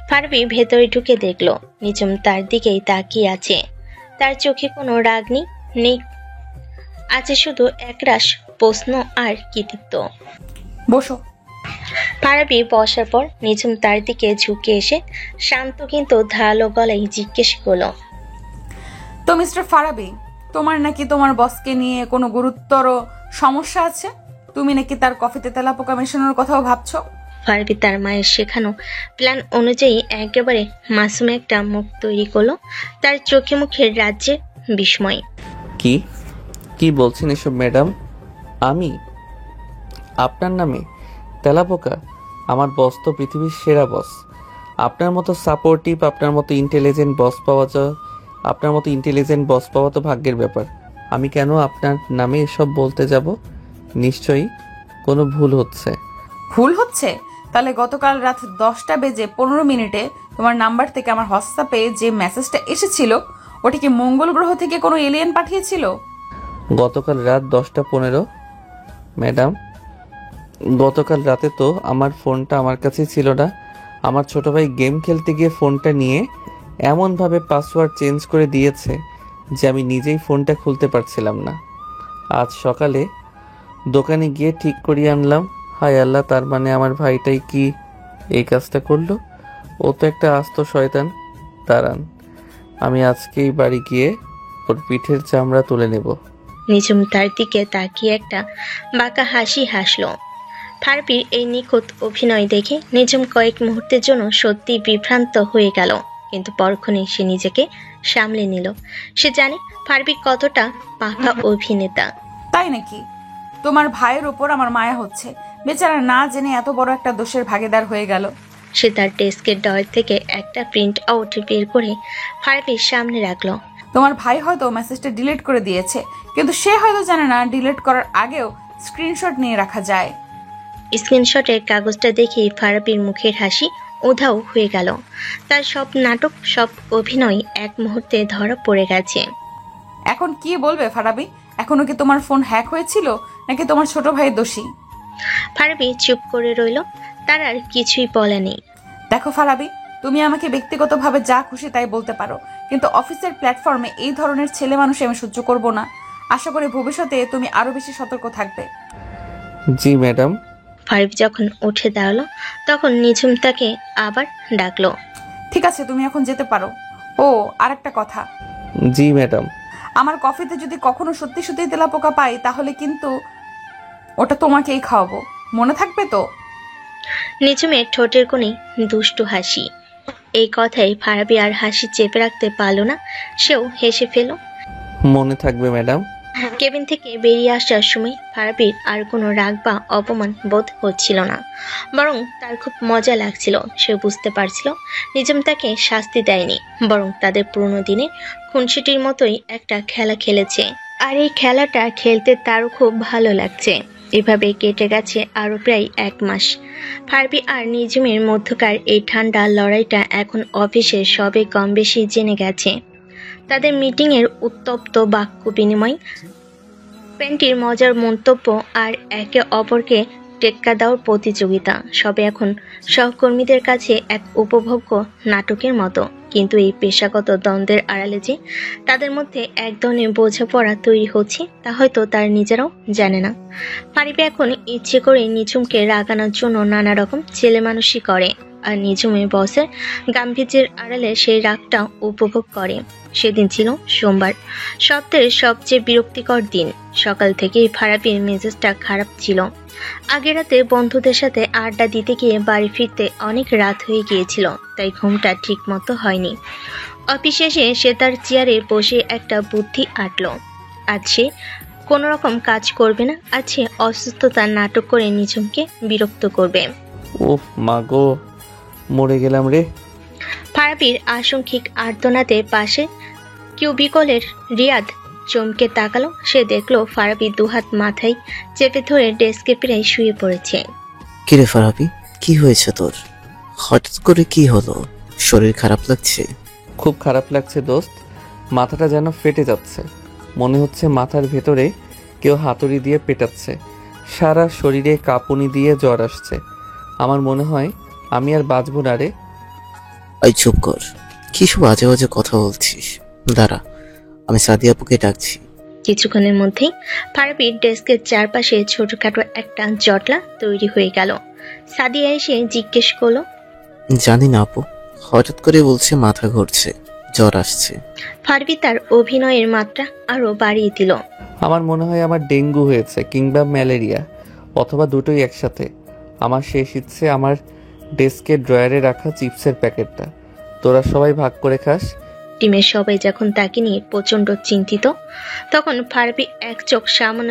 ফারাবি ভেতরে ঢুকে দেখলো নিঝুম তার দিকেই তাকিয়ে আছে। তার চোখে কোনো রাগ নেই, আছে শুধু একরাশ প্রশ্ন আর কৃতিত্ব। বসো। ফারাবি বসার পর নিঝুম তার দিকে ঝুঁকে এসে শান্ত কিন্তু ধারালো গলায় জিজ্ঞেস করলো, তো মিস্টার ফারাবি, তোমার নাকি তোমার বসকে নিয়ে কোনো গুরুতর সমস্যা আছে? তুমি নাকি তার কফিতে তেলাপোকা মেশানোর কথাও ভাবছো? ফারাবি তার মায়ের শেখানো প্ল্যান অনুযায়ী একেবারে মাসুম একটা মুখ তৈরি করলো। তার চোখে মুখে রাজ্যে বিস্ময়। কি কি বলছেন এসব ম্যাডাম? আমি আপনার নামে তেলাপোকা? আমার বস তো পৃথিবীর সেরা বস। আপনার মতো সাপোর্টিভ, আপনার মতো ইন্টেলিজেন্ট বস পাওয়া তো ভাগ্যের ব্যাপার। আমি কেন আপনার নামে এসব বলতে যাব? নিশ্চয়ই কোনো ভুল হচ্ছে। ভুল হচ্ছে? তাহলে গতকাল রাত 10:15 তোমার নাম্বার থেকে আমার হোয়াটসঅ্যাপে যে মেসেজটা এসেছিল, ওটা কি মঙ্গল গ্রহ থেকে কোনো এলিয়েন পাঠিয়েছিল? গতকাল রাত 10:15? ম্যাডাম, গতকাল রাতে তো আমার ফোনটা আমার কাছে ছিল না। আমার ছোট ভাই গেম খেলতে গিয়ে ফোনটা নিয়ে এমনভাবে পাসওয়ার্ড চেঞ্জ করে দিয়েছে যে আমি নিজেই ফোনটা খুলতে পারছিলাম না। আজ সকালে দোকানে গিয়ে ঠিক করিয়ে আনলাম। হায় আল্লাহ, তার মানে আমার ভাইটাই কি এই কাজটা করলো? ও তো একটা আস্ত শয়তান। দাঁড়ান, আমি আজকেই বাড়ি গিয়ে ওর পিঠের চামড়া তুলে নেব। নিঝুম তার দিকে তাকিয়ে একটা বাঁকা হাসি হাসল। ফারাবির এই নিখুঁত অভিনয় দেখে নিঝুম কয়েক মুহূর্তের জন্য সত্যি বিভ্রান্ত হয়ে গেল, কিন্তু পরক্ষণেই সে নিজেকে সামলে নিল। সে জানে ফারাবি কতটা পাকা অভিনেতা। তাই নাকি? তোমার ভাইয়ের উপর আমার মায়া হচ্ছে। বেচারা না জেনে এত বড় একটা দোষের ভাগীদার হয়ে গেল। সে তার ডেস্কের ড্রয়ার থেকে একটা প্রিন্ট আউট বের করে ফারাবির সামনে রাখলো। তোমার ভাই হয়তো মেসেজটা ডিলিট করে দিয়েছে, কিন্তু সে হয়তো জানে না ডিলিট করার আগেও স্ক্রিনশট নিয়ে রাখা যায়। স্ক্রিনশটের কাগজটা দেখে ফারাবির মুখের হাসি উধাও হয়ে গেল। তার সব নাটক, সব অভিনয় এক মুহূর্তে ধরা পড়ে গেছে। এখন কি বলবে ফারাবি? এখনো কি তোমার ফোন হ্যাক হয়েছিল, নাকি তোমার ছোট ভাই দোষী? ফারাবি চুপ করে রইল, তার আর কিছুই বলা নেই। দেখো ফারাবি, তুমি আমাকে ব্যক্তিগতভাবে যা খুশি তাই বলতে পারো, কিন্তু অফিসের প্ল্যাটফর্মে এই ধরনের ছেলে মানুষ আমি সহ্য করব না। আশা করি ভবিষ্যতে তুমি আরো বেশি সতর্ক থাকবে। জি ম্যাডাম। ফারাবি যখন উঠে দাঁড়ালো তখন নিঝুম তাকে আবার ডাকলো। ঠিক আছে, তুমি এখন যেতে পারো। ও, আরেকটা কথা। জি ম্যাডাম। আমার কফিতে যদি কখনো সত্যি সত্যি তেলাপোকা পাই, তাহলে কিন্তু ওটা তোমাকেই খাওয়াবো, মনে থাকবে তো? নিঝুমের ঠোঁটের কোণে দুষ্টু হাসি। এই কথায় ফারাবি আর হাসি চেপে রাখতে পারল না, সেও হেসে ফেল। মনে থাকবে ম্যাডাম। কেবিন থেকে বেরিয়ে আসার সময় ফারাবির আর কোনো রাগ বা অপমান বোধ হচ্ছিল না, বরং তার খুব মজা লাগছিল। সে বুঝতে পারছিল নিঝুম তাকে শাস্তি দেয়নি, বরং তাদের পুরনো দিনে খুনসুটির মতোই একটা খেলা খেলেছে, আর এই খেলাটা খেলতে তারও খুব ভালো লাগছে। এভাবে কেটে গেছে আরো প্রায় 1 মাস। ফারাবি আর নিঝুমের মধ্যকার এই ঠান্ডা লড়াইটা এখন অফিসে সবে কম বেশি জেনে গেছে। তাদের মিটিংয়ের উত্তপ্ত বাক্য বিনিময়, প্যান্টির মজার মন্তব্য আর একে অপরকে টেক্কা দেওয়ার প্রতিযোগিতা সবে এখন সহকর্মীদের কাছে এক উপভোগ্য নাটকের মতো। কিন্তু এই পেশাগত দ্বন্দ্বের আড়ালে যে তাদের মধ্যে এক ধরনের বোঝাপড়া তৈরি হচ্ছে তা হয়তো তার নিজেরাও জানে না। ফারাবি এখন ইচ্ছে করে নিঝুমকে রাগানোর জন্য নানা রকম ছেলেমানুষি করে, আর নিঝুমের বসের গাম্ভীর্যের আড়ালে সেই রাগটা উপভোগ করে। সেদিন ছিল সোমবার, সপ্তাহের সবচেয়ে বিরক্তিকর দিন। সকাল থেকেই ফারাবির মেজাজটা খারাপ ছিল। আগের রাতে বন্ধুদের সাথে আড্ডা দিতে গিয়ে বাড়ি ফিরতে অনেক রাত হয়ে গিয়েছিল, তাই ঘুমটা ঠিক মতো হয়নি। অফিসে এসে সে তার চেয়ারে বসে একটা বুদ্ধি আঁটল। আজ সে কোনো রকম কাজ করবে না, আজ সে অসুস্থতার নাটক করে নিঝুমকে বিরক্ত করবে। ওহ মা গো, মরে গেলাম রে। ফারাবির আশঙ্কিক আর্তনাদে পাশে কিউবিকলের রিয়াদ চমকে তাকালো। সে দেখলো ফারাবি দুহাত মাথায় চেপে ধরে ডেস্কে প্রায় শুয়ে পড়েছে। কিরে ফারাবি, কি হয়েছে তোর? হঠাৎ করে কি হলো? শরীর খারাপ লাগছে? খুব খারাপ লাগছে দোস্ত, মাথাটা যেন ফেটে যাচ্ছে। মনে হচ্ছে মাথার ভেতরে কেউ হাতুড়ি দিয়ে পেটাচ্ছে। সারা শরীরে কাঁপুনি দিয়ে জ্বর আসছে। আমার মনে হয় আমি আর বাঁচবো না রে। এই চুপ কর, কি সব আজে বাজে কথা বলছিস? দাঁড়া, আমি সাদিয়া আপুকে ডাকছি। কিছুক্ষণের মধ্যেই ফারাবির ডেস্কের চারপাশে ছোটখাটো একটা জটলা তৈরি হয়ে গেল। সাদিয়া এসে জিজ্ঞেস করলো, জানি না আপু, হঠাৎ করে বলছে মাথা ঘুরছে, জ্বর আসছে। ফারাবি তার অভিনয়ের মাত্রা আরো বাড়িয়ে দিল। আমার মনে হয় আমার ডেঙ্গু হয়েছে কিংবা ম্যালেরিয়া, অথবা দুটোই একসাথে। আমার শেষ ইচ্ছে আমার ডেস্কের ড্রয়ারে রাখা চিপসের প্যাকেটটা তোরা সবাই ভাগ করে খাস। টিমের সবাই যখন তাকে নিয়ে প্রচন্ড চিন্তিত, তখন ফারাবি এক চোখ সামান্য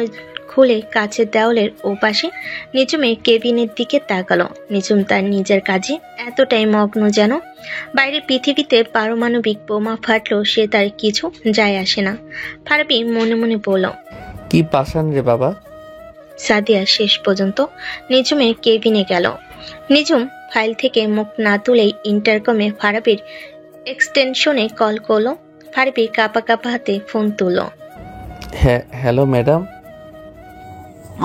খুলে কাছের দেওয়ালের ওপাশে নিঝুমের কেবিনের দিকে তাকালো। নিঝুম তার নিজের কাজে এতটাই মগ্ন যেন বাইরের পৃথিবীতে পারমাণবিক বোমা ফাটলো সে তার কিছু যায় আসে না। ফারাবি মনে মনে বলল, কি পাষাণ রে বাবা। সাদিয়া শেষ পর্যন্ত নিঝুমের কেবিনে গেল। নিঝুম ফাইল থেকে মুখ না তুলেই ইন্টারকমে ফারাবির এক্সটেনশনে কল করলো। ফারাবি কাঁপা কাঁপা হাতে ফোন তুলল। হ্যাঁ হ্যালো ম্যাডাম।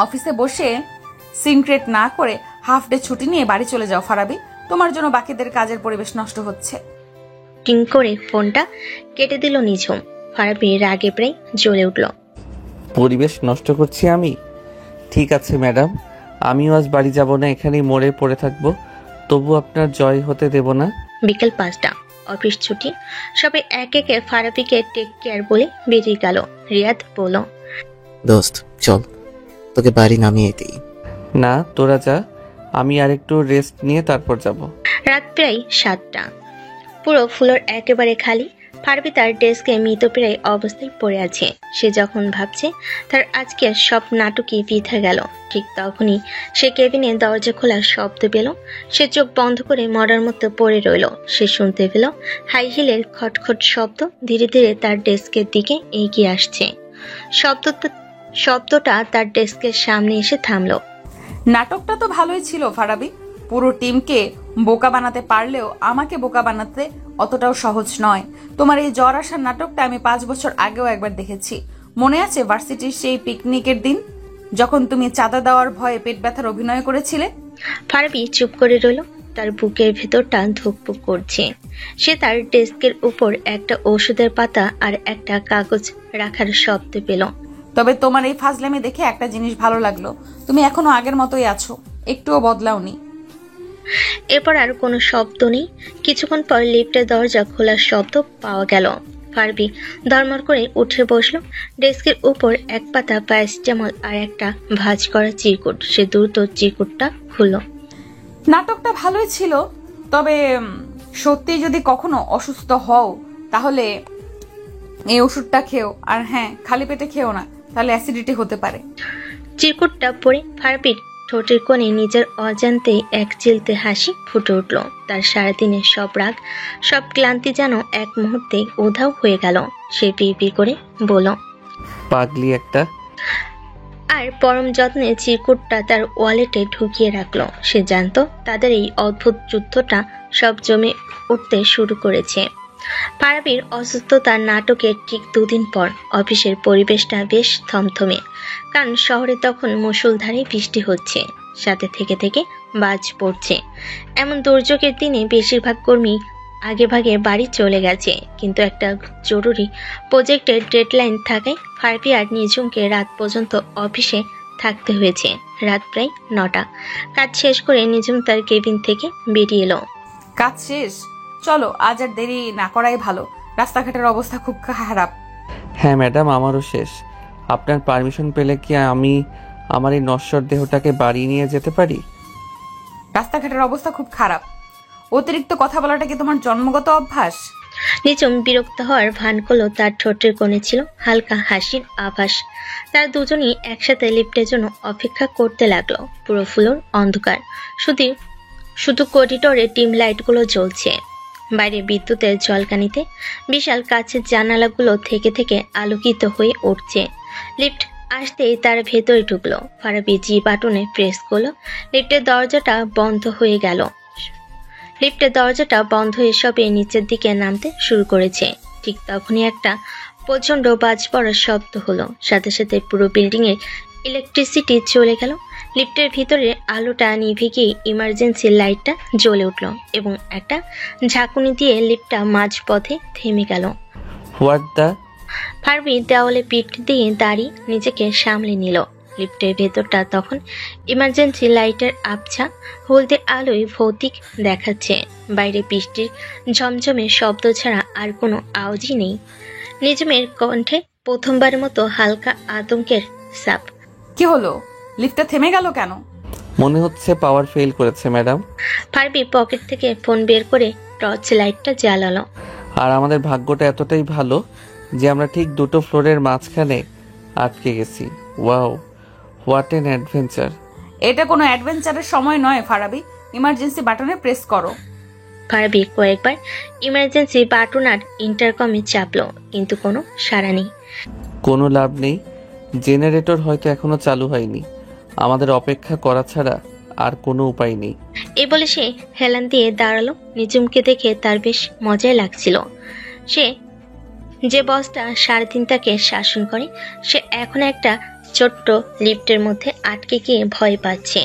অফিসে বসে সিনক্রেট না করে হাফ ডে ছুটি নিয়ে বাড়ি চলে যাও ফারাবি, তোমার জন্য বাকিদের কাজের পরিবেশ নষ্ট হচ্ছে। টিং করে ফোনটা কেটে দিল নিঝুম। ফারাবি রাগে প্রায় জ্বলে উঠল। পরিবেশ নষ্ট করছি আমি? ঠিক আছে ম্যাডাম, আমিও আজ বাড়ি যাব না, এখানেই মরে পড়ে থাকবো, তবু আপনার জয় হতে দেব না। বিকেল 5টা, অফিস ছুটি। সবাই এক একে ফারাবিকে টেক কেয়ার বলে বেরিয়ে গেল। রিয়াদ বলল, দোস্ত চল, তোকে বাড়ি নামিয়ে দিই। না তোরা যা, আমি আর একটু রেস্ট নিয়ে তারপর যাব। রাত প্রায় 7টা। পুরো ফ্লোর একেবারে খালি। ফারাবি তার ডেস্কে মৃতপ্রায় অবস্থায় পড়ে আছে। সে যখন ভাবছে তার আজকের সব নাটকই বৃথা গেল, ঠিক তখনই সে কেবিনে দরজা খোলার শব্দ পেল। সে চোখ বন্ধ করে মরার মতো পড়ে রইল। সে শুনতে পেল হাই হিলের খটখট শব্দ ধীরে ধীরে তার ডেস্কের দিকে এগিয়ে আসছে। শব্দটা তার ডেস্কের সামনে এসে থামলো। নাটকটা তো ভালোই ছিল ফারাবি, পুরো টিমকে বোকা বানাতে পারলেও আমাকে বোকা বানাতে অতটাও সহজ নয়। তোমার এই জ্বর আসার নাটকটা আমি 5 বছর আগেও একবার দেখেছি। মনে আছে ভার্সিটির সেই পিকনিকের দিন, যখন তুমি চাঁদা দেওয়ার ভয়ে পেট ব্যথার অভিনয় করেছিলে? ফারাবি চুপ করে রইল। তার বুকের ভেতরটা ধুকপুক করছে। সে তার ডেস্কের উপর একটা ওষুধের পাতা আর একটা কাগজ রাখার শব্দ পেল। তবে তোমার এই ফাজলামি দেখে একটা জিনিস ভালো লাগলো, তুমি এখনো আগের মতোই আছো, একটুও বদলাওনি। এরপর আর কোনো শব্দ নেই। কিছুক্ষণ পর লিফটের দরজা খোলার শব্দ পাওয়া গেল। ফারাবি ধর্মর করে উঠে বসলো। ডেস্কের উপর এক পাতা প্যারাসিটামল আর একটা ভাঁজ করা চিরকুট। সে দ্রুত চিরকুটটা খুলল। নাটকটা ভালোই ছিল, তবে সত্যি যদি কখনো অসুস্থ হও তাহলে এই ওষুধটা খেও। আর হ্যাঁ, খালি পেটে খেও না, তাহলে অ্যাসিডিটি হতে পারে। চিরকুটটা পরে ফারাবির ঠোঁটের কোণে নিজের অজান্তেই এক চিলতে হাসি ফুটে উঠল। তার সারাদিনের সব রাগ, সব ক্লান্তি যেন এক মুহূর্তে উধাও হয়ে গেল। সে পি করে বলল, পাগলি একটা। আর পরম যত্নে চিরকুটটা তার ওয়ালেটে ঢুকিয়ে রাখলো। সে জানতো তাদের এই অদ্ভুত যুদ্ধটা সব জমে উঠতে শুরু করেছে। ফারাবির অসুস্থতার নাটকের ঠিক 2 দিন পর অফিসের পরিবেশটা বেশ থমথমে, কারণ শহরে তখন মুষলধারে বৃষ্টি হচ্ছে, সাথে থেকে থেকে বাজ পড়ছে। এমন দুর্যোগের দিনে বেশিরভাগ কর্মী আগে ভাগে বাড়ি চলে গেছে, কিন্তু একটা জরুরি প্রজেক্টের ডেডলাইন থাকায় ফারাবি আর নিঝুমকে রাত পর্যন্ত অফিসে থাকতে হয়েছে। রাত প্রায় 9টা। কাজ শেষ করে নিঝুম তার কেবিন থেকে বেরিয়ে এলো। কাজ শেষ? চলো, আজ আর দেরি না করাই ভালো, রাস্তাঘাটের অবস্থা খুব খারাপ। হ্যাঁ ম্যাডাম, আমারও শেষ। আপনার পারমিশন পেলে কি আমি আমার এই নশ্বর দেহটাকে বাড়ি নিয়ে যেতে পারি? রাস্তাঘাটের অবস্থা খুব খারাপ, অতিরিক্ত কথা বলাটা কি তোমার জন্মগত অভ্যাস? নিঝুম বিরক্ত হওয়ার ভান করলো। তার ঠোঁটের কোণে ছিল হালকা হাসির আভাস। তারা দুজনই একসাথে লিফটের জন্য অপেক্ষা করতে লাগলো। পুরো ফ্লোর অন্ধকার, শুধু করিডোরে টিম লাইটগুলো জ্বলছে। বাইরে বিদ্যুতের ঝলকানিতে বিশাল কাচের জানালাগুলো থেকে থেকে আলোকিত হয়ে উঠছে। লিফট আসতেই তার ভেতরে ঢুকলো। ফারাবি জি বাটনে প্রেস করলো। লিফটের দরজাটা বন্ধ হয়ে গেল। লিফটের দরজাটা বন্ধ হয়ে সবে নিচের দিকে নামতে শুরু করেছে। ঠিক তখনই একটা প্রচন্ড বাজ পড়ার শব্দ হলো। সাথে সাথে পুরো বিল্ডিং এর ইলেকট্রিসিটি চলে গেল। লিফটের ভিতরে আলোটা নিভে গিয়ে ইমার্জেন্সি লাইটটা জ্বলে উঠল এবং একটা ঝাঁকুনি দিয়ে লিফটটা মাঝপথে থেমে গেল। What the? ফারাবি দেওয়ালে পিঠ দিয়ে দাঁড়িয়ে নিজেকে সামলে নিল। লিফটের ভেতরটা তখন ইমার্জেন্সি লাইটের আবছা হলদে আলোয় ভৌতিক দেখাচ্ছে। বাইরে বৃষ্টির ঝমঝমে শব্দ ছাড়া আর কোনো আওয়াজই নেই। নিঝুমের কণ্ঠে প্রথমবারের মতো হালকা আতঙ্কের ছাপ। কি হলো? লিফটটা থেমে গেল কেন? মনে হচ্ছে পাওয়ার ফেল করেছে ম্যাডাম। ফারাবি পকেট থেকে ফোন বের করে টর্চ লাইটটা জ্বালালো। আর আমাদের ভাগ্যটা এতটাই ভালো যে আমরা ঠিক 2টো ফ্লোরের মাঝখানে আটকে গেছি। Wow, what N adventure. এটা কোনো অ্যাডভেঞ্চারের সময় নয় ফারাবি, ইমার্জেন্সি বাটনে প্রেস করো। ফারাবি কয়েকবার ইমার্জেন্সি বাটন আর ইন্টারকমে চাপলো, কিন্তু কোনো সাড়া নেই। কোনো লাভ নেই, জেনারেটর হয়তো এখনো চালু হয়নি। আমাদের অপেক্ষা করা ছাড়া আর কোনো উপায় নেই। এই বলে সে হেলান দিয়ে দাঁড়ালো। নিঝুমকে দেখে তার বেশ মজাই লাগছিল। সে যে বসটা সারাদিন তাকে শাসন করে, সে এখন একটা ছোট্ট লিফটের মধ্যে আটকে গিয়ে ভয় পাচ্ছে।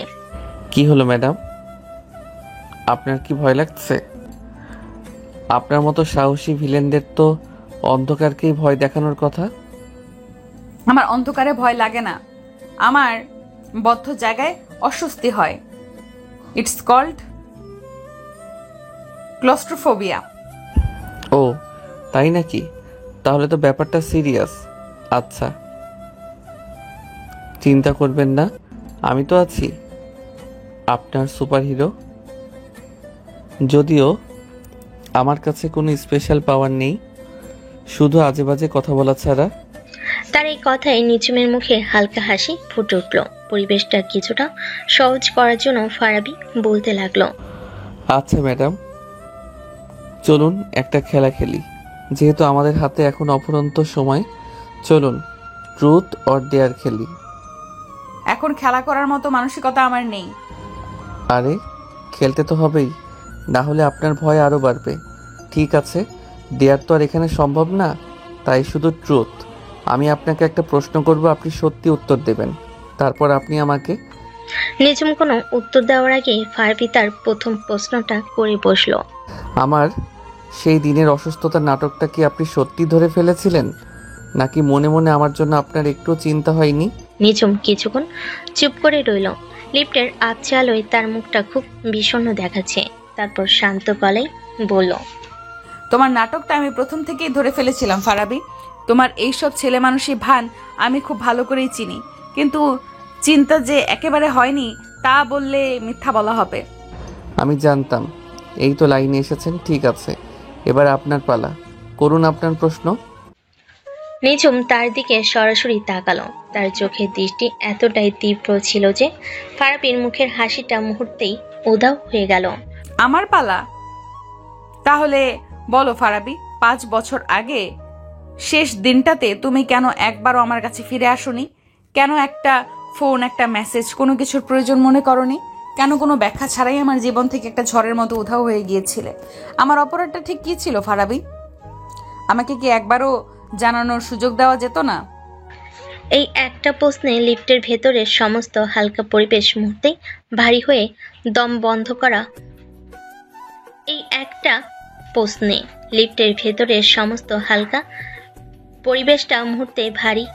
কি হলো ম্যাডাম, আপনার কি ভয় লাগছে? আপনার মতো সাহসী ভিলেনদের তো অন্ধকারকেই ভয় দেখানোর কথা। আমার অন্ধকারে ভয় লাগে না, আমার বদ্ধ জায়গায় অস্বস্তি হয়। It's called claustrophobia. ও তাই নাকি? তাহলে তো ব্যাপারটা সিরিয়াস। আচ্ছা, চিন্তা করবেন না, আমি তো আছি, আপনার সুপারহিরো। যদিও আমার কাছে কোনো স্পেশাল পাওয়ার নেই, শুধু আজে বাজে কথা বলা ছাড়া। তার এই কথায় নিঝুমের মুখে হালকা হাসি ফুটে উঠল। পরিবেশটা কিছুটা সহজ করার জন্য ফারাবি বলতে লাগলো, আচ্ছা ম্যাডাম, চলুন একটা খেলা খেলি। যেহেতু আমাদের হাতে এখন অফুরন্ত সময়, চলুন ট্রুথ অর ডেয়ার খেলি। এখন খেলা করার মতো মানসিকতা আমার নেই। আরে খেলতে তো হবেই, না হলে আপনার ভয় আরও বাড়বে। ঠিক আছে, ডেয়ার তো আর এখানে সম্ভব না, তাই শুধু ট্রুথ। আমি আপনাকে একটা প্রশ্ন করব, আপনি সত্যি উত্তর দেবেন, তারপর আপনি আমাকে। নিঝুম কোনো উত্তর দেওয়ার আগে ফারাবি তার প্রথম প্রশ্নটা করে বসলো। আমার সেই দিনের অসুস্থতার নাটকটা কি আপনি সত্যি ধরে ফেলেছিলেন, নাকি মনে মনে আমার জন্য আপনার একটু চিন্তা হয়নি? নিঝুম কিছুক্ষণ চুপ করে রইল। লিফটের আবছা আলোয় তার মুখটা খুব বিষণ্ণ দেখাচ্ছে। তারপর শান্ত গলায় বলল, তোমার নাটকটা আমি প্রথম থেকেই ধরে ফেলেছিলাম ফারাবি। তোমার এইসব ছেলে মানুষই ভান আমি খুব ভালো করেই চিনি, কিন্তু চিন্তা যে একেবারে হয়নি তা বললে মিথ্যা বলা হবে। আমি জানতাম। এই তো লাইনে এসেছেন, ঠিক আছে। এবার আপনার পালা, করুন আপনার প্রশ্ন। নিঝুম তার দিকে সরাসরি তাকালো। তার চোখের দৃষ্টি এতটাই তীব্র ছিল যে ফারাবির মুখের হাসিটা মুহূর্তেই উধাও হয়ে গেল। আমার পালা? তাহলে বলো ফারাবি, 5 বছর আগে শেষ দিনটাতে তুমি কেন একবারও আমার কাছে ফিরে আসোনি? কেন একটা ফোন, একটা মেসেজ, কোনো কিছুর প্রয়োজন মনে করনি? কেন কোনো ব্যাখ্যা ছাড়াই আমার জীবন থেকে একটা ঝড়ের মতো উধাও হয়ে গিয়েছিলে? আমার অপরাধটা ঠিক কি ছিল ফারাবি? আমাকে কি একবারও জানানোর সুযোগ দেওয়া যেত না? এই একটা প্রশ্নে লিফটের ভেতরের সমস্ত হালকা পরিবেশ মুহূর্তেই ভারী হয়ে দম বন্ধ করা এই একটা প্রশ্নে লিফটের ভেতরের সমস্ত হালকা পরিবেশটা মুহূর্তে ভারী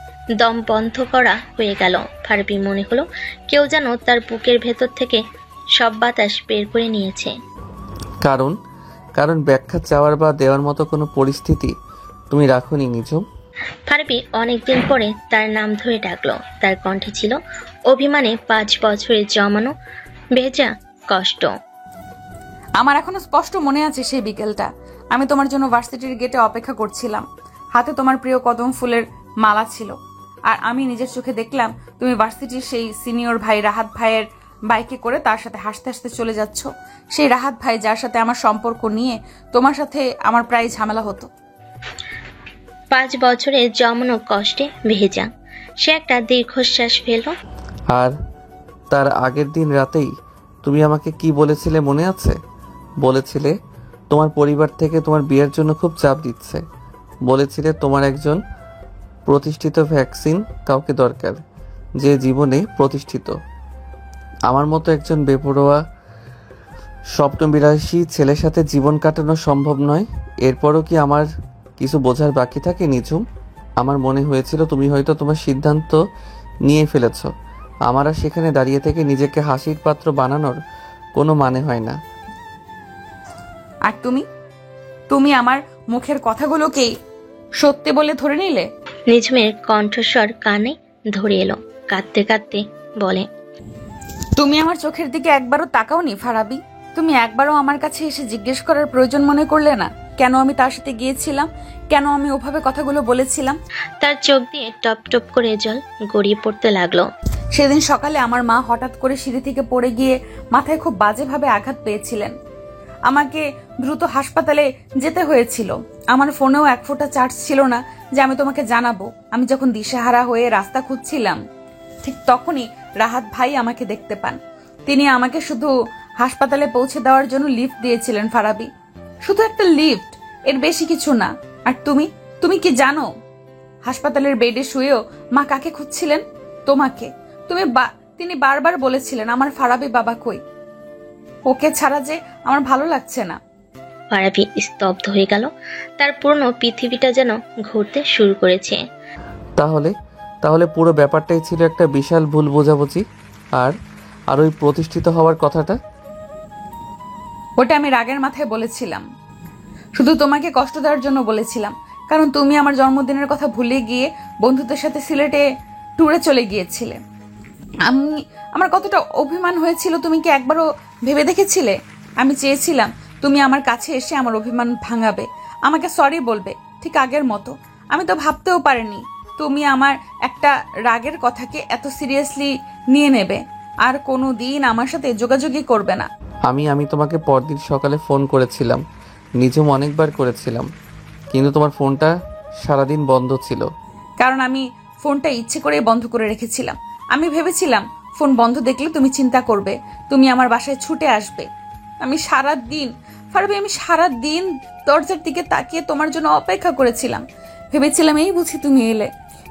দম বন্ধ করা হয়ে গেল। ফারাবি মনে হলো কেউ যেন তার বুকের ভেতর থেকে সব বাতাস বের করে নিয়েছে। কারণ কারণ ব্যাখ্যা চাওয়ার বা দেওয়ার মতো কোনো পরিস্থিতি তুমি রাখোনি নিঝুম। ফারাবি অনেকদিন পরে তার নাম ধরে ডাকলো। তার কণ্ঠে ছিল অভিমানে 5 বছরের জমানো ভেজা কষ্ট। আমার এখনো স্পষ্ট মনে আছে সেই বিকেলটা। আমি তোমার জন্য ভার্সিটির গেটে অপেক্ষা করছিলাম। হাতে তোমার প্রিয় কদম ফুলের মালা ছিল। আর আমি নিজের চোখে দেখলাম তুমি ভার্সিটির সেই সিনিয়র ভাই রাহাত ভাইয়ের বাইকে করে তার সাথে হাসতে হাসতে চলে যাচ্ছ। সেই রাহাত ভাই যার সাথে আমার সম্পর্ক নিয়ে তোমার সাথে আমার প্রায় ঝামেলা হতো। 5 বছরের জমানো কষ্টে ভেজা। সে একটা দীর্ঘশ্বাস ফেলল। আর তার আগের দিন রাতেই তুমি আমাকে কি বলেছিলে মনে আছে? বলেছিলে তোমার পরিবার থেকে তোমার বিয়ের জন্য খুব চাপ দিচ্ছে। বলেছিলে তোমার একজন প্রতিষ্ঠিত ভ্যাকসিন কাউকে দরকার, যে জীবনে প্রতিষ্ঠিত। আমার মতো একজন বেপরোয়া স্বপ্নবিলাসী ছেলের সাথে জীবন কাটানো সম্ভব নয়। এরপরও কি আমার কিছু বোঝার বাকি থাকে নিঝুম? আমার মনে হয়েছিল তুমি হয়তো তোমার সিদ্ধান্ত নিয়ে ফেলেছ। আমার আর সেখানে দাঁড়িয়ে থেকে নিজেকে হাসির পাত্র বানানোর কোনো মানে হয় না। আর তুমি আমার মুখের কথাগুলোকেই সত্যি বলে ধরে নিলে। নিঝুমের কণ্ঠস্বর কানে ধরে এলো। কাঁদতে কাঁদতে বলে, তুমি আমার চোখের দিকে একবারও তাকাওনি ফারাবি? তুমি একবারও আমার কাছে এসে জিজ্ঞেস করার প্রয়োজন মনে করলে না কেন আমি তার সাথে গিয়েছিলাম, কেন আমি ওভাবে কথাগুলো বলেছিলাম? তার চোখ দিয়ে টপ টপ করে জল গড়িয়ে পড়তে লাগলো। সেদিন সকালে আমার মা হঠাৎ করে সিঁড়ি থেকে পড়ে গিয়ে মাথায় খুব বাজেভাবে আঘাত পেয়েছিলেন। আমাকে দ্রুত হাসপাতালে যেতে হয়েছিল। আমার ফোনেও 1 ফোঁটা চার্জ ছিল না যে আমি তোমাকে জানাবো। আমি যখন দিশেহারা হয়ে রাস্তা খুঁজছিলাম, ঠিক তখনই রাহাত ভাই আমাকে দেখতে পান। তিনি আমাকে শুধু হাসপাতালে পৌঁছে দেওয়ার জন্য লিফট দিয়েছিলেন ফারাবি। শুধু একটা লিফট, এর বেশি কিছু না। আর তুমি কি জানো হাসপাতালের বেডে শুয়েও মা কাকে খুঁজছিলেন? তোমাকে। তিনি বারবার বলেছিলেন আমার ফারাবি বাবা কই, ওকে ছাড়া যে আমার ভালো লাগছে না। ফারাবি স্তব্ধ হয়ে গেল। তার পুরনো পৃথিবীটা যেন ঘুরতে শুরু করেছে। তাহলে পুরো ব্যাপারটাই ছিল একটা বিশাল ভুল বোঝাবুঝি। আর ওই প্রতিষ্ঠিত হওয়ার কথাটা? ওটা আমি রাগের মাথায় বলেছিলাম, শুধু তোমাকে কষ্ট দেওয়ার জন্য বলেছিলাম। কারণ তুমি আমার জন্মদিনের কথা ভুলে গিয়ে বন্ধুদের সাথে সিলেটে ট্যুরে চলে গিয়েছিলে। আমার কতটা অভিমান হয়েছিল তুমি কি একবারও ভেবে দেখেছিলে? আমি চেয়েছিলাম তুমি আমার কাছে এসে আমার অভিমান ভাঙাবে, আমাকে সরি বলবে, ঠিক আগের মতো। আমি তো ভাবতেও পারিনি তুমি আমার একটা রাগের কথাকে এত সিরিয়াসলি নিয়ে নেবে আর কোনো দিন আমার সাথে যোগাযোগই করবে না। আমি তোমাকে পরদিন সকালে ফোন করেছিলাম, নিঝুম, অনেকবার করেছিলাম, কিন্তু তোমার ফোনটা সারাদিন বন্ধ ছিল। কারণ আমি ফোনটা ইচ্ছে করে বন্ধ করে রেখেছিলাম। আমি ভেবেছিলাম ফোন বন্ধ দেখলে তুমি চিন্তা করবে, তুমি আমার বাসায় ছুটে আসবে। আমি সারা দিন দরজার দিকে তাকিয়ে তোমার জন্য অপেক্ষা করেছিলাম। ভেবেছিলাম এই বুঝি তুমি এলে।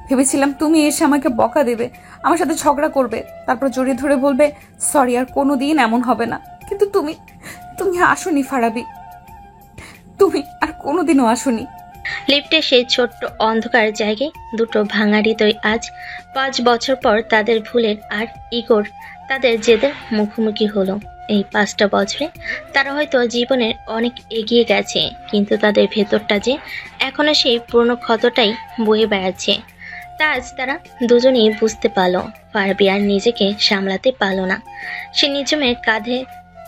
ভেবেছিলাম তুমি এসে আমাকে বকা দেবে, আমার সাথে ঝগড়া করবে, তারপর জড়িয়ে ধরে বলবে সরি, আর কোনোদিন এমন হবে না। কিন্তু তুমি আসোনি ফারাবি, তুমি আর কোনোদিনও আসোনি। লিফটে সেই ছোট্ট অন্ধকার জায়গায় দুটো ভাঙা হৃদয় আজ 5 বছর পর তাদের ভুলের আর ইগোর তাদের জেদের মুখোমুখি হলো। এই 5টা বছরে তারা হয়তো জীবনের অনেক এগিয়ে গেছে, কিন্তু তাদের ভেতরটা যে এখনো সেই পুরনো ক্ষতটাই বয়ে বেড়াচ্ছে। তা আজ তারা দুজনেই বুঝতে পারলো। ফারাবি আর নিজেকে সামলাতে পারলো না। সে নিঝুমের কাঁধে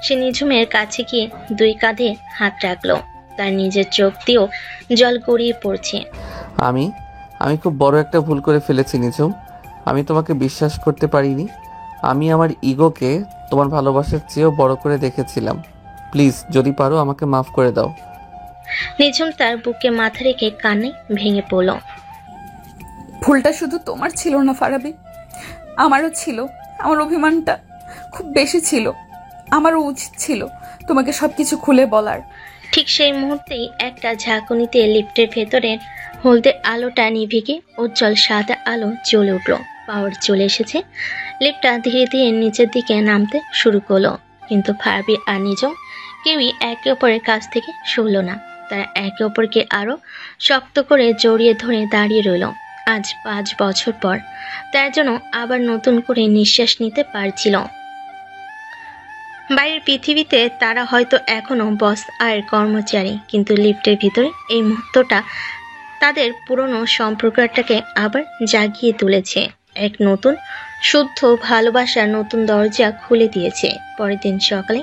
সে নিঝুমের কাছে গিয়ে দুই কাঁধে হাত রাখলো। তার নিজের চোখ দিয়েও জল গড়িয়ে পড়ছে। আমি আমি খুব বড় একটা ভুল করে ফেলেছি নিঝুম। আমি তোমাকে বিশ্বাস করতে পারিনি। আমি আমার ইগোকে তোমার ভালোবাসার চেয়েও বড় করে দেখেছিলাম। প্লিজ যদি পারো আমাকে মাফ করে দাও। নিঝুম তার বুকে মাথা রেখে কান্নায় ভেঙে পড়ল। ভুলটা শুধু তোমার ছিল না ফারাবি, আমারও ছিল। আমার অভিমানটা খুব বেশি ছিল। আমারও উচিত ছিল তোমাকে সবকিছু খুলে বলার। ঠিক সেই মুহূর্তেই একটা ঝাঁকুনিতে লিফটের ভেতরে হলদে আলোটা নিভে গিয়ে উজ্জ্বল সাদা আলো জ্বলে উঠল। পাওয়ার চলে এসেছে। লিফটটা ধীরে ধীরে নিচের দিকে নামতে শুরু করলো, কিন্তু ফারাবি আর নিঝুম কেউই একে অপরের কাছ থেকে সরল না। তারা একে অপরকে আরো শক্ত করে জড়িয়ে ধরে দাঁড়িয়ে রইল। আজ 5 বছর পর তার জন্য আবার নতুন করে নিঃশ্বাস নিতে পারছিল। বাইরের পৃথিবীতে তারা হয়তো এখনো বস আর কর্মচারী, কিন্তু লিফটের ভিতরে এই মুহূর্তটা তাদের পুরনো সম্পর্কটাকে আবার জাগিয়ে তুলেছে। এক নতুন শুদ্ধ ভালোবাসার নতুন দরজা খুলে দিয়েছে। পরের দিন সকালে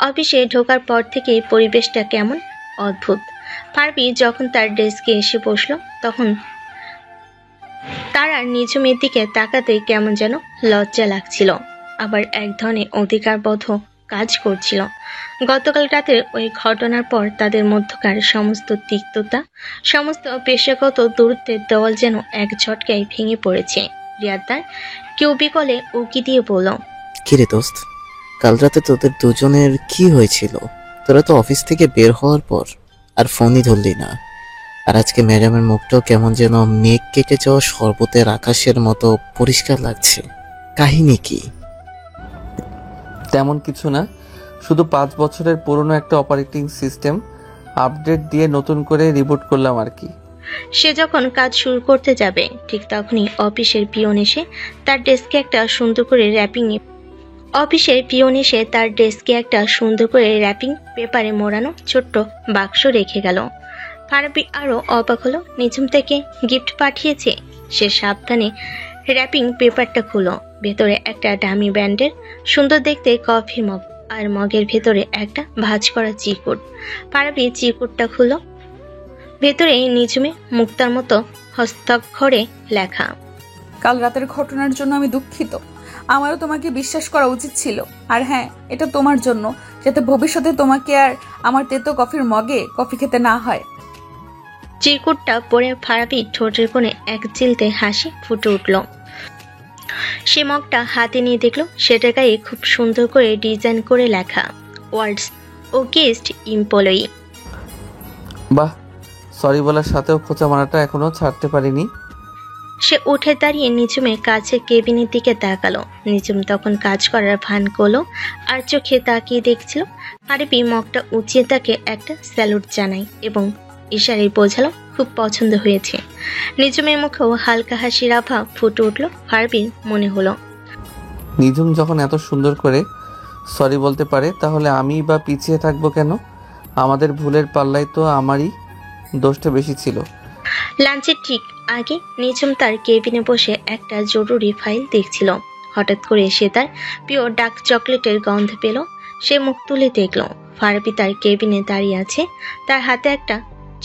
অফিসে ঢোকার পর থেকে পরিবেশটা কেমন অদ্ভুত। ফারাবি যখন তার ডেস্কে এসে বসলো, তখন তার আর নিঝুমের দিকে তাকাতে কেমন যেন লজ্জা লাগছিল, আবার এক ধরনের অধিকারবোধ কাজ করছিল। গতকাল রাতের ওই ঘটনার পর তাদের মধ্যকার সমস্ত তিক্ততা, সমস্ত পেশাগত দূরত্বের দেওয়াল যেন এক ঝটকায় ভেঙে পড়েছে। রিয়া তার কিউবিকলে উকি দিয়ে বলল, কিরে দোস্ত, কাল রাতে তোদের দুজনের কি হয়েছিল? তোরা তো অফিস থেকে বের হওয়ার পর আর ফোনই ধরলি না। আর আজকে ম্যাডামের মুখটাও কেমন যেন মেঘ কেটে যাওয়া শরবতের আকাশের মতো পরিষ্কার লাগছে। কাহিনী কি? তেমন কিছু না, শুধু 5 বছরের পুরনো একটা অপারেটিং সিস্টেম আপডেট দিয়ে নতুন করে রিবুট করলাম আর কি। সে যখন কাজ শুরু করতে যাবে ঠিক তখনই অফিসের পিয়ন এসে তার ডেস্কে একটা সুন্দর করে র্যাপিং পেপারে মোড়ানো ছোট্ট বাক্স রেখে গেল। ফারাবি আরো অবাক হলো, নিঝুম থেকে গিফট পাঠিয়েছে। সে সাবধানে র্যাপিং পেপারটা খুলো। ভেতরে একটা ডামি ব্যান্ডের সুন্দর দেখতে কফি মগ, আর মগের ভেতরে একটা ভাঁজ করা চিরকুট। ফারাবি চিরকুটটা খুলো। ভেতরে নিঝুমে মুক্তার মতো হস্তাক্ষরে লেখা, কাল রাতের ঘটনার জন্য আমি দুঃখিত। আমারও তোমাকে বিশ্বাস করা উচিত ছিল। আর হ্যাঁ, এটা তোমার জন্য, যাতে ভবিষ্যতে তোমাকে আর আমার তেতো কফির মগে কফি খেতে না হয়। চিরকুটটা পরে ফারাবি ঠোঁটের কোণে এক চিলতে হাসি ফুটে উঠল। সে মগটা হাতে নিয়ে দেখলো সেটার গায়ে খুব সুন্দর করে ডিজাইন করে লেখা, ওয়ার্ল্ডস ও গেস্ট এমপ্লয়ি। বাহ, সরি বলার সাথেও খোঁচা মারাটা এখনো ছাড়তে পারিনি। সে উঠে দাঁড়িয়ে নিঝুমের কাছে কেবিনের দিকে তাকালো। নিঝুম তখন কাজ করার ভান করলো আর চোখে তাকিয়ে দেখছিল। ফারাবি মগটা উঁচিয়ে তাকে একটা স্যালুট জানাই এবং ইশারায় বোঝালো খুব পছন্দ হয়েছে। নিঝুমের মুখেও হালকা হাসির আভা ফুটে উঠল। ফারাবির মনে হলো, নিঝুম যখন এত সুন্দর করে সরি বলতে পারে, তাহলে আমি বা পিছিয়ে থাকবো কেন? আমাদের ভুলের পাল্লায় তো আমারই দোষটা বেশি ছিল। লাঞ্চের ঠিক আগে নিঝুম তার কেবিনে বসে একটা জরুরি ফাইল দেখছিল। হঠাৎ করে সে তার প্রিয় ডার্ক চকলেটের গন্ধ পেল। সে মুখ তুলে দেখল ফারাবি তার কেবিনে দাঁড়িয়ে আছে, তার হাতে একটা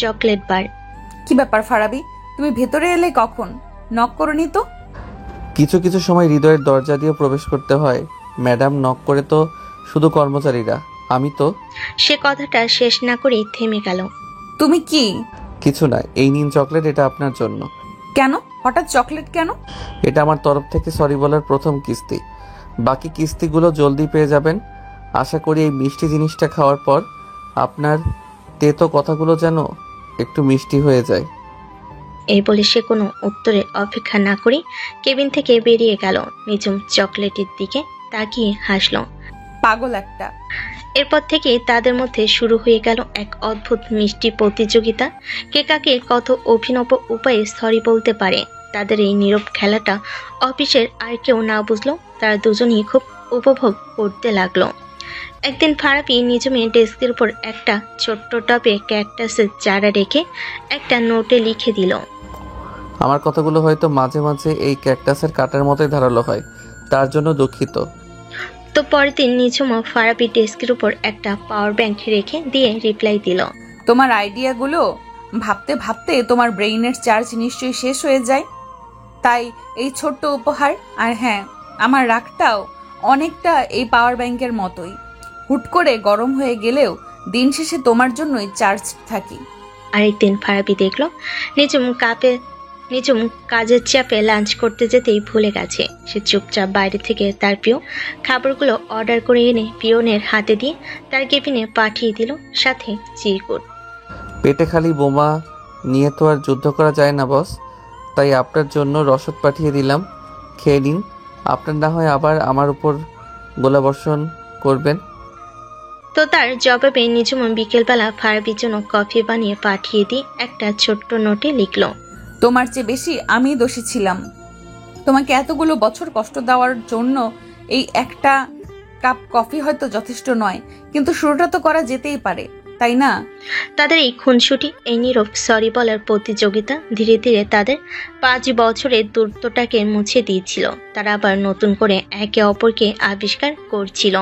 চকলেট বার। কি ব্যাপার ফারাবি, তুমি ভেতরে এলে কখন? নক করনি তো? কিছু কিছু সময় হৃদয়ের দরজা দিয়ে প্রবেশ করতে হয় ম্যাডাম, নক করে তো শুধু কর্মচারীরা, আমি তো। সে কথাটা শেষ না করেই থেমে গেল। তুমি কি? কিছু না, এই নিন চকলেট, এটা আপনার জন্য। কেন হঠাৎ চকলেট কেন? এটা আমার তরফ থেকে সরি বলার প্রথম কিস্তি। বাকি কিস্তিগুলো জলদি পেয়ে যাবেন। আশা করি এই মিষ্টি জিনিসটা খাওয়ার পর আপনার তেতো কথাগুলো যেন একটু মিষ্টি হয়ে যায়। এই বলে সে কোনো উত্তরের অপেক্ষা না করে কেবিন থেকে বেরিয়ে গেল। নিঝুম চকলেটের দিকে তাকিয়ে হাসল। পাগল একটা। এরপর থেকে তাদের মধ্যে শুরু হয়ে গেল এক অদ্ভুত মিষ্টি প্রতিযোগিতা। কে কাকে কত অভিনব উপায়ে সরি বলতে পারে। তাদের এই নীরব খেলাটা অফিসের আর কেউ না বুঝলো, তারা দুজনেই খুব উপভোগ করতে লাগলো। একদিন ফারাবি নিঝুমের ডেস্কের উপর একটা ছোট্ট টবে ক্যাকটাসের চারা রেখে একটা নোটে লিখে দিল, আমার কথাগুলো হয়তো মাঝে মাঝে এই ক্যাকটাসের কাটার মতোই ধারালো হয়, তার জন্য দুঃখিত। তো পরের দিন নিঝুম ফারাবি ডেস্কের উপর একটা পাওয়ার ব্যাংক রেখে দিয়ে রিপ্লাই দিল। তোমার আইডিয়াগুলো ভাবতে ভাবতে তোমার ব্রেইনের চার্জ নিশ্চয়ই শেষ হয়ে যায়, তাই এই ছোট্ট উপহার। আর হ্যাঁ, আমার রাগটাও অনেকটা এই পাওয়ার ব্যাংকের মতোই, হুট করে গরম হয়ে গেলেও দিন শেষে তোমার জন্যই চার্জ থাকি। আরেকদিন ফারাবি দেখলো নিঝুম কাজের চাপে লাঞ্চ করতে যেতেই ভুলে গেছে। সে চুপচাপ বাইরে থেকে তার প্রিয় খাবারগুলো অর্ডার করে এনে পিয়নের হাতে দিয়ে তার কেবিনে পাঠিয়ে দিল, সাথে চিরকুট। পেটে খালি বোমা নিয়ে তো আর যুদ্ধ করা যায় না বস, তাই আপনার জন্য রসদ পাঠিয়ে দিলাম, খেয়ে নিন। আপনার না হয় আবার আমার উপর গোলাবর্ষণ করবেন। তো তার জবাবে নিঝুম বিকেলবেলা ফারাবির জন্য কফি বানিয়ে পাঠিয়ে দিয়ে একটা ছোট্ট নোটে লিখলো, তোমার চেয়ে বেশি আমি দোষী ছিলাম। তোমাকে এতগুলো বছর কষ্ট দেওয়ার জন্য এই একটা কাপ কফি হয়তো যথেষ্ট নয়, কিন্তু শুরুটা তো করা যেতেই পারে, তাই না? তাদের এই খুনসুটি, এই নীরব সরি বলার প্রতিযোগিতা ধীরে ধীরে তাদের 5 বছরের দূরত্বটাকে মুছে দিয়েছিল। তারা আবার নতুন করে একে অপরকে আবিষ্কার করছিল,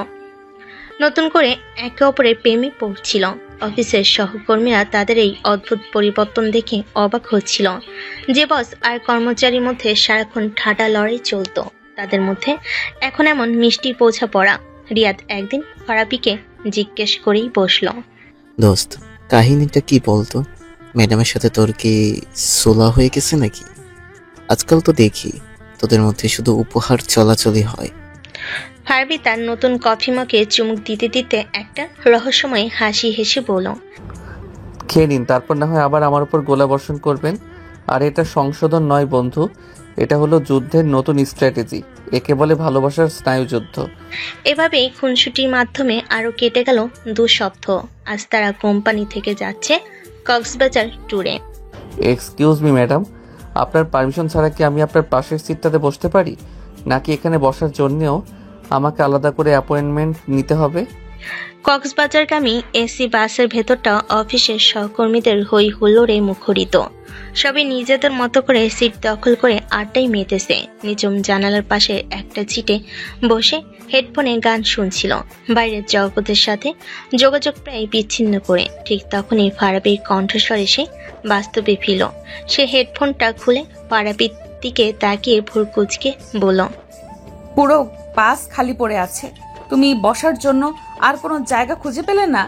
নতুন করে একে অপরের প্রেমে পড়ছিল। অফিসের সহকর্মীরা তাদের এই অদ্ভুত পরিবর্তন দেখে অবাক হচ্ছিল। যে বস আর কর্মচারীর মধ্যে সারাক্ষণ ঠাডা লড়াই চলতো, তাদের মধ্যে এখন এমন মিষ্টি বোঝাপড়া। রিয়াদ একদিন ফারাবিকে জিজ্ঞেস করেই বসলো, দোস্ত, কাহিনীটা কি বলতো? ম্যাডামের সাথে তোর কি সোলা হয়ে গেছে নাকি? আজকাল তো দেখি তোদের মধ্যে শুধু উপহার চলাচলই হয়। ফারাবি তার নতুন কফি মগে চুমুক দিতে দিতে একটা রহস্যময় হাসি হেসে বলল, খেয়ে নিন, তারপর না হয় আবার আমার উপর গোলাবর্ষণ করবেন। আর এটা সংশোধন নয় বন্ধু, এটা হলো যুদ্ধের নতুন স্ট্র্যাটেজি, একে বলে ভালোবাসার স্নায়ুযুদ্ধ। এভাবেই খুনসুটির মাধ্যমে আরো কেটে গেল 2 সপ্তাহ। আজ তারা কোম্পানি থেকে যাচ্ছে কক্সবাজার ট্যুরে। এক্সকিউজ মি ম্যাডাম, আপনার পারমিশন ছাড়া কি আমি আপনার পাশের সিটটাতে বসতে পারি, নাকি এখানে বসার জন্যেও আমাকে আলাদা করে অ্যাপয়েন্টমেন্ট নিতে হবে? কক্সবাজারগামী এসি বাসের ভেতরটা অফিসের সহকর্মীদের হই হুল্লোড়ে মুখরিত। সবাই নিজেদের মতো করে সিট দখল করে আড্ডায় মেতেছে। নিঝুম জানালার পাশে একটা সিটে বসে হেডফোনে গান শুনছিল, বাইরের জগতের সাথে যোগাযোগ প্রায় বিচ্ছিন্ন করে। ঠিক তখনই ফারাবির কণ্ঠস্বর এসে বাস্তবে ফিরল। সে হেডফোনটা খুলে ফারাবির দিকে তাকিয়ে ভুর কুচকে বলল, পুরো বাস খালি পড়ে আছে, তুমি বসার জন্য আর কোনো জায়গা খুঁজে পেলে না?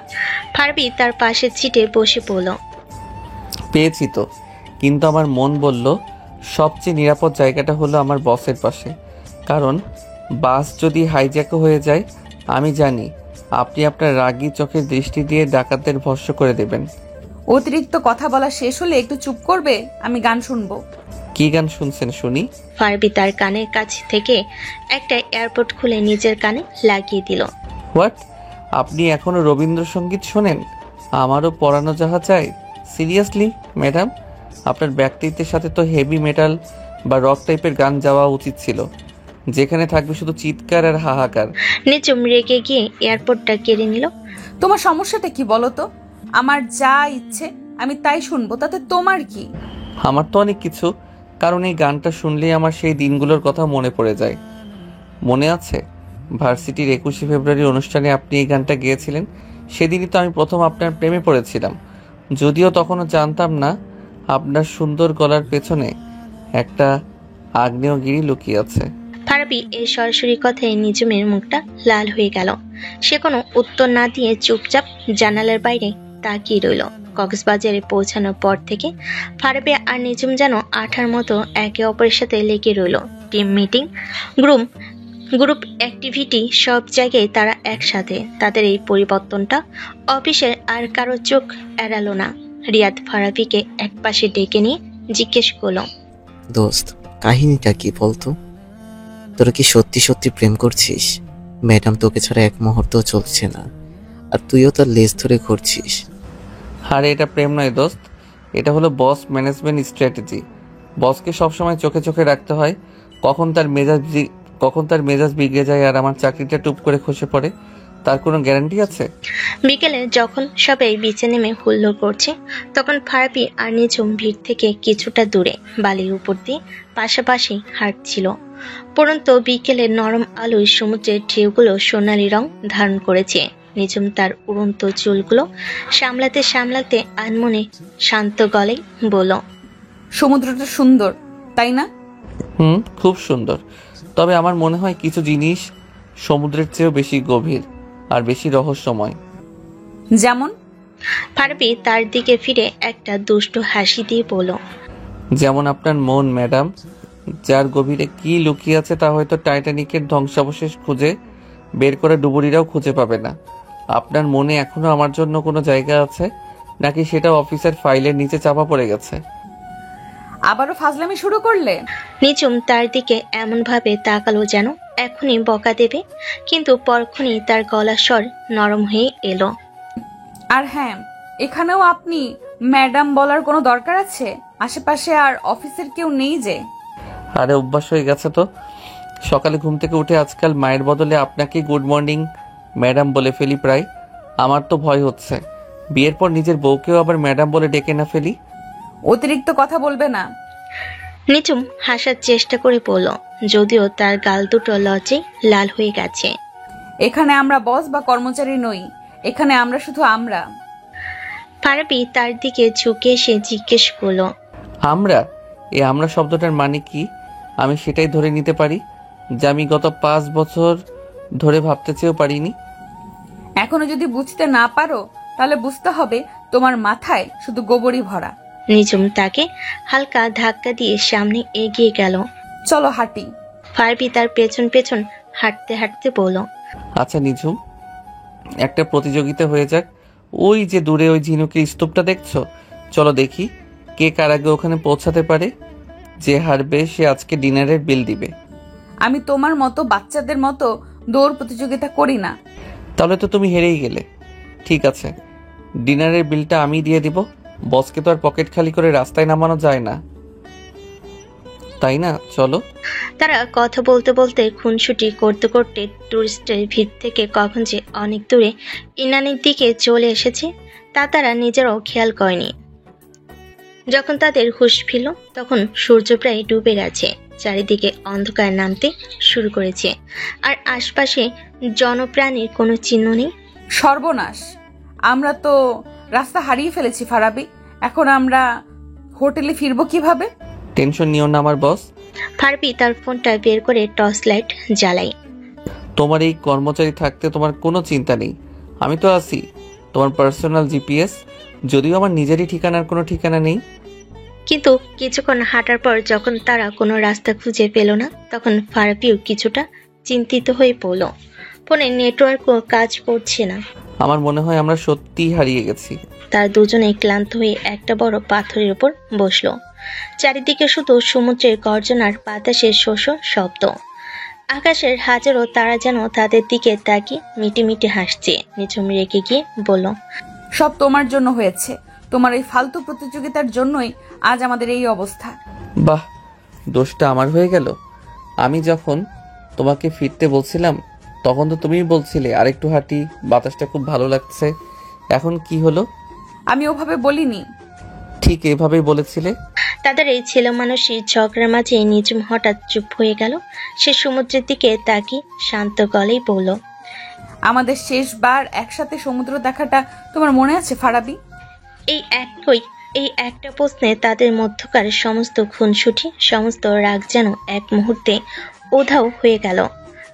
ফারাবি তার পাশের সিটে বসে পড়ল। পেয়েছি তো, কিন্তু আমার মন বলল সবচেয়ে নিরাপদ জায়গাটা হলো আমার বসের পাশে, কারণ বাস যদি হাইজ্যাকও হয়ে যায় আমি জানি আপনি আপনার রাগী চোখের দৃষ্টি দিয়ে ডাকাতদের ভস্ম করে দেবেন। অতিরিক্ত কথা বলা শেষ হলে একটু চুপ করবে? আমি গান শুনবো। কি গান শুনছেন শুনি? ফারাবি তার কানের কাছে থেকে একটা এয়ারপড খুলে নিজের কানে লাগিয়ে দিল। হোয়াট? আপনি এখনো রবীন্দ্রসঙ্গীত শোনেন? আমারও পরানো যাহা চাই। সিরিয়াসলি ম্যাডাম, আপনার ব্যক্তিত্বের সাথে তো হেভি মেটাল বা রক টাইপের গান যাওয়া উচিত ছিল, যেখানে থাকবে শুধু চিৎকার আর হাহাকার। নিঝুম রেগে গিয়ে এয়ারপডটা কেড়ে নিল। তোমার সমস্যাটা কি বলো তো? আমার যা ইচ্ছে আমি তাই শুনবো, তাতে তোমার কি? আমার তো অনেক কিছু, কারণ এই গানটা শুনলেই আমার সেই দিনগুলোর কথা মনে পড়ে যায়। মনে আছে ভার্সিটির 21শে ফেব্রুয়ারি অনুষ্ঠানে আপনি এই গানটা গেয়েছিলেন? সেদিনই তো আমি প্রথম আপনার প্রেমে পড়েছিলাম, যদিও তখনও জানতাম না আপনার সুন্দর গলার পেছনে একটা আগ্নেয়গিরি লুকিয়ে আছে। ফারাবি এই সরাসরি কথায় নিঝুমের মুখটা লাল হয়ে গেল। সে কোনো উত্তর না দিয়ে চুপচাপ জানালার বাইরে তাকিয়ে রইল। কক্সবাজারে পৌঁছানোর পর থেকে ফারাবি আর নিঝুম যেন আঠার মতো একে অপরের সাথে লেগে রইল। টিম মিটিং, গ্রুপ অ্যাক্টিভিটি, সব জায়গায় তারা একসাথে। তাদের এই পরিবর্তনটা অফিসের আর কারো চোখ এড়ালো না। রিয়াদ ফারাবিকে একপাশে ডেকে নিয়ে জিজ্ঞেস করল, দোস্ত, কাহিনীটা কি বলতো? তোরা কি সত্যি সত্যি প্রেম করছিস? ম্যাডাম তোকে ছাড়া এক মুহূর্তও চলছে না, আর তুইও তার লেজ ধরে ঘুরছিস। আরে এটা প্রেম নয় দোস্ত, এটা হলো বস ম্যানেজমেন্ট স্ট্র্যাটেজি। বসকে সবসময় চোখে চোখে রাখতে হয় কখন তার মেজাজ বিগড়ে যায় আর আমার চাকরিটা টুপ করে খসে পড়ে, তার কোনো গ্যারান্টি আছে? বিকেলে যখন সবাই বিচে নেমে হুল্লোড় করছে, তখন ফারাবি আর নিঝুম ভিড় থেকে কিছুটা দূরে বালির উপর দিয়ে পাশাপাশি হাঁটছিল। পরন্ত বিকেলের নরম আলোয় সমুদ্রের ঢেউগুলো সোনালি রং ধারণ করেছে। নিঝুম তার উড়ন্ত চুলগুলো সামলাতে সামলাতে আনমনে শান্ত গলায় বলল, সমুদ্রটা সুন্দর, তাই না? খুব সুন্দর। তবে আমার মনে হয় কিছু জিনিস সমুদ্রের চেয়েও বেশি গভীর আর বেশি রহস্যময়। যেমন? ফারাবি তার দিকে ফিরে একটা দুষ্ট হাসি দিয়ে বলল, যেমন আপনার মন ম্যাডাম, যার গভীরে কি লুকিয়ে আছে তা হয়তো টাইটানিকের ধ্বংসাবশেষ খুঁজে বের করে ডুবুরিরাও খুঁজে পাবে না। আপনার মনে এখনো আমার জন্য কোনো জায়গা আছে, নাকি সেটা অফিসের ফাইলের নিচে চাপা পড়ে গেছে? আবারও ফাজলামি শুরু করলে? নিঝুম তার দিকে এমন ভাবে তাকালো যেন এখনই বকা দেবে, কিন্তু পরক্ষণই তার গলার স্বর নরম হয়ে এলো। আর হ্যাঁ, এখানেও আপনি ম্যাডাম বলার কোনো দরকার আছে? আশেপাশে আর অফিসের কেউ নেই যে। আরে অভ্যাস হয়ে গেছে তো। সকালে ঘুম থেকে উঠে আজকাল মায়ের বদলে আপনাকে গুড মর্নিং ম্যাডাম বলে ফেলি প্রায়। আমার তো ভয় হচ্ছে বিয়ের পর নিজের বউকেও আবার ম্যাডাম বলে ডেকে না ফেলি। অতিরিক্ত কথা বলবে না। নিঝুম হাসার চেষ্টা করে বলল, যদিও তার গাল দুটো লজ্জায় লাল হয়ে গেছে। এখানে আমরা বস বা কর্মচারী নই, এখানে আমরা শুধু আমরা। ফারাবি তার দিকে ঝুঁকে এসে জিজ্ঞেস করলো, আমরা? এই আমরা শব্দটার মানে কি? আমি সেটাই ধরে নিতে পারি যে আমি গত 5 বছর ধরে ভাবতে চেয়েও পারিনি। এখনো যদি বুঝতে না পারো তাহলে বুঝতে হবে তোমার মাথায় শুধু গোবরই ভরা। নিঝুম তাকে হালকা ধাক্কা দিয়ে সামনে এগিয়ে গেল। চলো হাঁটি। ফারাবি তার পেছন পেছন হাঁটতে হাঁটতে বলল, আচ্ছা নিঝুম, একটা প্রতিযোগিতা হয়ে যাক। ওই যে দূরে ওই ঝিনুকের স্তূপটা দেখছো, চলো দেখি কে কার আগে ওখানে পৌঁছাতে পারে। যে হারবে সে আজকে ডিনারের বিল দিবে। আমি তোমার মতো বাচ্চাদের মতো দৌড় প্রতিযোগিতা করি না। তাহলে তো তুমি হেরেই গেলে। ঠিক আছে, ডিনারের বিলটা আমি দিয়ে দিব। বসকে তো আর পকেট খালি করে রাস্তায় নামানো যায় না, তাই না? চলো। তারা কথা বলতে বলতে খুনসুটি করতে করতে টুরিস্টের ভিড় থেকে কখন যে অনেক দূরে ইনানির দিকে চলে এসেছে তা তারা নিজেরাও খেয়াল করেনি। যখন তাদের হুঁশ ফিরল তখন সূর্য প্রায় ডুবে গেছে, চারিদিকে অন্ধকার নামতে শুরু করেছে, আর আশপাশে জনপ্রাণীর কোনো চিহ্ন নেই। সর্বনাশ, আমরা তো রাস্তা হারিয়ে ফেলেছি ফারাবি। এখন আমরা হোটেলে ফিরবো কিভাবে? টেনশন নিও না আমার বস। ফারাবি তার ফোনটা বের করে টর্চ লাইট জ্বালাই। তোমার এই কর্মচারী থাকতে তোমার কোনো চিন্তা নেই, আমি তো আছি, তোমার পার্সোনাল জিপিএস। যদিও আমার নিজেরই ঠিকানার কোনো ঠিকানা নেই। কিন্তু কিছুক্ষণ হাঁটার পর যখন তারা কোনো রাস্তা খুঁজে পেল না, তখন ফারাবিও কিছুটা চিন্তিত হয়ে পড়ল। ফোনে নেটওয়ার্কও কাজ করছে না। আমার মনে হয় আমরা সত্যিই হারিয়ে গেছি। তার দুজনেই ক্লান্ত হয়ে একটা বড় পাথরের উপর বসলো। চারিদিকে শুধু সমুদ্রের গর্জনার বাতাসের শোষ শব্দ। আকাশের হাজারো তারা যেন তাদের দিকে তাকিয়ে মিটিমিটি হাসছে। নিঝুম রেগে গিয়ে বলল, সব তোমার জন্য হয়েছে, তোমার এই ফালতু প্রতিযোগিতার জন্যই আজ আমাদের এই অবস্থা। বাহ, দোষটা আমার হয়ে গেল। আমি যখন তোমাকে ফিরতে বলছিলাম তখন তো তুমিই বলছিলে আরেকটু হাঁটি, বাতাসটা খুব ভালো লাগছে। এখন কি হলো? আমি ওভাবে বলিনি। ঠিক এভাবেই বলেছিলে। তাদের এই ছেলে মানুষের ঝগড়ার মাঝে নিঝুম হঠাৎ চুপ হয়ে গেল। সে সমুদ্রের দিকে তাকিয়ে শান্ত গলায় বলল, আমাদের শেষবার একসাথে সমুদ্র দেখাটা তোমার মনে আছে ফারাবি? এই একটা প্রশ্নে তাদের মধ্যকার সমস্ত খুনসুটি, সমস্ত রাগ যেন এক মুহূর্তে উধাও হয়ে গেল।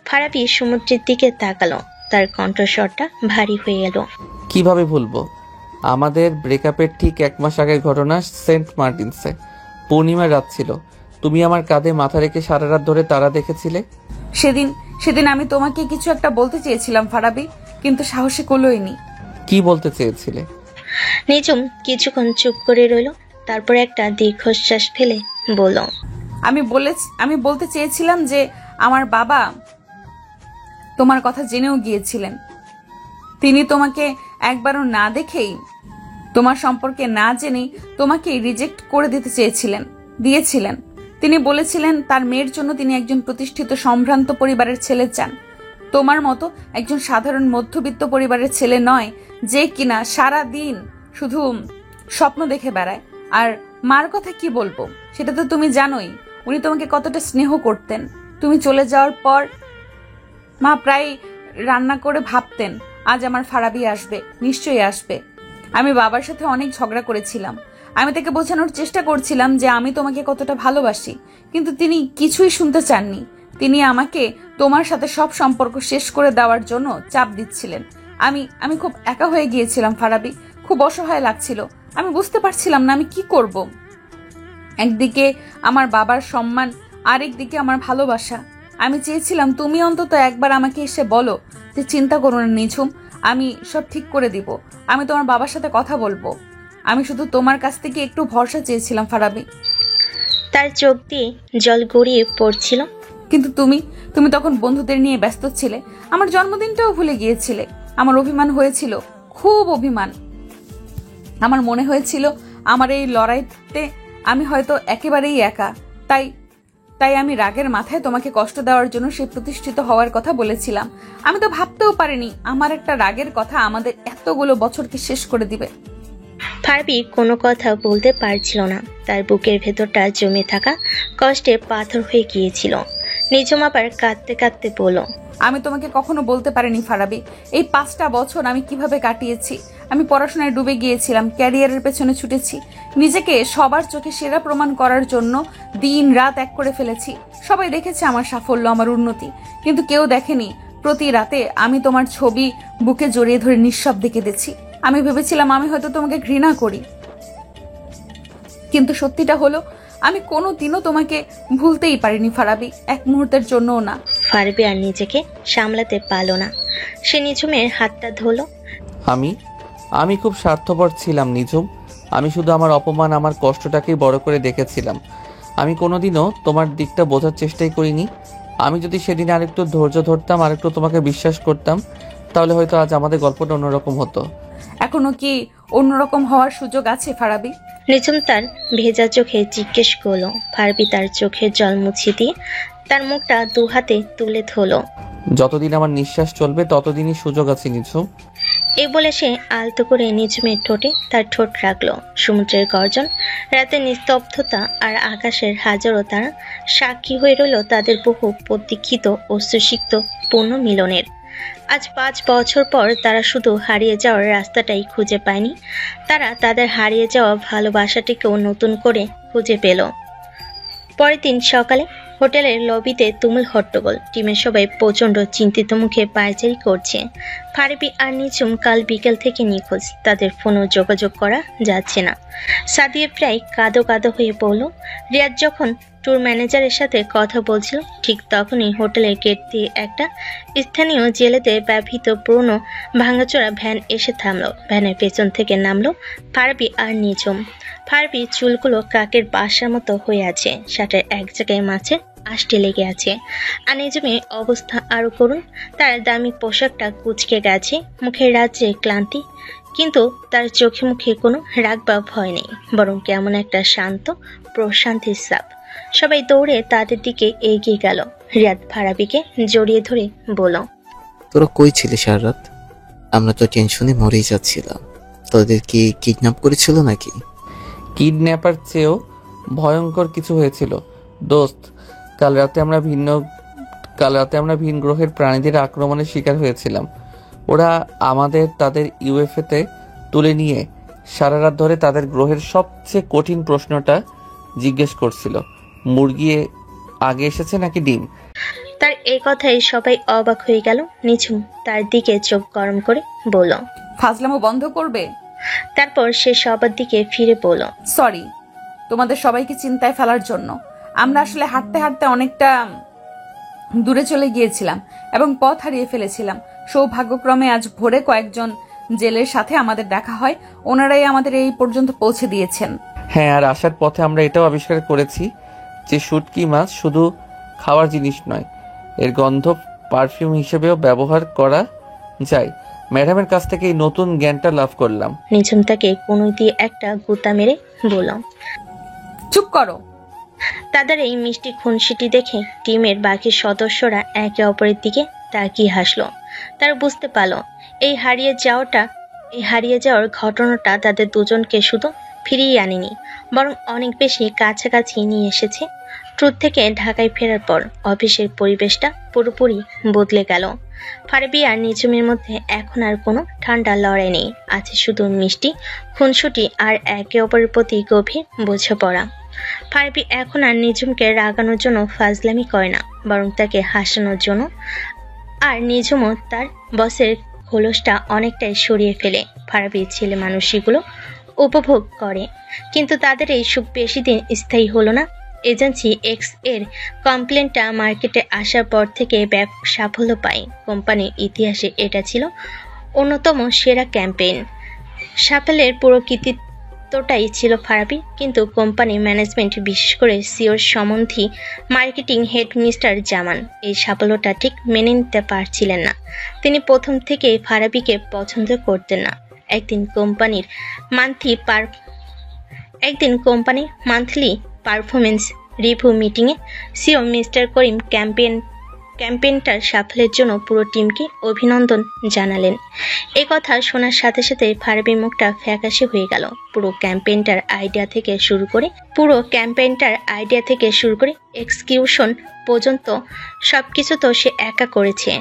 ফারাবি সমুদ্রের দিকে তাকালো, তার কণ্ঠস্বরটা ভারী হয়ে এলো। কিভাবে ভুলবো? আমাদের ব্রেকআপের ঠিক 1 মাস আগের ঘটনা। সেন্ট মার্টিনসে পূর্ণিমার রাত ছিল। তুমি আমার কাঁধে মাথা রেখে সারা রাত ধরে তারা দেখেছিলে। সেদিন আমি তোমাকে কিছু একটা বলতে চেয়েছিলাম ফারাবি, কিন্তু সাহসে কুলোইনি। কি বলতে চেয়েছিলে? নিঝুম কিছুক্ষণ চুপ করে রইল, তারপর একটা দীর্ঘশ্বাস ফেলে বলল, আমি বলতে চেয়েছিলাম যে আমার বাবা তোমার কথা জেনেও গিয়েছিলেন। তিনি তোমাকে একবারও না দেখেই, তোমার সম্পর্কে না জেনেই তোমাকে রিজেক্ট করে দিয়েছিলেন। তিনি বলেছিলেন তার মেয়ের জন্য তিনি একজন প্রতিষ্ঠিত সম্ভ্রান্ত পরিবারের ছেলে চান। তোমার মতো একজন সাধারণ মধ্যবিত্ত পরিবারের ছেলে নয়, যে কিনা সারা দিন শুধু স্বপ্ন দেখে বেড়ায়। আর মার কথা কি বলবো, সেটা তো তুমি জানোই। উনি তোমাকে কতটা স্নেহ করতেন। তুমি চলে যাওয়ার পর মা প্রায় রান্না করে ভাবতেন আজ আমার ফারাবি আসবে, নিশ্চয়ই আসবে। আমি বাবার সাথে অনেক ঝগড়া করেছিলাম। আমি তাকে বোঝানোর চেষ্টা করছিলাম যে আমি তোমাকে কতটা ভালোবাসি, কিন্তু তিনি কিছুই শুনতে চাননি। তিনি আমাকে তোমার সাথে সব সম্পর্ক শেষ করে দেওয়ার জন্য চাপ দিচ্ছিলেন। আমি খুব একা হয়ে গিয়েছিলাম ফারাবি, খুব অসহায় লাগছিল। আমি বুঝতে পারছিলাম না আমি কি করব। একদিকে আমার বাবার সম্মান, আরেকদিকে আমার ভালোবাসা। আমি চেয়েছিলাম তুমি অন্তত একবার আমাকে এসে বলো যে চিন্তা করো না নিঝুম, আমি সব ঠিক করে দিব, আমি তোমার বাবার সাথে কথা বলবো। আমি শুধু তোমার কাছ থেকে একটু ভরসা চেয়েছিলাম ফারাবি। তার চোখ দিয়ে জল গড়িয়ে পড়ছিল। কিন্তু তুমি তখন বন্ধুদের নিয়ে ব্যস্ত ছিলে, আমার জন্মদিনটাও ভুলে গিয়েছিলে। আমার অভিমান হয়েছিল, খুব অভিমান। আমার মনে হয়েছিল আমার এই লড়াইতে আমি হয়তো একেবারেই একা। তাই আমি রাগের মাথায় তোমাকে কষ্ট দেওয়ার জন্য সেই প্রতিষ্ঠিত হওয়ার কথা বলেছিলাম। আমি তো ভাবতেও পারিনি আমার একটা রাগের কথা আমাদের এতগুলো বছরকে শেষ করে দিবে। ফারাবি কোনো কথা বলতে পারছিল না। তার বুকের ভেতরটা জমে থাকা কষ্টে পাথর হয়ে গিয়েছিল। নিঝুম আবার কাঁদতে কাঁদতে বলল, আমি তোমাকে কখনো বলতে পারিনি ফারাবি, এই 5টা বছর আমি কিভাবে কাটিয়েছি। আমি পড়াশোনায় ডুবে গিয়েছিলাম, ক্যারিয়ারের পেছনে ছুটেছি, নিজেকে সবার চোখে সেরা প্রমাণ করার জন্য দিন রাত এক করে ফেলেছি। সবাই দেখেছে আমার সাফল্য, আমার উন্নতি, কিন্তু কেউ দেখেনি প্রতি রাতে আমি তোমার ছবি বুকে জড়িয়ে ধরে নিঃশব্দে কেঁদেছি। আমি ভেবেছিলাম আমি হয়তো তোমাকে ঘৃণা করি, কিন্তু সত্যিটা হলো আমি কোনোদিনও তোমাকে ভুলতেই পারিনি ফারাবি, এক মুহূর্তের জন্যও না। ফারাবি আর নিজেকে সামলাতে পারল না। সে নিঝুমের হাতটা ধরল। আমি খুব স্বার্থপর ছিলাম নিঝুম। আমি শুধু আমার অপমান, আমার কষ্টটাকেই বড় করে দেখেছিলাম। আমি কোনোদিনও তোমার দিকটা বোঝার চেষ্টাই করিনি। আমি যদি সেদিন আরেকটু ধৈর্য ধরতাম, আরেকটু তোমাকে বিশ্বাস করতাম, তাহলে হয়তো আজ আমাদের গল্পটা অন্যরকম হতো। এখনো কি অন্যরকম হওয়ার সুযোগ আছে ফারাবি? নিঝুম তার ভেজা চোখে জিজ্ঞেস করলো। ফারাবি তার চোখের জল মুছে দিয়ে তার মুখটা 2 হাতে তুলে ধরল। যতদিন আমার নিঃশ্বাস চলবে ততদিনই সুযোগ আছে নিঝুম। এই বলে সে আলতো করে নিঝুমের ঠোঁটে তার ঠোঁট রাখলো। সমুদ্রের গর্জন, রাতের নিস্তব্ধতা আর আকাশের হাজারো তারা সাক্ষী হয়ে রইল তাদের বহু প্রতীক্ষিত ও সুসিক্ত পূর্ণ মিলনের। আজ 5 বছর পর তারা শুধু হারিয়ে যাওয়ার রাস্তাটাই খুঁজে পায়নি, তারা তাদের হারিয়ে যাওয়া ভালোবাসাটিকেও নতুন করে খুঁজে পেল। পরের দিন সকালে হোটেলের লবিতে তুমুল হট্টগোল। টিমের সবাই প্রচন্ড চিন্তিত মুখে পায়চারি করছে। ফারাবি আর নিঝুম কাল বিকেল থেকে নিখোঁজ, তাদের ফোনও যোগাযোগ করা যাচ্ছে না। সাদিয়া প্রায় কাঁদো কাঁদো হয়ে পড়ল। রিয়াদ যখন ট্যুর ম্যানেজারের সাথে কথা বলছিল, ঠিক তখনই হোটেলের গেট দিয়ে একটা স্থানীয় জেলেতে ব্যবহৃত পুরনো ভাঙাচোরা ভ্যান এসে থামলো। ভ্যানের পেছন থেকে নামলো ফারাবি আর নিঝুম। ফারাবির চুলগুলো কাকের বাসার মতো হয়ে আছে, শার্টের এক জায়গায় মাঝে আষ্টে লেগে আছে। আর নিঝুমের অবস্থা আরো করুন, তার দামি পোশাকটা কুঁচকে গেছে, মুখের রাজ্যে ক্লান্তি, কিন্তু তার চোখে মুখে কোনো রাগ বা ভয় নেই, বরং কেমন একটা শান্ত প্রশান্তির ছাপ। সবাই দৌড়ে তাদের দিকে এগিয়ে গেল। রিয়াদ ফারাবিকে জড়িয়ে ধরে বলল, তোরা কই ছিলি সারা রাত? আমরা তো টেনশনে মরেই যাচ্ছিলাম। তোদের কি কিডন্যাপ করেছিল নাকি? কিডন্যাপার চেয়েও ভয়ঙ্কর কিছু হয়েছিল দোস্ত। কাল রাতে আমরা ভিন গ্রহের প্রাণীদের আক্রমণের শিকার হয়েছিলাম। ওরা আমাদের তাদের ইউএফএতে তুলে নিয়ে সারা রাত ধরে তাদের গ্রহের সবচেয়ে কঠিন প্রশ্নটা জিজ্ঞেস করছিল, মুরগি আগে এসেছে নাকি ডিম। তার এই কথায় সবাই অবাক হয়ে গেল। নিঝুম তার দিকে চোখ গরম করে বলল, ফাজলামো বন্ধ করবে? তারপর সে সবার দিকে ফিরে বলল, সরি তোমাদের সবাইকে চিন্তায় ফেলার জন্য। আমরা আসলে হাঁটতে হাঁটতে অনেকটা দূরে চলে গিয়েছিলাম এবং পথ হারিয়ে ফেলেছিলাম। সৌভাগ্যক্রমে আজ ভোরে কয়েকজন জেলের সাথে আমাদের দেখা হয়, ওনারাই আমাদের এই পর্যন্ত পৌঁছে দিয়েছেন। হ্যাঁ, আর আসার পথে আমরা এটাও আবিষ্কার করেছি যে শুটকি মাছ শুধু খাওয়ার জিনিস নয়, এর গন্ধ পারফিউম হিসেবেও ব্যবহার করা যায়। ম্যাডামের কাছ থেকে এই নতুন জ্ঞানটা লাভ করলাম। নিঝুম তাকে কোনই দিয়ে একটা গুতা মেরে বলল, চুপ করো। তাদের এই মিষ্টি খুনসিটি দেখে টিমের বাকি সদস্যরা একে অপরের দিকে তাকিয়ে হাসলো। তার বুঝতে পারলো এই হারিয়ে যাওয়ার ঘটনাটা তাদের দুজনকে শুধু ফিরিয়ে আনেনি, বরং অনেক বেশি কাছাকাছি নিয়ে এসেছে। ট্রুথ থেকে ঢাকায় ফেরার পর অফিসের পরিবেশটা পুরোপুরি বদলে গেল। ফারাবী আর নিঝুমের মধ্যে এখন আর কোনো ঠান্ডা লড়াই নেই, আছে শুধু মিষ্টি খুনসুটি আর একে অপরের প্রতি গভীর বোঝাপড়া। ফারাবী এখন আর নিঝুমকে রাগানোর জন্য ফাজলামি করে না, বরং তাকে হাসানোর জন্য। আর নিঝুমও তার বসের খোলসটা অনেকটাই সরিয়ে ফেলে ফারাবী ছেলে মানুষগুলো উপভোগ করে। কিন্তু তাদের এই সুখ বেশি দিন স্থায়ী হলো না। এজেন্সি এক্স এর কমপ্লেনটা মার্কেটে আসার পর থেকে ব্যাপক সাফল্য পায়। কোম্পানির ইতিহাসে এটা ছিল অন্যতম সেরা ক্যাম্পেইন। সাফল্যের পুরো কৃতিত্বটাই ছিল ফারাবী, কিন্তু কোম্পানি ম্যানেজমেন্ট, বিশেষ করে সিওর সম্বন্ধী মার্কেটিং হেড মিস্টার জামান এই সাফল্যটা ঠিক মেনে নিতে পারছিলেন না। তিনি প্রথম থেকেই ফারাবীকে পছন্দ করতেন না। একদিন কোম্পানির মান্থলি পারফরমেন্স রিভিউ মিটিংয়ে সিও মিস্টার করিম ক্যাম্পেইনটার সাফল্যের জন্য পুরো টিমকে অভিনন্দন জানালেন। এই কথা শোনার সাথে সাথে ফারাবীর মুখটা ফ্যাকাশে হয়ে গেল। পুরো ক্যাম্পেইনটার আইডিয়া থেকে শুরু করে এক্সিকিউশন পর্যন্ত সবকিছু তো সে একা করেছে।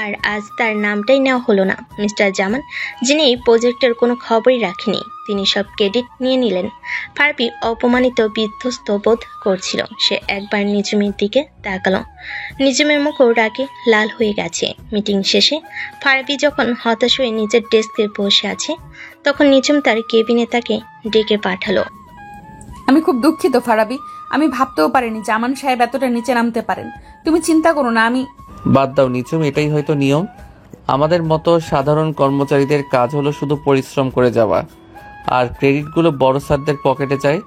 আর আজ তার নামটাই নেওয়া হলো না। মিস্টার জামান, যিনি এই প্রজেক্টের কোনো খবরই রাখেনি, তিনি সব ক্রেডিট নিয়ে নিলেন। ফারাবী অপমানিত বিধ্বস্ত বোধ করছিল। সে একবার নিঝুমের দিকে তাকালো। নিঝুমের মুখও রাগে লাল হয়ে গেছে। মিটিং শেষে ফারাবী যখন হতাশ হয়ে নিজের ডেস্কে বসে আছে, তখন নিঝুম তার কেবিনে তাকে ডেকে পাঠালো। আমি খুব দুঃখিত ফারাবী, আমি ভাবতেও পারিনি জামান সাহেব এতটা নিচে নামতে পারেন। তুমি চিন্তা করো না, আমি বাদ দাও নিচুম, এটাই হয়তো নিয়ম। আমাদের মতো সাধারণ কর্মচারীদের কাজ হলো শুধু পরিশ্রম করে যাওয়া, আর ক্রেডিটগুলো বড় স্যারদের পকেটে যায়।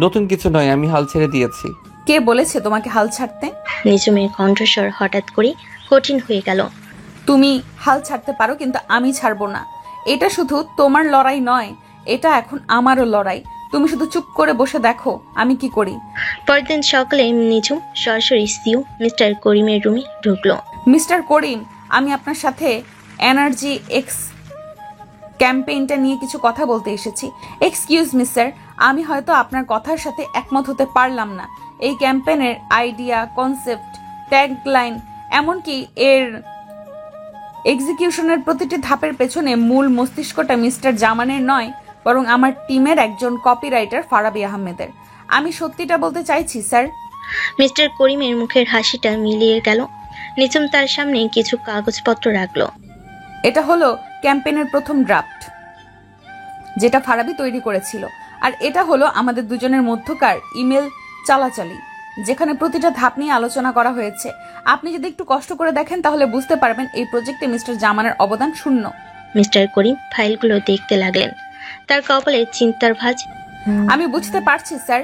নতুন কিছু নয়, আমি হাল ছেড়ে দিয়েছি। কে বলেছে তোমাকে হাল ছাড়তে? নিঝুমের কণ্ঠস্বর হঠাৎ করে কঠিন হয়ে গেল। তুমি হাল ছাড়তে পারো, কিন্তু আমি ছাড়বো না। এটা শুধু তোমার লড়াই নয়, এটা এখন আমারও লড়াই। তুমি শুধু চুপ করে বসে দেখো আমি কি করি। পরের দিন সকালে নিঝুম সরাসরি সিও মিস্টার করিমের রুমে ঢুকলো। মিস্টার করিম, আমি আপনার সাথে এনার্জি এক্স ক্যাম্পেইনটা নিয়ে কিছু কথা বলতে এসেছি। এক্সকিউজ মি স্যার, আমি হয়তো আপনার কথার সাথে একমত হতে পারলাম না। এই ক্যাম্পেইনের আইডিয়া, কনসেপ্ট, ট্যাগলাইন, এমনকি এর এক্সিকিউশনের প্রতিটি ধাপের পেছনে মূল মস্তিষ্কটা মিস্টার জামানের নয়, বরং আমার টিমের একজন কপিরাইটার ফারাবী আহমেদের। আমি সত্যিটা বলতে চাইছি স্যার। মিস্টার করিমের মুখের হাসিটা মিলিয়ে গেল। নিঝুম তার সামনে কিছু কাগজপত্র রাখলো। এটা হলো ক্যাম্পেইনের প্রথম ড্রাফট, যেটা ফারাবী তৈরি করেছিল। আর এটা হলো আমাদের দুজনের মধ্যকার ইমেল চালাচালি, যেখানে প্রতিটা ধাপ নিয়ে আলোচনা করা হয়েছে। আপনি যদি একটু কষ্ট করে দেখেন তাহলে বুঝতে পারবেন এই প্রজেক্টে মিস্টার জামানের অবদান শূন্য। মিস্টার করিম ফাইলগুলো দেখতে লাগলেন। তার কপালে চিন্তার ভাঁজ। আমি বুঝতে পারছি স্যার,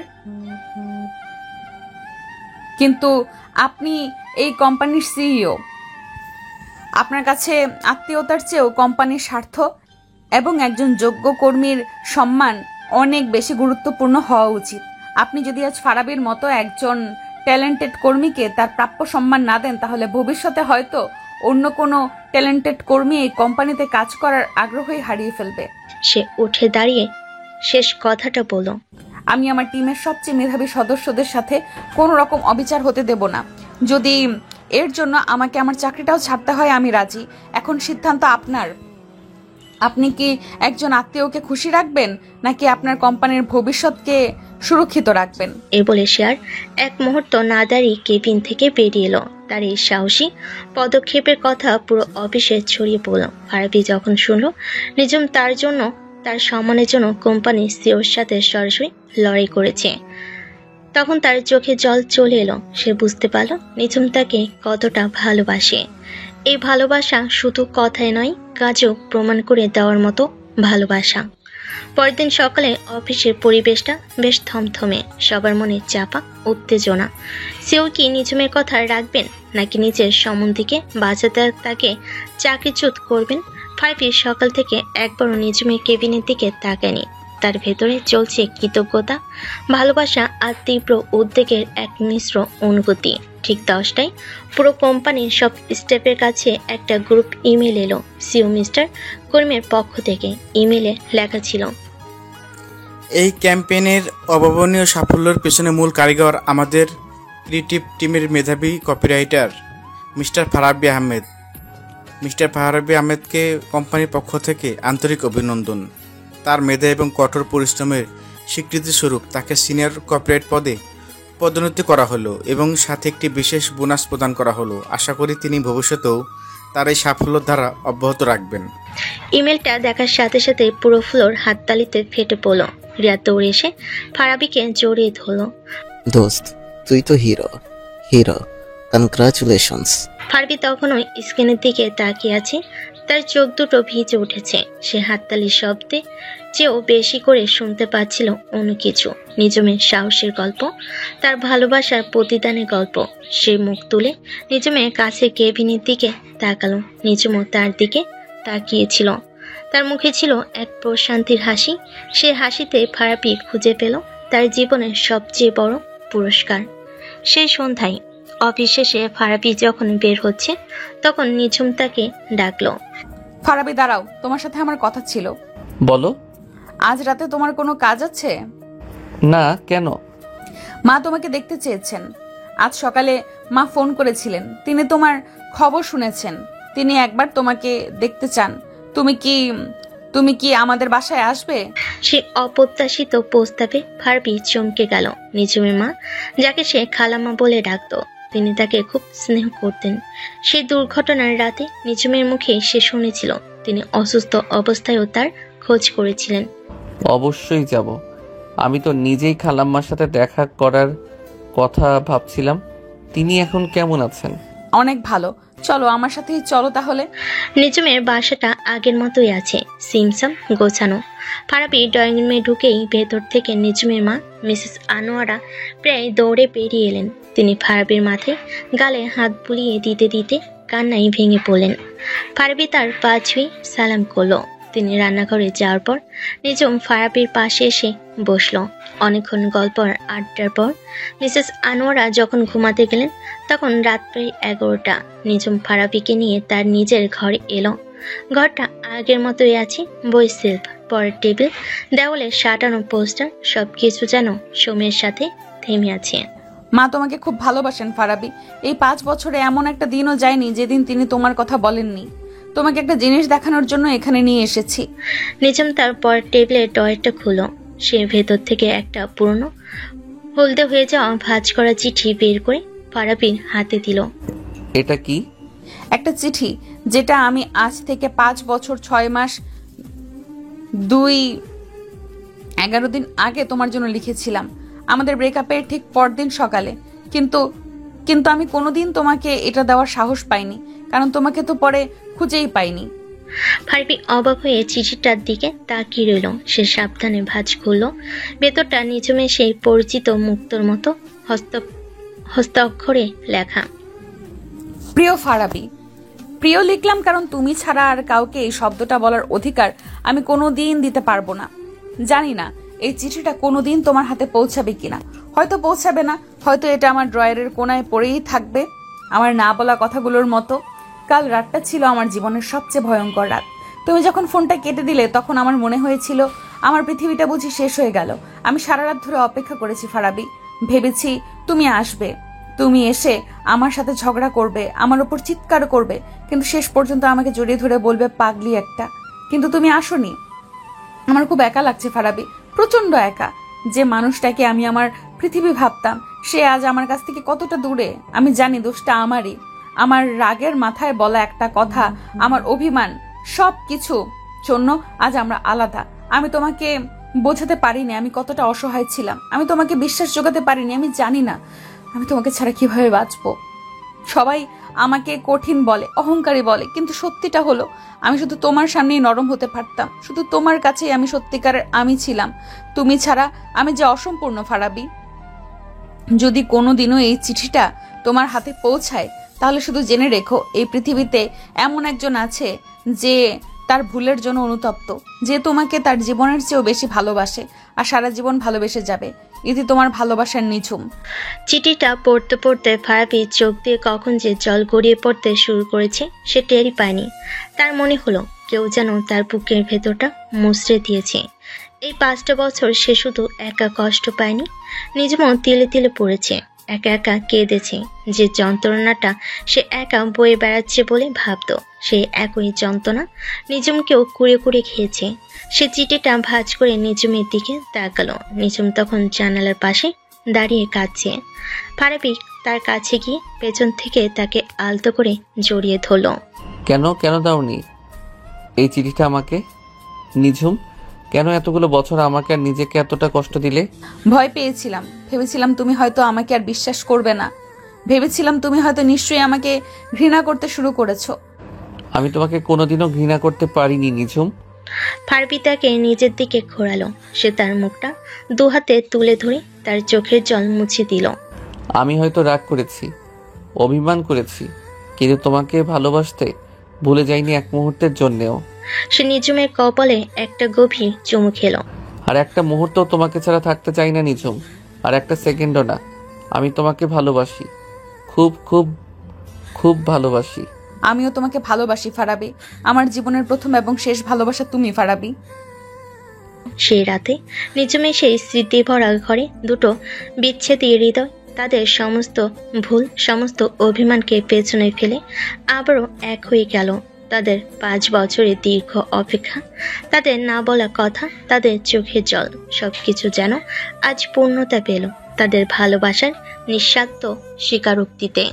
কিন্তু আপনি এই কোম্পানির সিইও। আপনার কাছে আত্মীয়তার চেয়েও কোম্পানির স্বার্থ এবং একজন যোগ্য কর্মীর সম্মান অনেক বেশি গুরুত্বপূর্ণ হওয়া উচিত। আপনি যদি আজ ফারাবীর মতো একজন ট্যালেন্টেড কর্মীকে তার প্রাপ্য সম্মান না দেন, তাহলে ভবিষ্যতে হয়তো অন্য কোনো ট্যালেন্টেড কর্মী এই কোম্পানিতে কাজ করার আগ্রহই হারিয়ে ফেলবে। সে উঠে দাঁড়িয়ে শেষ কথাটা বলল। আমি আমার টিমের সবচেয়ে মেধাবী সদস্যদের সাথে কোনো রকম অবিচার হতে দেব না। যদি এর জন্য আমাকে আমার চাকরিটাও ছাড়তে হয়, আমি রাজি। এখন সিদ্ধান্ত আপনার। আপনি কি একজন আত্মীয়কে খুশি রাখবেন, নাকি আপনার কোম্পানির ভবিষ্যৎকে সুরক্ষিত রাখবেন? এই বলে সে আর এক মুহূর্ত না দাঁড়িয়ে কেবিন থেকে বেরিয়ে এলো। তার এই সাহসী পদক্ষেপের কথা পুরো অফিসে ছড়িয়ে পড়ল। ফারাবী যখন শুনলো নিঝুম তার সম্মানের জন্য কোম্পানির সিওর সাথে সরাসরি লড়াই করেছে, তখন তার চোখে জল চলে এলো। সে বুঝতে পারল নিঝুম তাকে কতটা ভালোবাসে। এই ভালোবাসা শুধু কথায় নয়, কাজেও প্রমাণ করে দেওয়ার মতো ভালোবাসা। পরের দিন সকালে অফিসের পরিবেশটা বেশ থমথমে, সবার মনে চাপা উত্তেজনা। সেও কি নিঝুমের কথা রাখবেন, নাকি নিজের সম্বন্ধীকে বাঁচাতে তাকে চাকরিচ্যুত করবেন? ফারাবী সকাল থেকে একবারও নিঝুমের কেবিনের দিকে তাকায়নি। তার ভেতরে চলছে কৃতজ্ঞতা, ভালোবাসা আর তীব্র উদ্বেগের এক মিশ্র অনুভূতি। ঠিক 10টায় পুরো কোম্পানির সব স্টাফের কাছে একটা গ্রুপ ইমেল এলো। সিও মিস্টার করিমের পক্ষ থেকে ইমেলে লেখা ছিল, এই ক্যাম্পেইনের অভাবনীয় সাফল্যের পেছনে মূল কারিগর আমাদের ক্রিয়েটিভ টিমের মেধাবী copywriter mister Farabi Ahmed. Mister Farabi আহমেদকে কোম্পানির পক্ষ থেকে আন্তরিক অভিনন্দন। তার মেধা এবং কঠোর পরিশ্রমের স্বীকৃতিস্বরূপ তাকে সিনিয়র কপিরাইট পদে পদোন্নতি করা হলো এবং সাথে একটি বিশেষ বোনাস প্রদান করা হলো। আশা করি তিনি ভবিষ্যতেও তার এই সাফল্যের ধারা অব্যাহত রাখবেন। ইমেলটা দেখার সাথে সাথে পুরো ফ্লোর হাততালিতে ফেটে পড়ল। রিয়া দৌড়ে এসে ফারাবিকে জড়িয়ে ধরল। দোস্ত, তুই তো হিরো হিরো, কনগ্রাচুলেশনস। ফারাবি তখনও স্ক্রিনের দিকে তাকিয়ে আছে। তার চোখ দুটো ভিজে উঠেছে। সে হাততালির শব্দে চেয়েও বেশি করে শুনতে পাচ্ছিল অন্য কিছু। নিজমের সাহসের গল্প, তার ভালোবাসার প্রতিদানের গল্প। সে মুখ তুলে নিজমের কাছে কেবিনের দিকে তাকালো। নিজমও তার দিকে তাকিয়েছিল। তার মুখে ছিল এক প্রশান্তির হাসি। সে হাসিতে ফারাবি খুঁজে পেল তার জীবনের সবচেয়ে বড় পুরস্কার। সেই সন্ধ্যায় অফিস শেষে ফারাবি যখন বের হচ্ছে তখন নিঝুম তাকে ডাকলো। ফারাবি দাঁড়াও, তোমার সাথে আমার কথা ছিল। বলো। আজ রাতে তোমার কোনো কাজ আছে? না, কেন? মা তোমাকে দেখতে চেয়েছেন। আজ সকালে মা ফোন করেছিলেন, তিনি তোমার খবর শুনেছেন, তিনি একবার তোমাকে দেখতে চান। তুমি কি আমাদের বাসায় আসবে? সে অপ্রত্যাশিত প্রস্তাবে ফারাবি চমকে গেল। নিঝুমের মা, যাকে সে খালাম্মা বলে ডাকত, তিনি তাকে খুব স্নেহ করতেন। সেই দুর্ঘটনার রাতে নিঝুমের মুখে সে শুনেছিল তিনি অসুস্থ অবস্থায়ও তার খোঁজ করেছিলেন। অবশ্যই যাব। আমি তো নিজেই খালাম্মার সাথে দেখা করার কথা ভাবছিলাম। তিনি এখন কেমন আছেন? অনেক ভালো। চলো আমার সাথেই চলো তাহলে। নিঝুমের বাসাটা আগের মতোই আছে, সিমসাম গোছানো। ফারাবি ড্রয়িং রুমে ঢুকেই ভেতর থেকে নিঝুমের মা মিসেস আনোয়ারা প্রায় দৌড়ে বেরিয়ে এলেন। তিনি ফারাবির মাথায় গালে হাত বুলিয়ে দিতে দিতে কান্নায় ভেঙে পড়লেন। ফারাবি তার পা ছুঁয়ে সালাম করলো। তিনি রান্নাঘরে যাওয়ার পর নিঝুম ফারাবির পাশে এসে বসলো। অনেকক্ষণ গল্প আর আড্ডার পর মিসেস আনোয়ারা যখন ঘুমাতে গেলেন তখন রাত প্রায় 11টা। নিঝুম ফারাবিকে নিয়ে তার নিজের ঘরে এলো। ঘরটা আগের মতোই আছে, বই সেলফ, পরের টেবিল, দেওয়ালে সাজানো পোস্টার, সবকিছু যেন সময়ের সাথে থেমে আছে। মা তোমাকে খুব ভালোবাসেন ফারাবি। এই 5 বছরে এমন একটা দিনও যায়নি যেদিন তিনি তোমার কথা বলেননি। তোমাকে একটা জিনিস দেখানোর জন্য এখানে নিয়ে এসেছি। নিঝুম তার পরের টেবিলের ড্রয়ারটা খুলো। সে ভেতর থেকে একটা পুরনো হলদে হয়ে যাওয়া ভাঁজ করা চিঠি বের করে ফারাবির হাতে দিল। এটা কি? একটা চিঠি যেটা আমি আজ থেকে 5 বছর 6 মাস 11 দিন আগে তোমার জন্য লিখেছিলাম, আমাদের ব্রেকআপের ঠিক পরদিন সকালে। কিন্তু আমি কোনোদিন তোমাকে এটা দেওয়ার সাহস পাইনি, কারণ তোমাকে তো পরে খুঁজেই পাইনি। ফারাবি অবাক হয়ে চিঠিটার দিকে তাকিয়ে রইল। সে সাবধানে ভাঁজ খুলল। ভেতরটা নিঝুমের সেই পরিচিত মুক্তোর মতো হস্তাক্ষরে লেখা। প্রিয় ফারাবি, প্রিয় লিখলাম কারণ তুমি ছাড়া আর কাউকে এই শব্দটা বলার অধিকার আমি কোনোদিন দিতে পারবো না। জানি না এই চিঠিটা কোনোদিন তোমার হাতে পৌঁছাবে কিনা। হয়তো পৌঁছাবে না, হয়তো এটা আমার ড্রয়ারের কোনায় পড়েই থাকবে, আমার না বলা কথাগুলোর মতো। কাল রাতটা ছিল আমার জীবনের সবচেয়ে ভয়ঙ্কর রাত। তুমি যখন ফোনটা কেটে দিলে তখন আমার মনে হয়েছিল আমার পৃথিবীটা বুঝি শেষ হয়ে গেল। আমি সারা রাত ধরে অপেক্ষা করেছি ফারাবি, ভেবেছি তুমি আসবে, তুমি এসে আমার সাথে ঝগড়া করবে, আমার উপর চিৎকার করবে, কিন্তু শেষ পর্যন্ত আমাকে জড়িয়ে ধরে বলবে পাগলি একটা। কিন্তু তুমি আসোনি। আমার খুব একা লাগছে ফারাবি, প্রচন্ড একা। যে মানুষটাকে আমি আমার পৃথিবী ভাবতাম সে আজ আমার কাছ থেকে কতটা দূরে। আমি জানি দোষটা আমারই, আমার রাগের মাথায় বলা একটা কথা, আমার অভিমান, সব কিছু জন্য আজ আমরা আলাদা। আমি তোমাকে বোঝাতে পারিনি আমি কতটা অসহায় ছিলাম, আমি তোমাকে বিশ্বাস জোগাতে পারিনি। আমি জানি না আমি তোমাকে ছাড়া কিভাবে বাঁচবো। সবাই আমাকে কঠিন বলে, অহংকারী বলে, কিন্তু সত্যিটা হলো আমি শুধু তোমার সামনেই নরম হতে পারতাম। শুধু তোমার কাছেই আমি সত্যিকারের আমি ছিলাম। তুমি ছাড়া আমি যে অসম্পূর্ণ ফারাবি। যদি কোনোদিনও এই চিঠিটা তোমার হাতে পৌঁছায় তাহলে শুধু জেনে রেখো এই পৃথিবীতে এমন একজন আছে যে তার ভুলের জন্য অনুতপ্ত, যে তোমাকে তার জীবনের চেয়েও বেশি ভালোবাসে আর সারা জীবন ভালোবেসে যাবে। ইতি তোমার ভালোবাসার নিঝুম। চিঠিটা পড়তে পড়তে ফারাবি চোখ দিয়ে কখন যে জল গড়িয়ে পড়তে শুরু করেছে সে টেরই পায়নি। তার মনে হলো কেউ যেন তার বুকের ভেতরটা মুচড়ে দিয়েছে। এই 5টা বছর সে শুধু একা কষ্ট পায়নি, নিজমও তিলে তিলে পড়েছে, একা একা কেঁদেছে। যে যন্ত্রণাটা সে একা বয়ে বেড়াচ্ছে বলে ভাবত, সেই একই যন্ত্রণা নিজমকেও কুড়ে কুড়ে খেয়েছে। সে চিঠিটা ভাঁজ করে নিজমের দিকে তাকালো। নিজম তখন জানালার পাশে দাঁড়িয়ে কাঁদছে। ফারাবি তার কাছে গিয়ে পেছন থেকে তাকে আলতো করে জড়িয়ে ধরল। কেন কেন দাওনি এই চিঠিটা আমাকে? নিঝুম, কেন এতগুলো বছর আমাকে আর নিজেকে এতটা কষ্ট দিলে? ভয় পেয়েছিলাম, ভেবেছিলাম তুমি হয়তো আমাকে আর বিশ্বাস করবে না, ভেবেছিলাম তুমি হয়তো নিশ্চয়ই আমাকে ঘৃণা করতে শুরু করেছো। আমি তোমাকে কোনোদিনও ঘৃণা করতে পারিনি নিঝুম। ফারাবি তাকে নিজের দিকে ঘোরালো। সে তার মুখটা দুহাতে তুলে ধরে তার চোখের জল মুছে দিল। আমি হয়তো রাগ করেছি, অভিমান করেছি, কিন্তু তোমাকে ভালোবাসতে ভুলে যাইনি এক মুহূর্তের জন্যেও। সে নিজমের কপালে একটা গভীর চুমু খেলো। আর একটা মুহূর্তও তোমাকে ছাড়া থাকতে চাই না নিঝুম, আর একটা সেকেন্ডও না। আমি তোমাকে ভালোবাসি, খুব খুব খুব ভালোবাসি। আমিও তোমাকে ভালোবাসি ফারাবি, আমার জীবনের প্রথম এবং শেষ ভালোবাসা তুমি ফারাবি। সেই রাতে নিজমের সেই স্মৃতি ভরা ঘরে দুটো বিচ্ছেদী হৃদয় তাদের সমস্ত ভুল, সমস্ত অভিমানকে পেছনে ফেলে আবারও এক হয়ে গেল। তাদের 5 বছরের দীর্ঘ অপেক্ষা, তাদের না বলা কথা, তাদের চোখের জল, সবকিছু যেন আজ পূর্ণতা পেল তাদের ভালোবাসার নিঃস্বার্থ স্বীকারোক্তিতে।